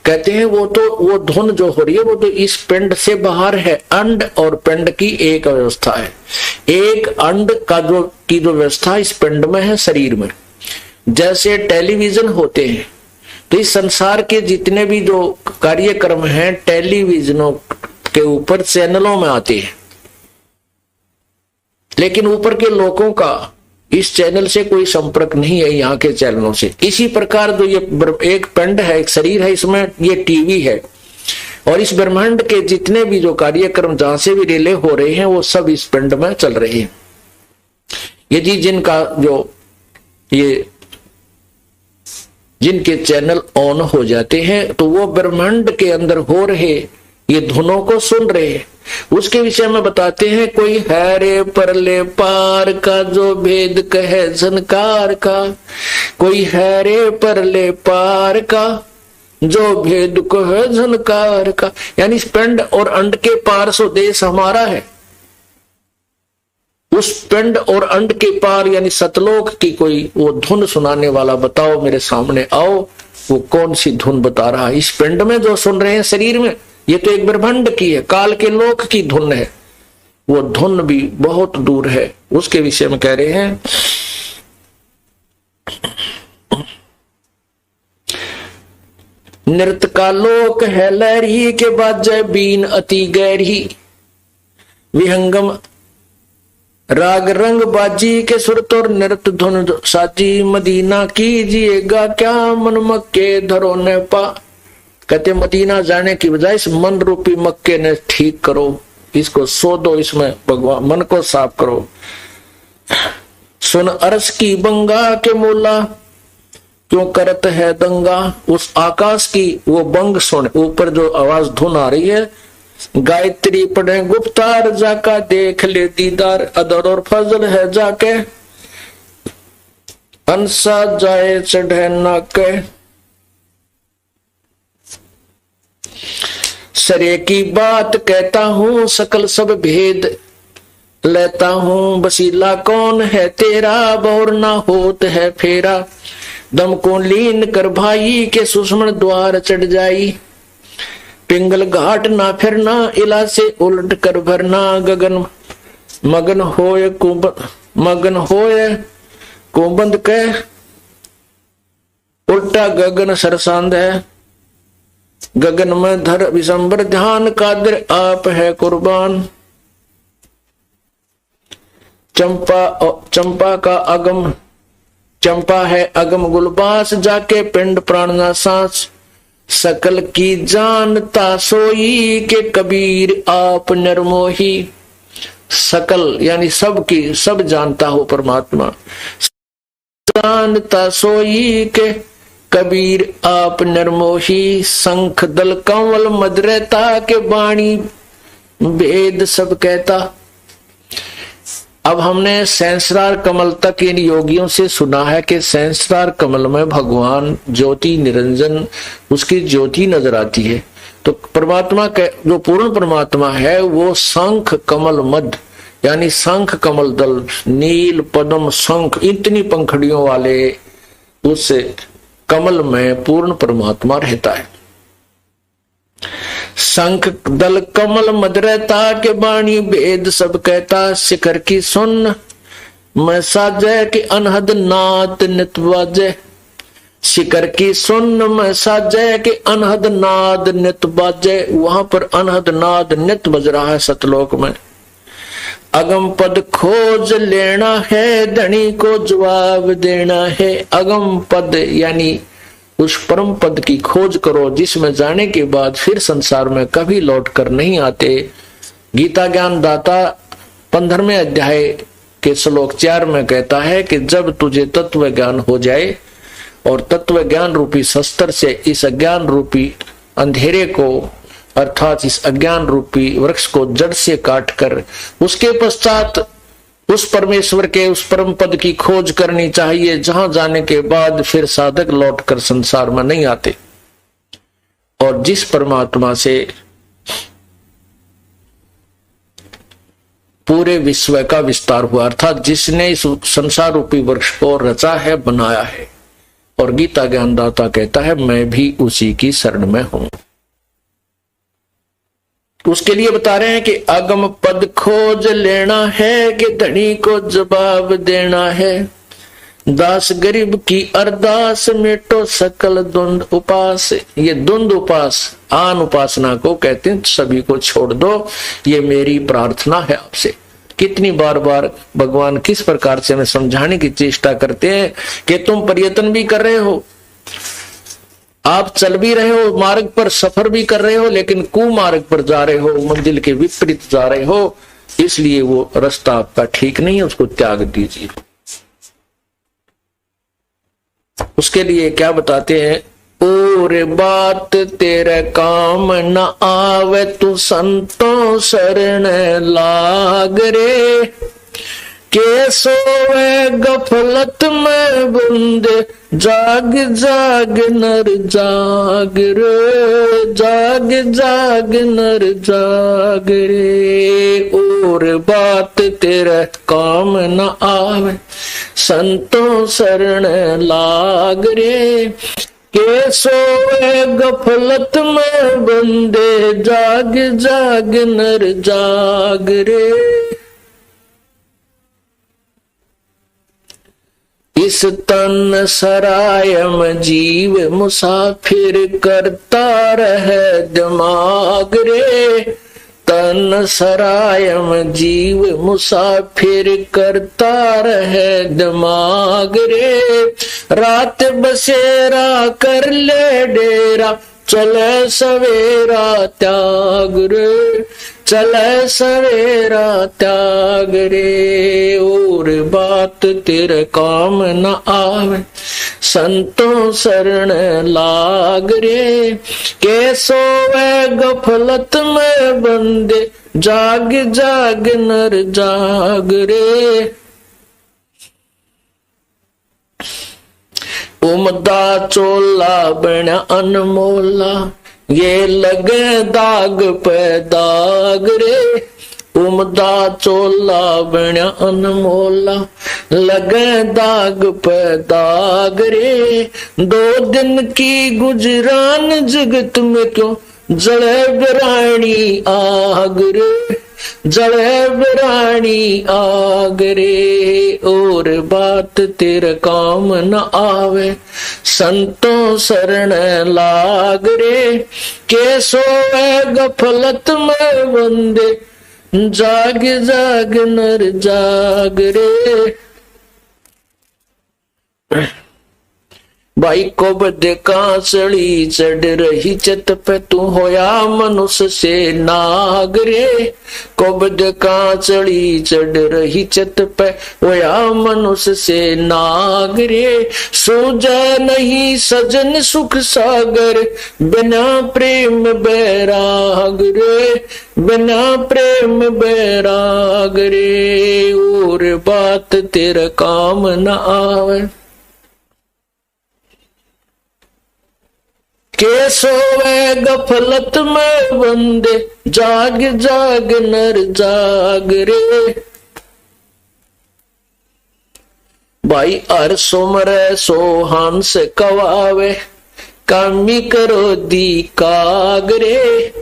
कहते हैं वो धुन जो हो रही है वो तो इस पिंड से बाहर है। अंड और पिंड की एक व्यवस्था है। एक अंड का जो व्यवस्था इस पिंड में है, शरीर में। जैसे टेलीविजन होते हैं तो इस संसार के जितने भी जो कार्यक्रम हैं टेलीविजनों के ऊपर चैनलों में आते हैं, लेकिन ऊपर के लोगों का इस चैनल से कोई संपर्क नहीं है यहाँ के चैनलों से। इसी प्रकार जो ये एक पिंड है, एक शरीर है, इसमें ये टीवी है और इस ब्रह्मांड के जितने भी जो कार्यक्रम जहां से भी रिले हो रहे हैं वो सब इस पिंड में चल रहे हैं। यदि जिनके चैनल ऑन हो जाते हैं तो वो ब्रह्मांड के अंदर हो रहे ये धुनों को सुन रहे हैं। उसके विषय में बताते हैं कोई है रे परले पार का जो भेद कहे झनकार का। कोई है रे परले पार का जो भेद कहे झनकार का, यानी पिंड और अंड के पार सो देश हमारा है। उस पिंड और अंड के पार यानी सतलोक की कोई वो धुन सुनाने वाला बताओ, मेरे सामने आओ। वो कौन सी धुन बता रहा है? इस पिंड में जो सुन रहे हैं शरीर में, ये तो एक ब्रह्मांड की है, काल के लोक की धुन है। वो धुन भी बहुत दूर है, उसके विषय में कह रहे हैं। नृत्य का लोक है लहरी के बाजे बीन अति गहरी। विहंगम राग रंग बाजी के सुरत और नृत्य धुन साजी। मदीना कीजिएगा क्या मन मक्के धरो ने पा। कहते मदीना जाने की बजाय इस मन रूपी मक्के ने ठीक करो, इसको सो दो, इसमें भगवान मन को साफ करो। सुन अरस की बंगा के मोला क्यों करत है दंगा। उस आकाश की वो बंग सुन, ऊपर जो आवाज धुन आ रही है। गायत्री पढ़े गुप्तार जाका देख ले दीदार। अदर और फजल है जाके अंसा जाए चढ़े नाके। सरे की बात कहता हूँ सकल सब भेद लेता हूँ। बसीला कौन है तेरा बोर ना होत है फेरा। दम को लीन कर भाई के सुषमण द्वार चढ़ जाई। पिंगल घाट ना फिरना इला से उलट कर भरना। गगन मगन होए कुंबंद के उल्टा गगन सरसांद है। गगन में धर विशंबर ध्यान कादिर आप है कुर्बान। चंपा का अगम चंपा है अगम गुलबास जाके पिंड प्राणना सांस। सकल की जानता सोई के कबीर आप नरमोही। सकल यानी सब की सब जानता हो परमात्मा। जानता सोई के कबीर आप नरमोही, शंख दल कंवल मदरता के वाणी वेद सब कहता। अब हमने सहस्रार कमल तक इन योगियों से सुना है कि सहस्रार कमल में भगवान ज्योति निरंजन उसकी ज्योति नजर आती है। तो परमात्मा के जो पूर्ण परमात्मा है वो शंख कमल मध्य यानी शंख कमल दल नील पद्म शंख इतनी पंखड़ियों वाले उस कमल में पूर्ण परमात्मा रहता है। शंख दल कमल मदरता के बाणी वेद सब कहता, शिखर की सुन मैं साजय के अनहद नाद नित बाजे। शिखर की सुन मैं साजय के अनहद नाद नित बाजे। वहां पर अनहद नाद नित बज रहा है सतलोक में। अगम पद खोज लेना है धनी को जवाब देना है। अगम पद यानी उस परम पद की खोज करो जिसमें जाने के बाद फिर संसार में कभी लौट कर नहीं आते। गीता ज्ञान दाता 15वें अध्याय के श्लोक 4 में कहता है कि जब तुझे तत्व ज्ञान हो जाए और तत्व ज्ञान रूपी शस्त्र से इस अज्ञान रूपी अंधेरे को अर्थात इस अज्ञान रूपी वृक्ष को जड़ से काटकर उसके पश्चात उस परमेश्वर के उस परम पद की खोज करनी चाहिए जहां जाने के बाद फिर साधक लौटकर संसार में नहीं आते। और जिस परमात्मा से पूरे विश्व का विस्तार हुआ अर्थात जिसने इस संसार रूपी वृक्ष को रचा है बनाया है। और गीता ज्ञानदाता कहता है मैं भी उसी की शरण में हूं। उसके लिए बता रहे हैं कि अगम पद खोज लेना है कि धनी को जवाब देना है। दास गरीब की अरदास मिटो सकल द्वंद उपास। ये द्वंद उपास आन उपासना को कहते हैं, सभी को छोड़ दो, ये मेरी प्रार्थना है आपसे। कितनी बार बार भगवान किस प्रकार से हमें समझाने की चेष्टा करते हैं कि तुम प्रयत्न भी कर रहे हो, आप चल भी रहे हो, मार्ग पर सफर भी कर रहे हो, लेकिन कुमार्ग पर जा रहे हो, मंजिल के विपरीत जा रहे हो, इसलिए वो रास्ता आपका ठीक नहीं है, उसको त्याग दीजिए। उसके लिए क्या बताते हैं, और बात तेरे काम न आवे तू संतों शरण लाग रे। के सोवे गफलत में बंदे जाग जाग नर जाग रे। जाग जाग नर जाग रे। और बात तेरे काम न आवे संतों शरण लाग रे। के सोए गफलत में बंदे जाग जाग नर जाग रे। इस तन सराय में जीव मुसाफिर करता रहे दिमाग रे। तन सराय में जीव मुसाफिर करता रहे दिमाग रे। रात बसेरा कर ले डेरा चले सवेरा त्याग रे। चले सवेरा त्याग रे। और बात तेरे काम न आवे संतों शरण लाग रे। के सोवे गफलत में बंदे जाग जाग नर जाग रे। उमदा चोला बना अनमोला ये लगे दाग पे दाग रे। उमदा चोला बना अनमोला लगे दाग पे दाग रे। 2 दिन की गुजरान जगत में क्यों जड़े बिरानी आग रे। जड़े बिरानी आग रे। और बात तेरे काम न आवे संतों शरण लाग रे। के सोए गफलत में बंदे जाग जाग नर जाग रे। भाई को बदे कांसड़ी चढ़ रही चत पे, तू होया मनुष्य से नाग रे। को बदे कांसड़ी चढ़ रही चत पे, होया मनुष्य से नाग रे। सूझा नहीं सजन सुख सागर, बिना प्रेम बैराग रे, बिना प्रेम बैराग रे। और बात तेरा काम न आवे, के सोवे गफलत में बंदे, जाग जाग नर जाग रे। भाई हर सुमरे सोहान से कवावे, कामी करो दी कागरे।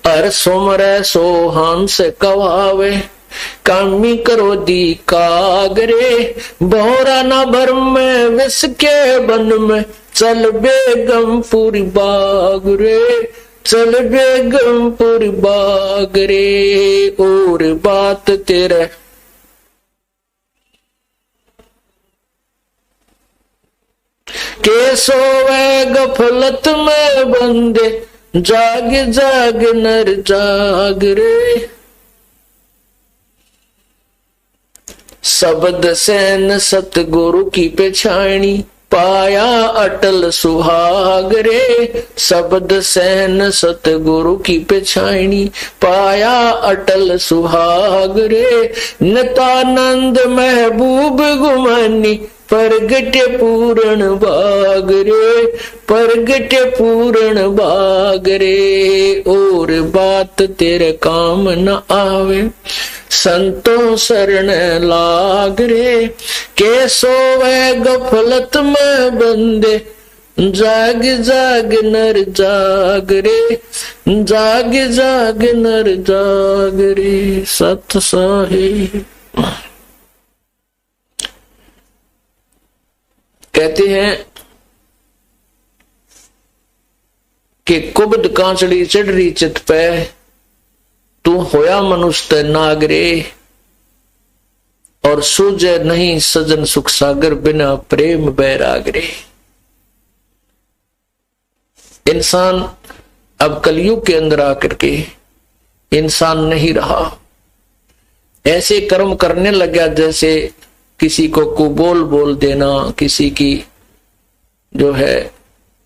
हर सुमरे सोहान से कवावे, कामी करो दी कागरे। बोरा न भर में विष के बन में, चल बेगमपुर बाग रे, चल बेगमपुर बाग रे। और बात तेरा के सोवे गफलत में बंदे, जाग जाग नर जाग रे। शब्द सैन सतगुरु की पेछाणी, पाया अटल सुहाग रे। शब्द सैन सतगुरु की पेछाणी, पाया अटल सुहाग रे। नितानंद महबूब गुमानी, परगट पूर्ण बाग रे, परगट पूर्ण बाग रे। और बात तेरे काम न आवे, संतों शरण लाग रे। के सोवे गफलत में बंदे, जाग जाग नर जाग रे, जाग जाग नर जाग रे। सत साहिब कहते हैं कि कुबद कांचड़ी चढ़री चित पे, तू होया मनुष्य नागरे। और सूझे नहीं सजन सुख सागर, बिना प्रेम बैरागरे। इंसान अब कलयुग के अंदर आकर के इंसान नहीं रहा, ऐसे कर्म करने लगा जैसे किसी को कुबोल बोल देना, किसी की जो है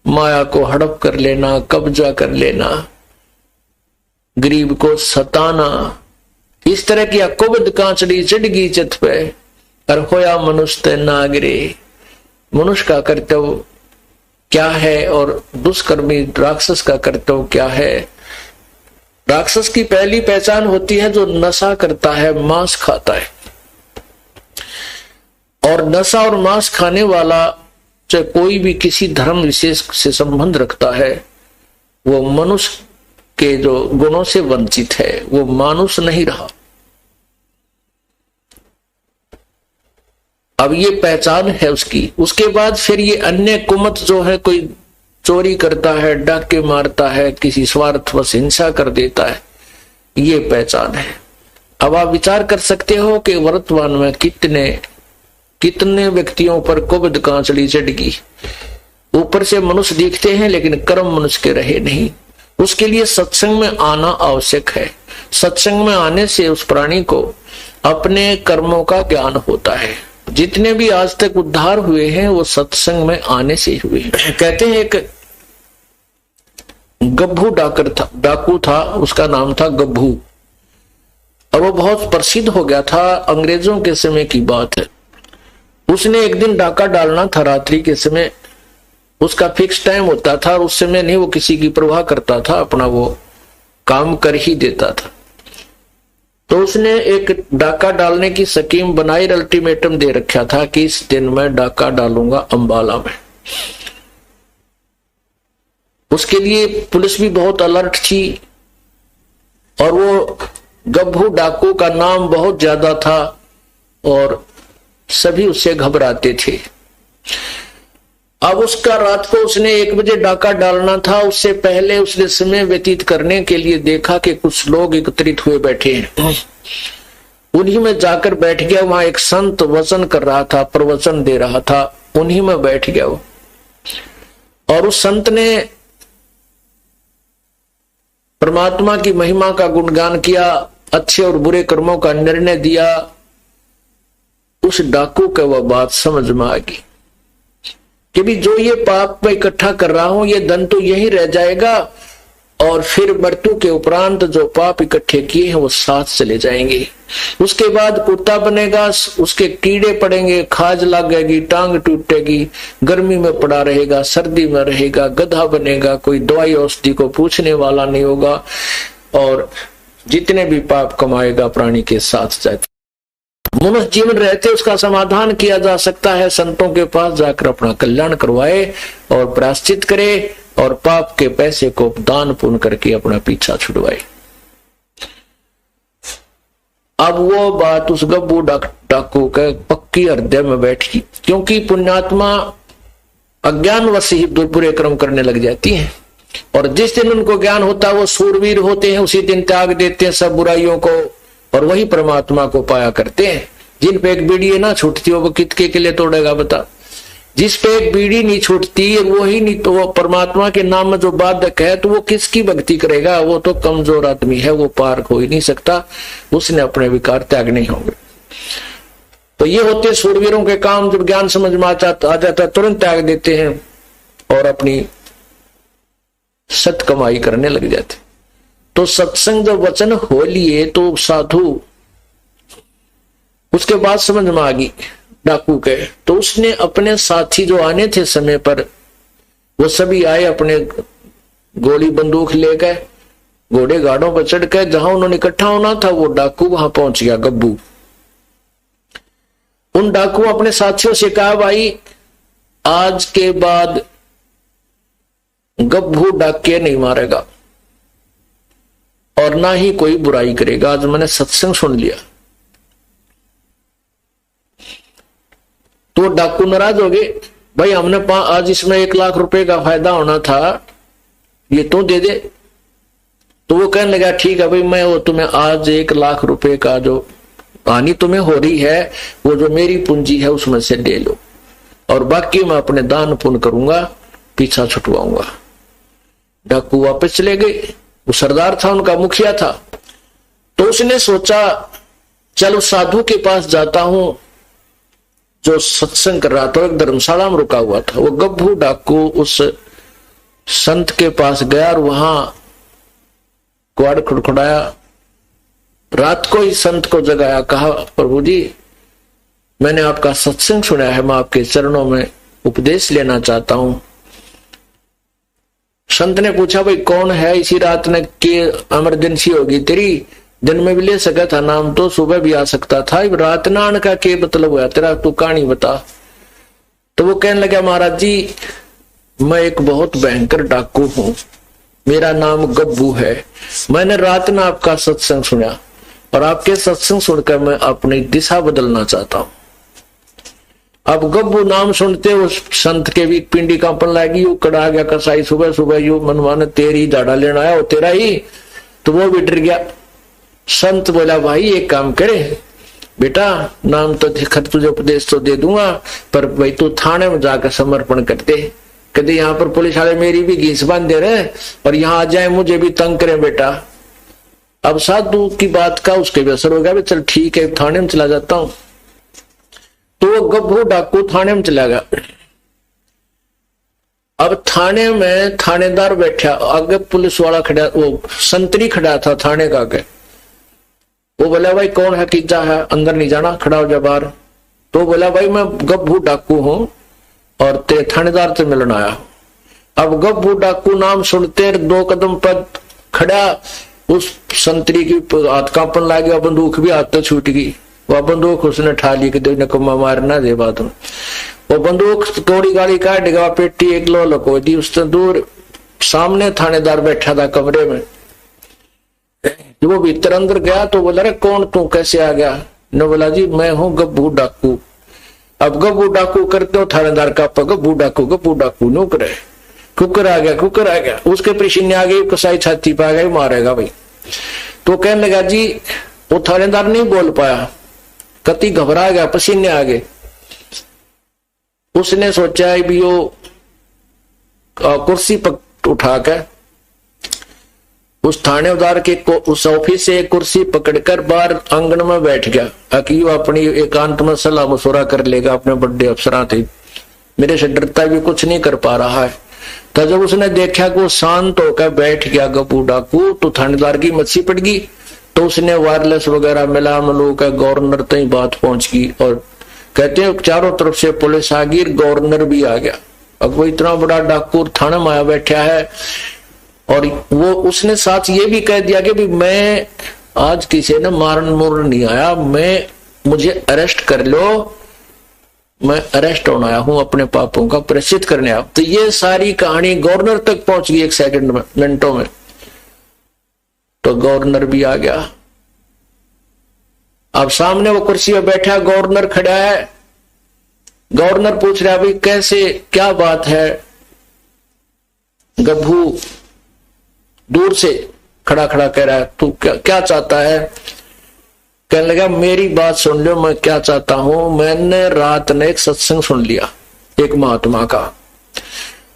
माया को हड़प कर लेना, कब्जा कर लेना, गरीब को सताना। इस तरह की कुबद कांचड़ी चढ़गी चित पे, और होया मनुष्य नागरे। मनुष्य का कर्तव्य क्या है और दुष्कर्मी राक्षस का कर्तव्य क्या है? राक्षस की पहली पहचान होती है जो नशा करता है, मांस खाता है। और नशा और मांस खाने वाला चाहे कोई भी किसी धर्म विशेष से संबंध रखता है, वो मनुष्य के जो गुणों से वंचित है, वो मानुष नहीं रहा। अब ये पहचान है उसकी। उसके बाद फिर ये अन्य कुमत जो है, कोई चोरी करता है, डाके मारता है, किसी स्वार्थवश हिंसा कर देता है, ये पहचान है। अब आप विचार कर सकते हो कि वर्तमान में कितने व्यक्तियों पर कुबद कांचड़ी चढ़गी। ऊपर से मनुष्य दिखते हैं लेकिन कर्म मनुष्य के रहे नहीं। उसके लिए सत्संग में आना आवश्यक है। सत्संग में आने से उस प्राणी को अपने कर्मों का ज्ञान होता है। जितने भी आज तक उद्धार हुए हैं वो सत्संग में आने से हुए हैं। कहते हैं एक गब्भू डाकू था, उसका नाम था गब्भू, और वो बहुत प्रसिद्ध हो गया था। अंग्रेजों के समय की बात है। उसने एक दिन डाका डालना था रात्रि के समय। उसका फिक्स टाइम होता था और उस समय नहीं वो किसी की परवाह करता था, अपना वो काम कर ही देता था। तो उसने एक डाका डालने की स्कीम बनाई, अल्टीमेटम दे रखा था कि इस दिन मैं डाका डालूंगा अंबाला में। उसके लिए पुलिस भी बहुत अलर्ट थी और वो गब्भू डाकू का नाम बहुत ज्यादा था और सभी उससे घबराते थे। अब उसका रात को उसने 1 बजे डाका डालना था। उससे पहले उसने समय व्यतीत करने के लिए देखा कि कुछ लोग एकत्रित हुए बैठे हैं। उन्हीं में जाकर बैठ गया। वहां एक संत वचन कर रहा था, प्रवचन दे रहा था, उन्हीं में बैठ गया वो। और उस संत ने परमात्मा की महिमा का गुणगान किया, अच्छे और बुरे कर्मों का निर्णय दिया। उस डाकू को वह बात समझ में आ गई कि भी जो ये पाप मैं इकट्ठा कर रहा हूं, ये धन तो यही रह जाएगा और फिर मृत्यु के उपरांत जो पाप इकट्ठे किए हैं वो साथ चले जाएंगे। उसके बाद कुत्ता बनेगा, उसके कीड़े पड़ेंगे, खाज लगेगी, टांग टूटेगी, गर्मी में पड़ा रहेगा, सर्दी में रहेगा, गधा बनेगा, कोई दवाई औषधि को पूछने वाला नहीं होगा और जितने भी पाप कमाएगा प्राणी के साथ जाते। मनुष्य जीवन रहते उसका समाधान किया जा सकता है। संतों के पास जाकर अपना कल्याण करवाए और प्रायश्चित करे और पाप के पैसे को दान पुण्य करके अपना पीछा छुड़वाए। अब वो बात उस गब्बू डाकू के पक्की हृदय में बैठी, क्योंकि पुण्यात्मा अज्ञानवश ही बुरे कर्म करने लग जाती हैं और जिस दिन उनको ज्ञान होता है वो सूरवीर होते हैं, उसी दिन त्याग देते हैं सब बुराइयों को और वही परमात्मा को पाया करते हैं। जिन पे एक बीड़ी ना छूटती हो वो कितके के लिए तोड़ेगा बता। जिस पे एक बीड़ी नहीं छूटती वही नहीं तो वो परमात्मा के नाम में जो बाधक है तो वो किसकी भक्ति करेगा। वो तो कमजोर आदमी है, वो पार हो ही नहीं सकता, उसने अपने विकार त्यागने होंगे। तो ये होते सूरवीरों के काम। जब ज्ञान समझ में आ जाता तुरंत त्याग देते हैं और अपनी सत कमाई करने लग जाते। तो सत्संग जब वचन हो लिए तो साधु उसके बाद समझ में आ गई डाकू के, तो उसने अपने साथी जो आने थे समय पर वो सभी आए, अपने गोली बंदूक ले गए, घोड़े गाड़ों पर चढ़ गए। जहां उन्होंने इकट्ठा होना था वो डाकू वहां पहुंच गया गब्बू। उन डाकू अपने साथियों से कहा, भाई आज के बाद गब्बू डाके नहीं मारेगा और ना ही कोई बुराई करेगा। आज मैंने सत्संग सुन लिया। तो डाकू नाराज हो गए, भाई हमने आज इसमें 1 लाख रुपए का फायदा होना था, ये तो दे दे। तो वो कहने लगा ठीक है भाई, मैं वो तुम्हें आज 1 लाख रुपए का जो हानि तुम्हें हो रही है वो जो मेरी पूंजी है उसमें से ले लो और बाकी मैं अपने दान पुण्य करूंगा, पीछा छुटवाऊंगा। डाकू वापस चले गए। वो सरदार था, उनका मुखिया था। तो उसने सोचा चलो साधु के पास जाता हूं जो सत्संग कर रहा था, एक धर्मशाला में रुका हुआ था। वो गब्बू डाकू उस संत के पास गया और वहां क्वाड़ खड़खड़ाया। रात को ही संत को जगाया, कहा प्रभु जी मैंने आपका सत्संग सुना है, मैं आपके चरणों में उपदेश लेना चाहता हूं। संत ने पूछा भाई कौन है, इसी रात ने के इमरजेंसी होगी तेरी, दिन में भी ले सका था नाम, तो सुबह भी आ सकता था, रात नान का क्या मतलब हुआ तेरा, तू कहानी बता। तो वो कहने लगा महाराज जी मैं एक बहुत भयंकर डाकू हूं, मेरा नाम गब्बू है। मैंने रात में आपका सत्संग सुना और आपके सत्संग सुनकर मैं अपनी दिशा बदलना चाहता हूं। अब गब्बू नाम सुनते उस संत के भी पिंडी कांपन लगी, यू कड़ा गया कसाई सुबह सुबह, यू मनवाने तेरी झाड़ा लेना आया वो तेरा ही। तो वो भी डर गया। संत बोला भाई एक काम करे बेटा, नाम तो खत तुझे उपदेश तो दे दूंगा पर भाई तू थाने में जाकर समर्पण कर दे। कहते यहाँ पर पुलिस वाले मेरी भी घीस बांध दे रहे और यहाँ आ जाए मुझे भी तंग करें बेटा। अब साधु की बात का उसके भी असर हो गया, चल ठीक है थाने में चला जाता हूं। तो वो गब्बू डाकू थाने में चला गया। अब थाने में थानेदार बैठा, आगे पुलिस वाला खड़ा, वो संतरी खड़ा था थाने का आगे। वो बोला भाई कौन है, किजा है, अंदर नहीं जाना, खड़ा हो जा बाहर। तो बोला भाई मैं गब्बू डाकू हूं और तेरे थानेदार से मिलने आया। अब गब्बू डाकू नाम सुनते 2 कदम पर खड़ा, उस संतरी की हाथ कांपन लग गया, बंदूक भी हाथ तो छूट गई। वह बंदूक उसने ठा ली कि नकुमा मारना दे बात में। वो बंदूक थोड़ी गाड़ी काट गया, पेटी एक लो लको दी। उससे दूर सामने थानेदार बैठा था कमरे में। जब वो भीतर अंदर गया तो बोला अरे कौन तू, कैसे आ गया? ने बोला जी मैं हूं गब्बू डाकू। अब गब्बू डाकू करते हो थानेदार का गब्बू डाकू नो करे, कुकर आ गया। उसके पसीने आ गई, कसाई छाती पे आ गई, मारेगा भाई। तो कहने लगा जी, वो थानेदार नहीं बोल पाया, कति घबरा गया, पसीने आ गए। उसने सोचा भी वो कुर्सी उठाकर उस थानेदार के उस ऑफिस से एक कुर्सी पकड़कर बाहर आंगन में बैठ गया कि वो अपनी एकांत में सलाह मशुरा कर लेगा। अपने बड़े अफसरां थे, मेरे से डरता भी कुछ नहीं कर पा रहा है। तो जब उसने देखा कि वो शांत होकर बैठ गया गप्पू डाकू, तो थानेदार की मच्छी पड़ गई। तो उसने वायरलेस वगैरह मिला मिलू का गवर्नर तक बात पहुंच गई और कहते हैं चारों तरफ से पुलिस आ गई, गवर्नर भी आ गया। अब वो इतना बड़ा डाकू थाने में आया बैठा है और वो उसने साथ ये भी कह दिया कि भी मैं आज किसी ने मारन मुरन नहीं आया, मुझे अरेस्ट कर लो, मैं अरेस्ट होने आया हूं, अपने पापों का प्रायश्चित करने आया। तो ये सारी कहानी गवर्नर तक पहुंच गई 1 सेकंड में, मिनटों में। तो गवर्नर भी आ गया। अब सामने वो कुर्सी में बैठा गवर्नर खड़ा है। गवर्नर पूछ रहा भाई कैसे, क्या बात है? गब्बू दूर से खड़ा खड़ा कह रहा है, तू क्या चाहता है? कहने लगा मेरी बात सुन लो, मैं क्या चाहता हूं। मैंने रात ने एक सत्संग सुन लिया एक महात्मा का,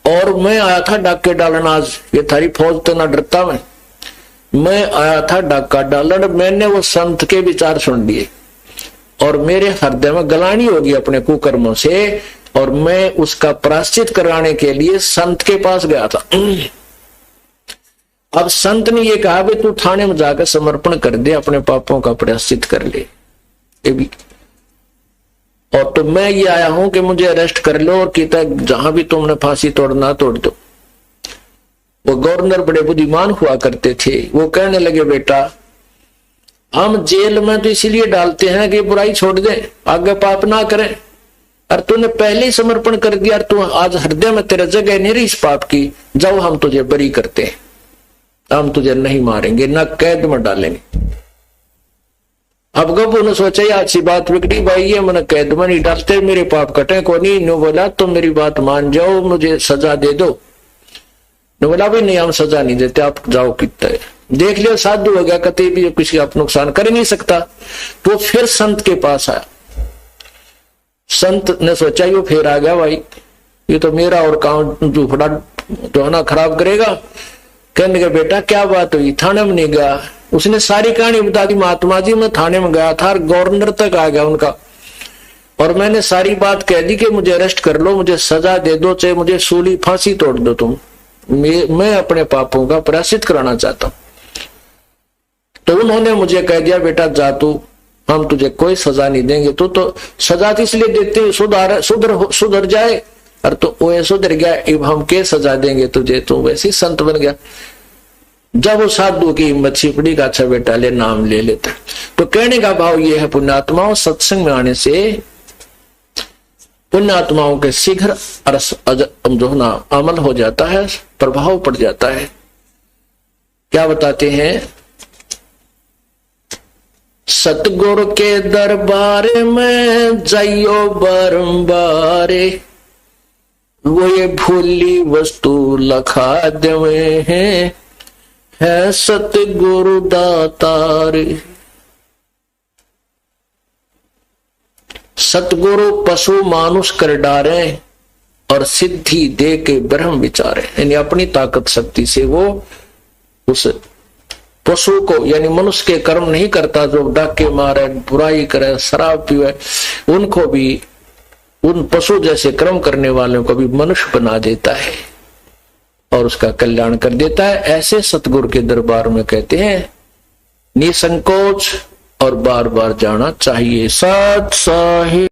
और मैं आया था डाके डालन। आज ये थारी फौज तो ना डरता मैं आया था डाका डालन। मैंने वो संत के विचार सुन लिए और मेरे हृदय में गलानी होगी अपने कुकर्मों से, और मैं उसका प्रायश्चित कराने के लिए संत के पास गया था। अब संत ने ये कहा तू थाने में जाकर समर्पण कर दे, अपने पापों का प्रायश्चित कर ले। ये भी और तो मैं ये आया हूं कि मुझे अरेस्ट कर लो और कहता जहां भी तुमने फांसी तोड़ना तोड़ दो। वो गवर्नर बड़े बुद्धिमान हुआ करते थे। वो कहने लगे बेटा हम जेल में तो इसीलिए डालते हैं कि बुराई छोड़ दे, आगे पाप ना करें। और तूने पहले ही समर्पण कर दिया, तू आज हृदय में तेरा जगह नहीं रही इस पाप की, जाओ हम तुझे बरी करते हैं, हम तुझे नहीं मारेंगे, ना कैद में डालेंगे। अब गब्बू ने सोचा आज सी बात बिगड़ी भाई, ये मैंने कैद में नहीं डालते, मेरे पाप कटे को नहीं। नो बोला तो मेरी बात मान जाओ, मुझे सजा दे दो। नो बोला भाई नहीं हम सजा नहीं देते, आप जाओ। कितना देख लिया साधु हो गया, कतई भी किसी का नुकसान कर नहीं सकता। तो फिर संत के पास आया। संत ने सोचा ये फिर आ गया भाई, ये तो मेरा और काम झूठा जो है ना खराब करेगा। कहने के बेटा क्या बात हुई? थाने में नहीं गया। उसने सारी कहानी बता दी, महात्मा जी मैं थाने में गया था, गवर्नर तक आ गया उनका, और मैंने सारी बात कह दी कि मुझे अरेस्ट कर लो, मुझे सजा दे दो, चाहे मुझे सूली फांसी तोड़ दो तुम, मैं अपने पापों का प्रायश्चित कराना चाहता हूं। तो उन्होंने मुझे कह दिया बेटा जा तू, हम तुझे कोई सजा नहीं देंगे। तो सजा तो इसलिए देते हैं सुधर जाए, और तो वो सुधर गया, अब हम के सजा देंगे तुझे, तो वैसे संत बन गया। जब वो साधु की हिम्मत छिपड़ी का अच्छा बेटा ले नाम ले लेता। तो कहने का भाव ये है पुण्यात्माओं, सत्संग में आने से पुण्यात्माओं के शीघ्र जो ना अमल हो जाता है, प्रभाव पड़ जाता है। क्या बताते हैं? सतगुरु के दरबार में जाइयो बारंबारे, वो ये भूली वस्तु लखा देवे है सतगुरु दातार। सतगुरु पशु मानुष कर डारे और सिद्धि दे के ब्रह्म विचारे, यानी अपनी ताकत शक्ति से वो उस पशु को यानी मनुष्य के कर्म नहीं करता, जो डाके मारे, बुराई करे, शराब पीवे, उनको भी, उन पशु जैसे कर्म करने वालों को भी मनुष्य बना देता है और उसका कल्याण कर देता है। ऐसे सतगुरु के दरबार में कहते हैं निसंकोच और बार बार जाना चाहिए। सत साहिब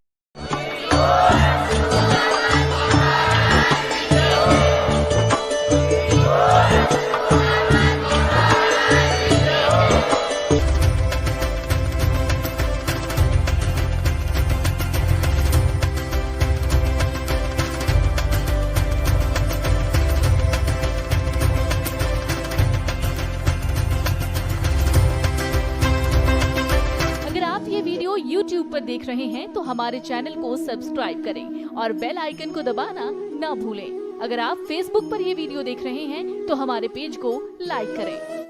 YouTube पर देख रहे हैं तो हमारे चैनल को सब्सक्राइब करें और बेल आइकन को दबाना ना भूलें। अगर आप Facebook पर ये वीडियो देख रहे हैं तो हमारे पेज को लाइक करें।